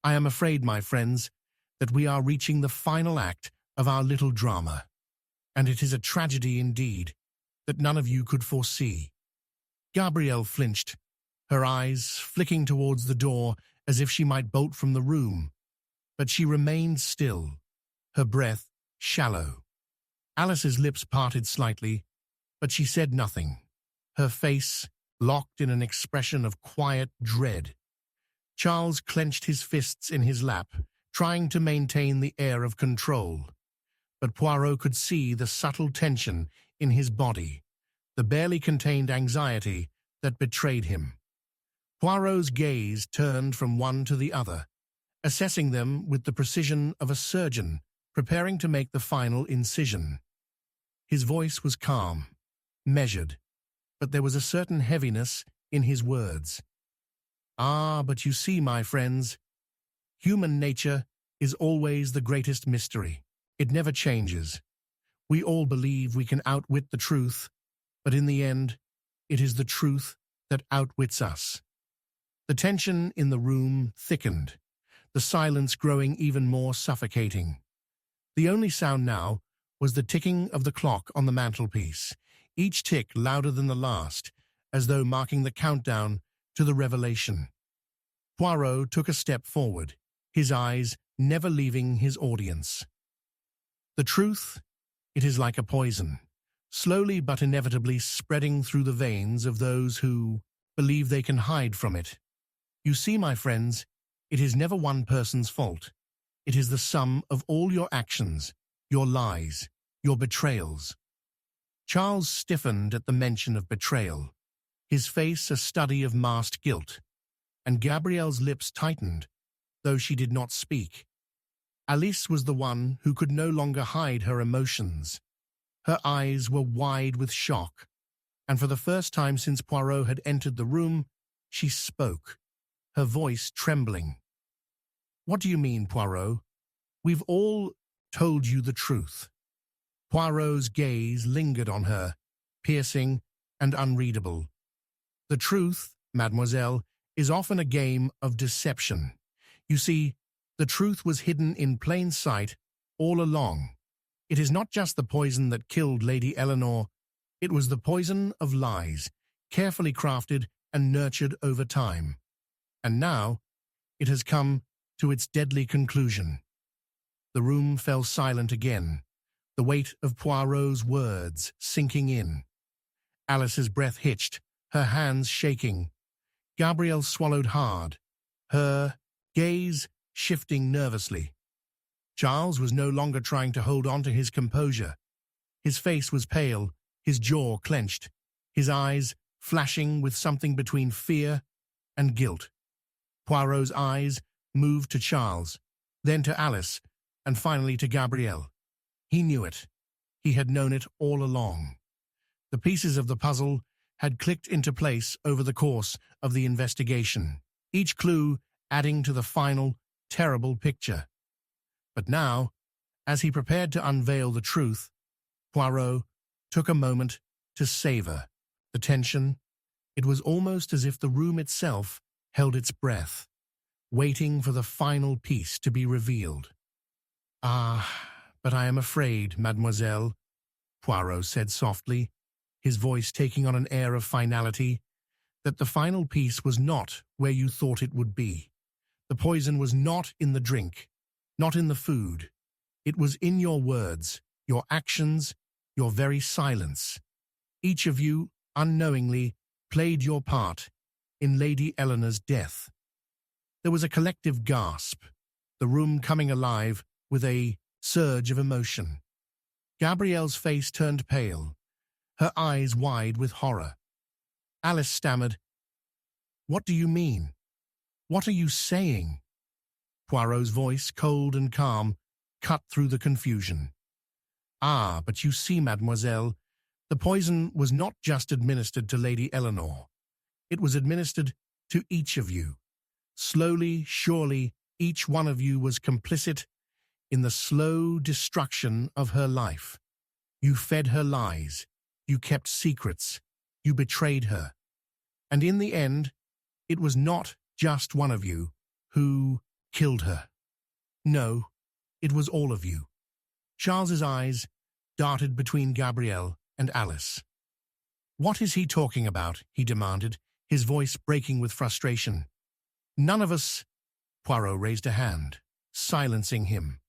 I am afraid, my friends, that we are reaching the final act of our little drama, and it is a tragedy indeed that none of you could foresee. Gabrielle flinched, her eyes flicking towards the door as if she might bolt from the room, but she remained still, her breath shallow. Alice's lips parted slightly, but she said nothing, her face locked in an expression of quiet dread. Charles clenched his fists in his lap, trying to maintain the air of control. But Poirot could see the subtle tension in his body, the barely contained anxiety that betrayed him. Poirot's gaze turned from one to the other, assessing them with the precision of a surgeon preparing to make the final incision. His voice was calm, measured, but there was a certain heaviness in his words. "Ah, but you see, my friends, human nature is always the greatest mystery. It never changes. We all believe we can outwit the truth, but in the end, it is the truth that outwits us." The tension in the room thickened, the silence growing even more suffocating. The only sound now was the ticking of the clock on the mantelpiece, each tick louder than the last, as though marking the countdown to the revelation. Poirot took a step forward, his eyes never leaving his audience. "The truth, it is like a poison, slowly but inevitably spreading through the veins of those who believe they can hide from it. You see, my friends, it is never one person's fault. It is the sum of all your actions, your lies, your betrayals." Charles stiffened at the mention of betrayal, his face a study of masked guilt, and Gabrielle's lips tightened, though she did not speak. Alice was the one who could no longer hide her emotions. Her eyes were wide with shock, and for the first time since Poirot had entered the room, she spoke, her voice trembling. "What do you mean, Poirot? We've all told you the truth." Poirot's gaze lingered on her, piercing and unreadable. "The truth, mademoiselle, is often a game of deception. You see, the truth was hidden in plain sight all along. It is not just the poison that killed Lady Eleanor, it was the poison of lies, carefully crafted and nurtured over time. And now, it has come to its deadly conclusion." The room fell silent again, the weight of Poirot's words sinking in. Alice's breath hitched, her hands shaking. Gabrielle swallowed hard, her gaze shifting nervously. Charles was no longer trying to hold on to his composure. His face was pale, his jaw clenched, his eyes flashing with something between fear and guilt. Poirot's eyes moved to Charles, then to Alice, and finally to Gabrielle. He knew it. He had known it all along. The pieces of the puzzle had clicked into place over the course of the investigation, each clue adding to the final, terrible picture. But now, as he prepared to unveil the truth, Poirot took a moment to savor the tension. It was almost as if the room itself held its breath, waiting for the final piece to be revealed. "Ah, but I am afraid, mademoiselle," Poirot said softly, his voice taking on an air of finality, "that the final piece was not where you thought it would be. The poison was not in the drink, not in the food. It was in your words, your actions, your very silence. Each of you, unknowingly, played your part in Lady Eleanor's death." There was a collective gasp, the room coming alive with a surge of emotion. Gabrielle's face turned pale, her eyes wide with horror. Alice stammered, "What do you mean? What are you saying?" Poirot's voice, cold and calm, cut through the confusion. "Ah, but you see, mademoiselle, the poison was not just administered to Lady Eleanor. It was administered to each of you. Slowly, surely, each one of you was complicit in the slow destruction of her life. You fed her lies, you kept secrets, you betrayed her. And in the end, it was not just one of you who killed her. No, it was all of you." Charles's eyes darted between Gabrielle and Alice. "What is he talking about?" he demanded, his voice breaking with frustration. "None of us—" Poirot raised a hand, silencing him.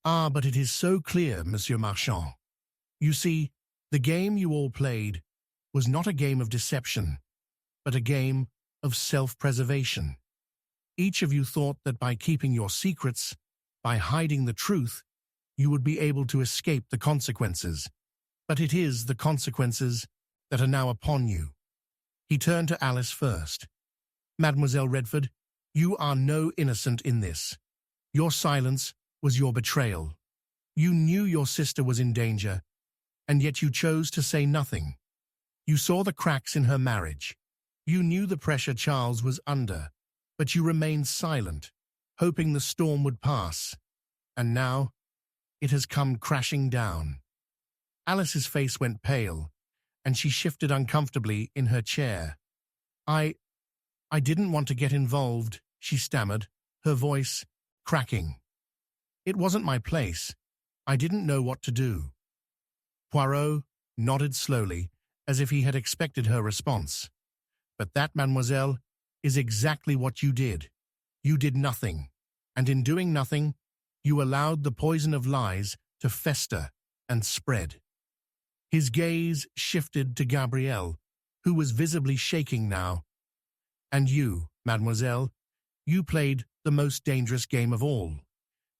"Ah, but it is so clear, Monsieur Marchand. You see, the game you all played was not a game of deception, but a game of self-preservation. Each of you thought that by keeping your secrets, by hiding the truth, you would be able to escape the consequences. But it is the consequences that are now upon you." He turned to Alice first. Mademoiselle Redford, you are no innocent in this. Your silence was your betrayal. You knew your sister was in danger, and yet you chose to say nothing. You saw the cracks in her marriage. You knew the pressure Charles was under, but you remained silent, hoping the storm would pass. And now, it has come crashing down. Alice's face went pale, and she shifted uncomfortably in her chair. I didn't want to get involved, she stammered, her voice cracking. It wasn't my place. I didn't know what to do. Poirot nodded slowly, as if he had expected her response. But that, mademoiselle, is exactly what you did. You did nothing, and in doing nothing, you allowed the poison of lies to fester and spread. His gaze shifted to Gabrielle, who was visibly shaking now. And you, mademoiselle, you played the most dangerous game of all.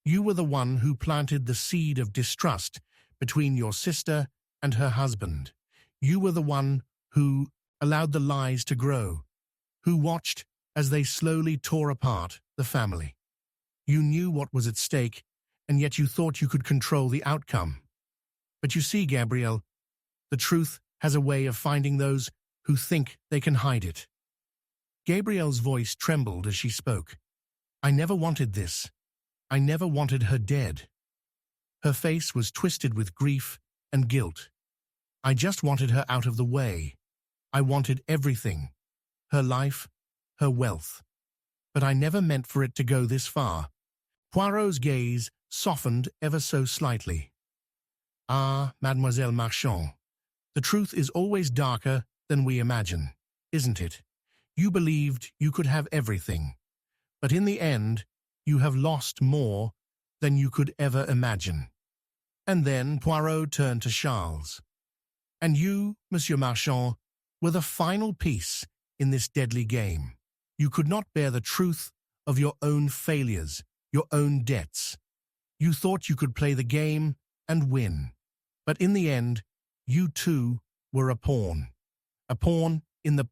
You were the one who planted the seed of distrust between your sister and her husband. You were the one who allowed the lies to grow, who watched as they slowly tore apart the family. You knew what was at stake, and yet you thought you could control the outcome. But you see, Gabrielle, the truth has a way of finding those who think they can hide it. Gabrielle's voice trembled as she spoke. I never wanted this. I never wanted her dead. Her face was twisted with grief and guilt. I just wanted her out of the way. I wanted everything. Her life, her wealth. But I never meant for it to go this far. Poirot's gaze softened ever so slightly. Ah, Mademoiselle Marchand, the truth is always darker than we imagine, isn't it? You believed you could have everything, but in the end, you have lost more than you could ever imagine. And then Poirot turned to Charles. And you, Monsieur Marchand, were the final piece in this deadly game. You could not bear the truth of your own failures, your own debts. You thought you could play the game and win. But in the end, you too were a pawn in the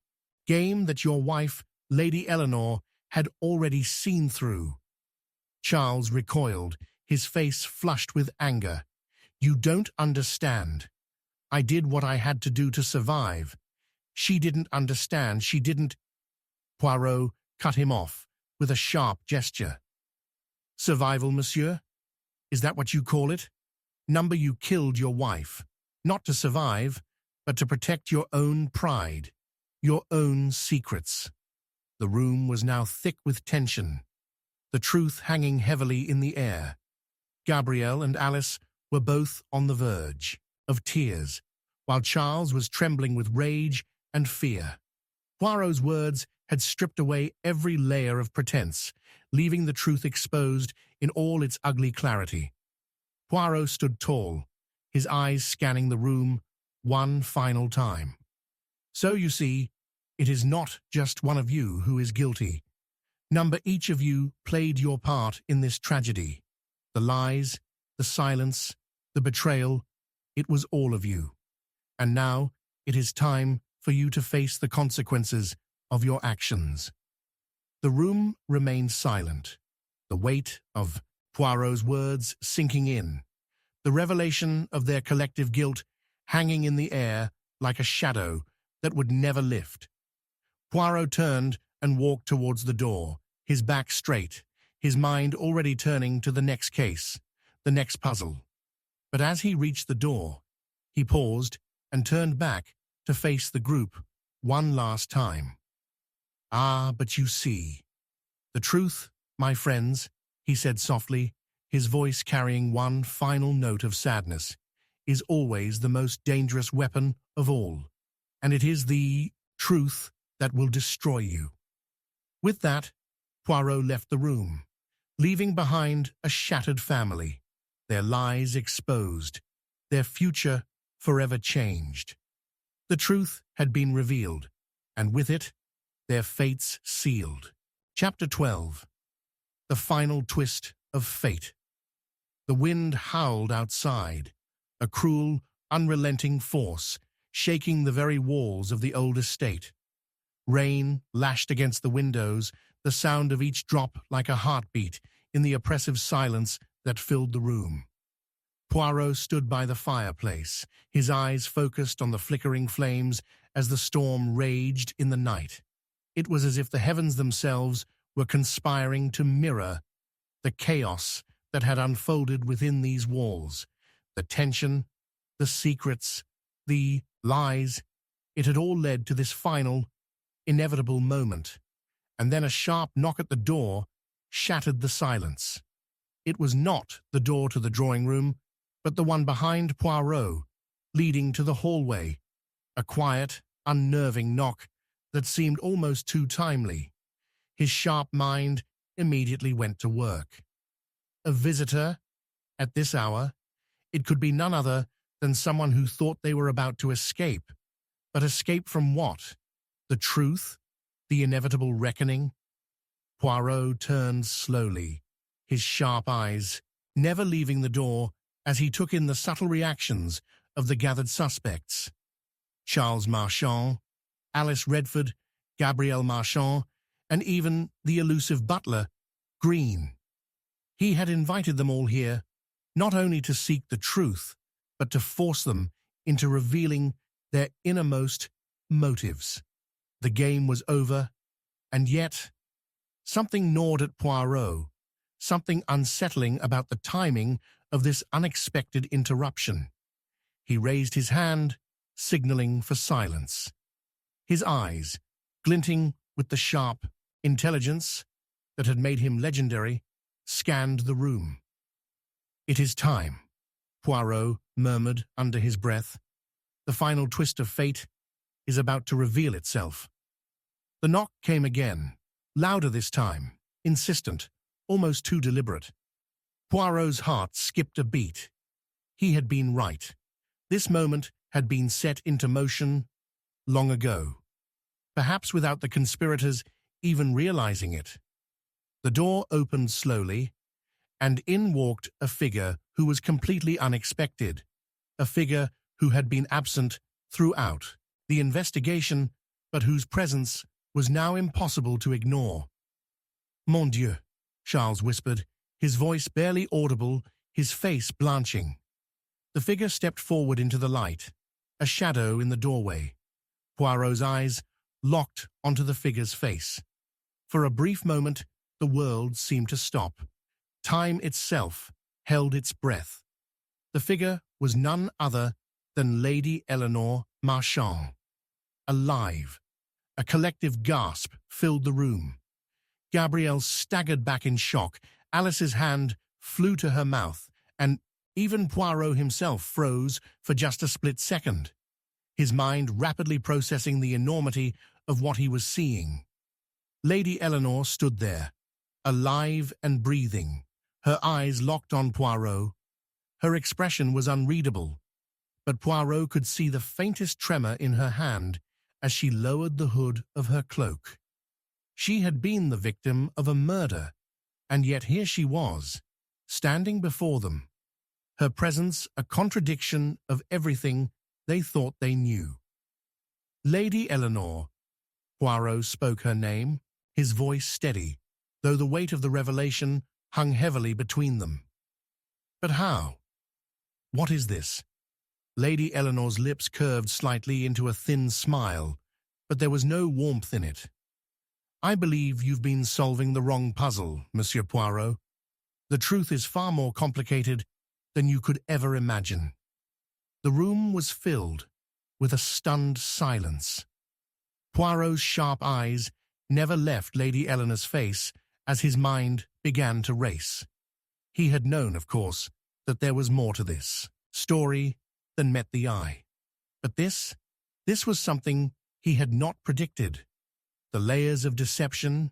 game that your wife, Lady Eleanor, had already seen through. Charles recoiled, his face flushed with anger. You don't understand. I did what I had to do to survive. She didn't understand. She didn't. Poirot cut him off with a sharp gesture. Survival, monsieur? Is that what you call it? Number, you killed your wife, not to survive, but to protect your own pride, your own secrets. The room was now thick with tension, the truth hanging heavily in the air. Gabrielle and Alice were both on the verge of tears, while Charles was trembling with rage and fear. Poirot's words had stripped away every layer of pretense, leaving the truth exposed in all its ugly clarity. Poirot stood tall, his eyes scanning the room one final time. So you see, it is not just one of you who is guilty. Number, each of you played your part in this tragedy. The lies, the silence, the betrayal, it was all of you. And now it is time for you to face the consequences of your actions. The room remained silent, the weight of Poirot's words sinking in, the revelation of their collective guilt hanging in the air like a shadow that would never lift. Poirot turned and walked towards the door, his back straight, his mind already turning to the next case, the next puzzle. But as he reached the door, he paused and turned back to face the group one last time. Ah, but you see. The truth, my friends, he said softly, his voice carrying one final note of sadness, is always the most dangerous weapon of all, and it is the truth that will destroy you. With that, Poirot left the room, leaving behind a shattered family, their lies exposed, their future forever changed. The truth had been revealed, and with it, their fates sealed. Chapter 12. The final twist of fate. The wind howled outside, a cruel, unrelenting force, shaking the very walls of the old estate. Rain lashed against the windows, the sound of each drop like a heartbeat in the oppressive silence that filled the room. Poirot stood by the fireplace, his eyes focused on the flickering flames as the storm raged in the night. It was as if the heavens themselves were conspiring to mirror the chaos that had unfolded within these walls. The tension, the secrets, the lies, it had all led to this final, inevitable moment. And then a sharp knock at the door shattered the silence. It was not the door to the drawing room, but the one behind Poirot, leading to the hallway. A quiet, unnerving knock that seemed almost too timely. His sharp mind immediately went to work. A visitor? At this hour? It could be none other than someone who thought they were about to escape. But escape from what? The truth? The inevitable reckoning? Poirot turned slowly, his sharp eyes never leaving the door as he took in the subtle reactions of the gathered suspects. Charles Marchand, Alice Redford, Gabrielle Marchand, and even the elusive butler, Green. He had invited them all here, not only to seek the truth, but to force them into revealing their innermost motives. The game was over, and yet something gnawed at Poirot, something unsettling about the timing of this unexpected interruption. He raised his hand, signaling for silence. His eyes, glinting with the sharp intelligence that had made him legendary, scanned the room. "It is time," Poirot murmured under his breath. "The final twist of fate is about to reveal itself." The knock came again, louder this time, insistent, almost too deliberate. Poirot's heart skipped a beat. He had been right. This moment had been set into motion long ago, perhaps without the conspirators even realizing it. The door opened slowly, and in walked a figure who was completely unexpected, a figure who had been absent throughout the investigation, but whose presence was now impossible to ignore. "Mon Dieu," Charles whispered, his voice barely audible, his face blanching. The figure stepped forward into the light, a shadow in the doorway. Poirot's eyes locked onto the figure's face. For a brief moment, the world seemed to stop. Time itself held its breath. The figure was none other than Lady Eleanor Marchand. Alive. A collective gasp filled the room. Gabrielle staggered back in shock. Alice's hand flew to her mouth, and even Poirot himself froze for just a split second, his mind rapidly processing the enormity of what he was seeing. Lady Eleanor stood there, alive and breathing, her eyes locked on Poirot. Her expression was unreadable, but Poirot could see the faintest tremor in her hand as she lowered the hood of her cloak. She had been the victim of a murder, and yet here she was, standing before them, her presence a contradiction of everything they thought they knew. "Lady Eleanor," Poirot spoke her name, his voice steady, though the weight of the revelation hung heavily between them. "But how? What is this?" Lady Eleanor's lips curved slightly into a thin smile, but there was no warmth in it. "I believe you've been solving the wrong puzzle, Monsieur Poirot. The truth is far more complicated than you could ever imagine." The room was filled with a stunned silence. Poirot's sharp eyes never left Lady Eleanor's face as his mind began to race. He had known, of course, that there was more to this story than met the eye. But this was something he had not predicted. The layers of deception,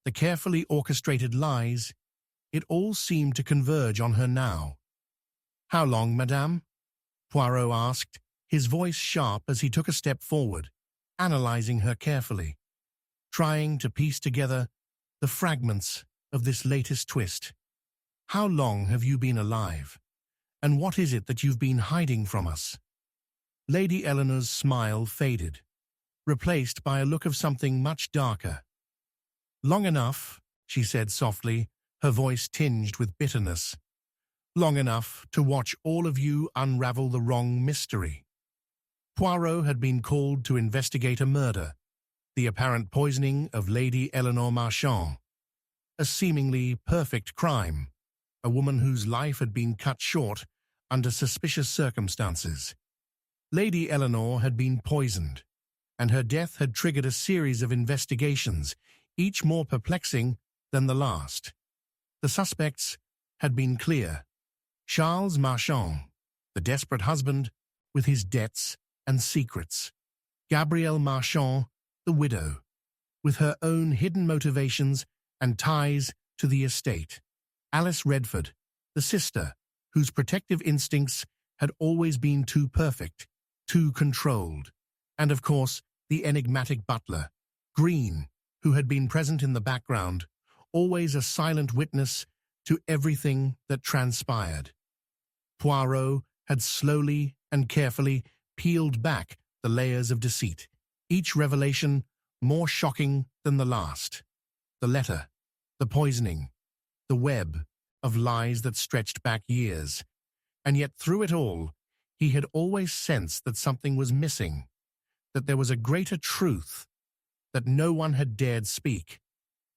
the carefully orchestrated lies, it all seemed to converge on her now. "How long, madame?" Poirot asked, his voice sharp as he took a step forward, analyzing her carefully, trying to piece together the fragments of this latest twist. "How long have you been alive? And what is it that you've been hiding from us?" Lady Eleanor's smile faded. replaced by a look of something much darker. "Long enough," she said softly, her voice tinged with bitterness. "Long enough to watch all of you unravel the wrong mystery." Poirot had been called to investigate a murder, the apparent poisoning of Lady Eleanor Marchand. A seemingly perfect crime, a woman whose life had been cut short under suspicious circumstances. Lady Eleanor had been poisoned, and her death had triggered a series of investigations, each more perplexing than the last. The suspects had been clear. Charles Marchand, the desperate husband with his debts and secrets. Gabrielle Marchand, the widow, with her own hidden motivations and ties to the estate. Alice Redford, the sister, whose protective instincts had always been too perfect, too controlled. And of course, the enigmatic butler, Green, who had been present in the background, always a silent witness to everything that transpired. Poirot had slowly and carefully peeled back the layers of deceit, each revelation more shocking than the last. The letter, the poisoning, the web of lies that stretched back years. And yet through it all, he had always sensed that something was missing, that there was a greater truth that no one had dared speak.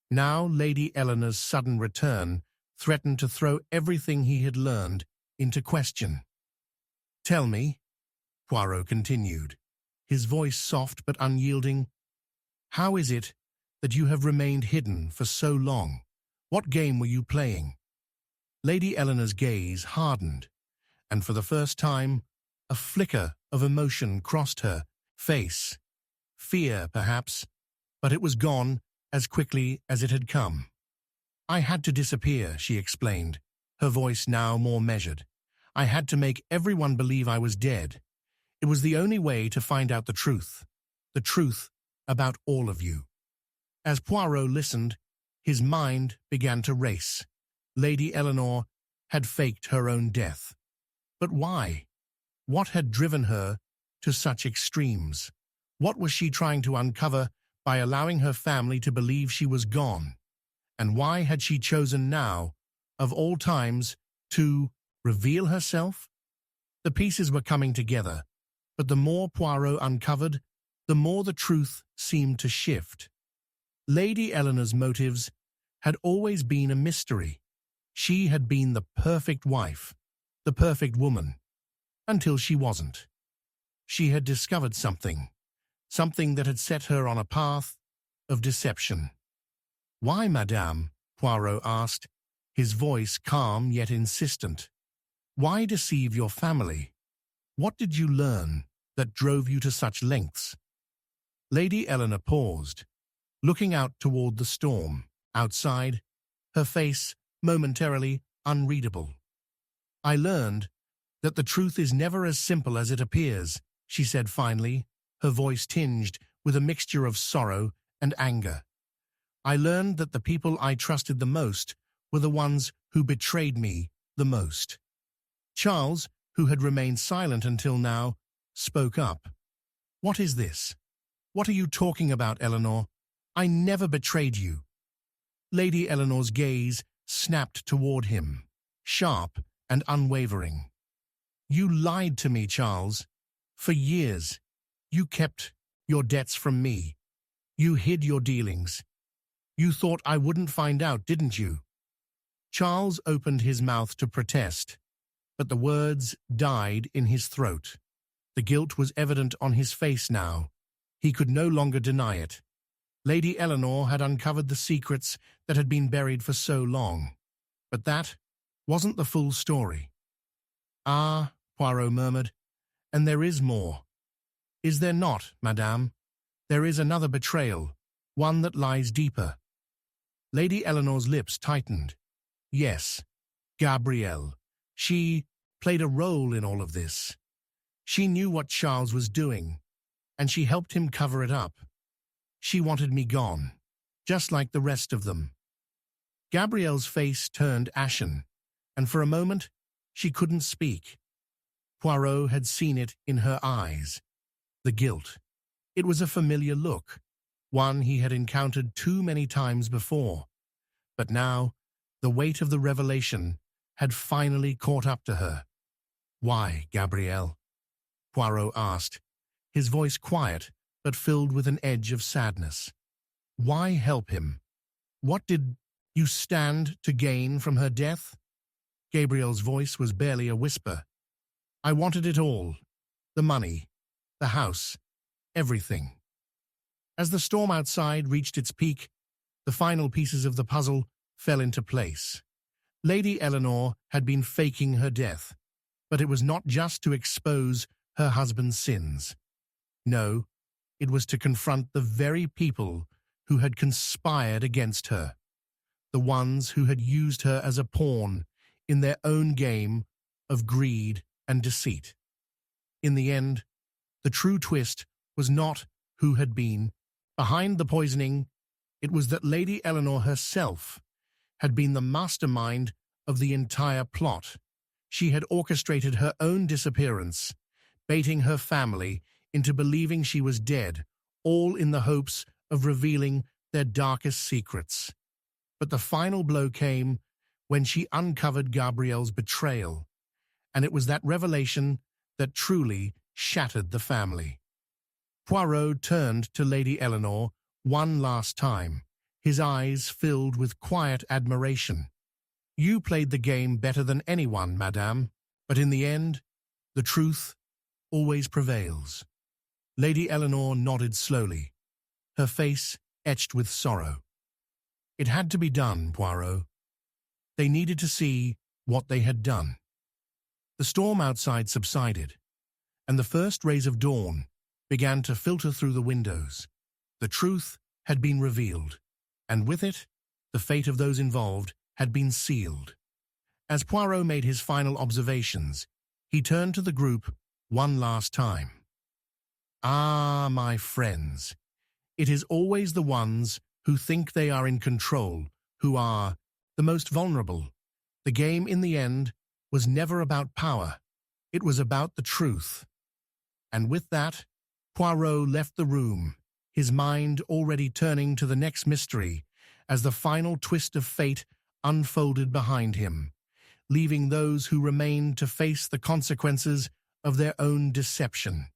Now Lady Eleanor's sudden return threatened to throw everything he had learned into question. "Tell me," Poirot continued, his voice soft but unyielding, "how is it that you have remained hidden for so long? What game were you playing?" Lady Eleanor's gaze hardened, and for the first time, a flicker of emotion crossed her face. Fear, perhaps, but it was gone as quickly as it had come. "I had to disappear," she explained, her voice now more measured. "I had to make everyone believe I was dead. It was the only way to find out the truth about all of you." As Poirot listened, his mind began to race. Lady Eleanor had faked her own death. But why? What had driven her to such extremes? What was she trying to uncover by allowing her family to believe she was gone? And why had she chosen now, of all times, to reveal herself? The pieces were coming together, but the more Poirot uncovered, the more the truth seemed to shift. Lady Eleanor's motives had always been a mystery. She had been the perfect wife, the perfect woman, until she wasn't. She had discovered something that had set her on a path of deception. "Why, madame?" Poirot asked, his voice calm yet insistent. "Why deceive your family? What did you learn that drove you to such lengths?" Lady Eleanor paused, looking out toward the storm. Outside, her face momentarily unreadable. "I learned that the truth is never as simple as it appears," she said finally, her voice tinged with a mixture of sorrow and anger. "I learned that the people I trusted the most were the ones who betrayed me the most." Charles, who had remained silent until now, spoke up. "What is this? What are you talking about, Eleanor? I never betrayed you." Lady Eleanor's gaze snapped toward him, sharp and unwavering. "You lied to me, Charles. For years, you kept your debts from me. You hid your dealings. You thought I wouldn't find out, didn't you?" Charles opened his mouth to protest, but the words died in his throat. The guilt was evident on his face now. He could no longer deny it. Lady Eleanor had uncovered the secrets that had been buried for so long. But that wasn't the full story. "Ah," Poirot murmured, "and there is more." "Is there not, madame? There is another betrayal, one that lies deeper." Lady Eleanor's lips tightened. "Yes, Gabrielle. She played a role in all of this. She knew what Charles was doing, and she helped him cover it up. She wanted me gone, just like the rest of them." Gabrielle's face turned ashen, and for a moment she couldn't speak. Poirot had seen it in her eyes. The guilt. It was a familiar look, one he had encountered too many times before. But now, the weight of the revelation had finally caught up to her. "Why, Gabrielle?" Poirot asked, his voice quiet but filled with an edge of sadness. "Why help him? What did you stand to gain from her death?" Gabrielle's voice was barely a whisper. "I wanted it all. The money, the house, everything." As the storm outside reached its peak, the final pieces of the puzzle fell into place. Lady Eleanor had been faking her death, but it was not just to expose her husband's sins. No, it was to confront the very people who had conspired against her, the ones who had used her as a pawn in their own game of greed and deceit. In the end, the true twist was not who had been behind the poisoning. It was that Lady Eleanor herself had been the mastermind of the entire plot. She had orchestrated her own disappearance, baiting her family into believing she was dead, all in the hopes of revealing their darkest secrets. But the final blow came when she uncovered Gabrielle's betrayal, and it was that revelation that truly shattered the family. Poirot turned to Lady Eleanor one last time, his eyes filled with quiet admiration. "You played the game better than anyone, madame, but in the end, the truth always prevails." Lady Eleanor nodded slowly, her face etched with sorrow. "It had to be done, Poirot. They needed to see what they had done." The storm outside subsided, and the first rays of dawn began to filter through the windows. The truth had been revealed, and with it, the fate of those involved had been sealed. As Poirot made his final observations, he turned to the group one last time. "Ah, my friends, it is always the ones who think they are in control who are the most vulnerable. The game, in the end, was never about power. It was about the truth." And with that, Poirot left the room, his mind already turning to the next mystery as the final twist of fate unfolded behind him, leaving those who remained to face the consequences of their own deception.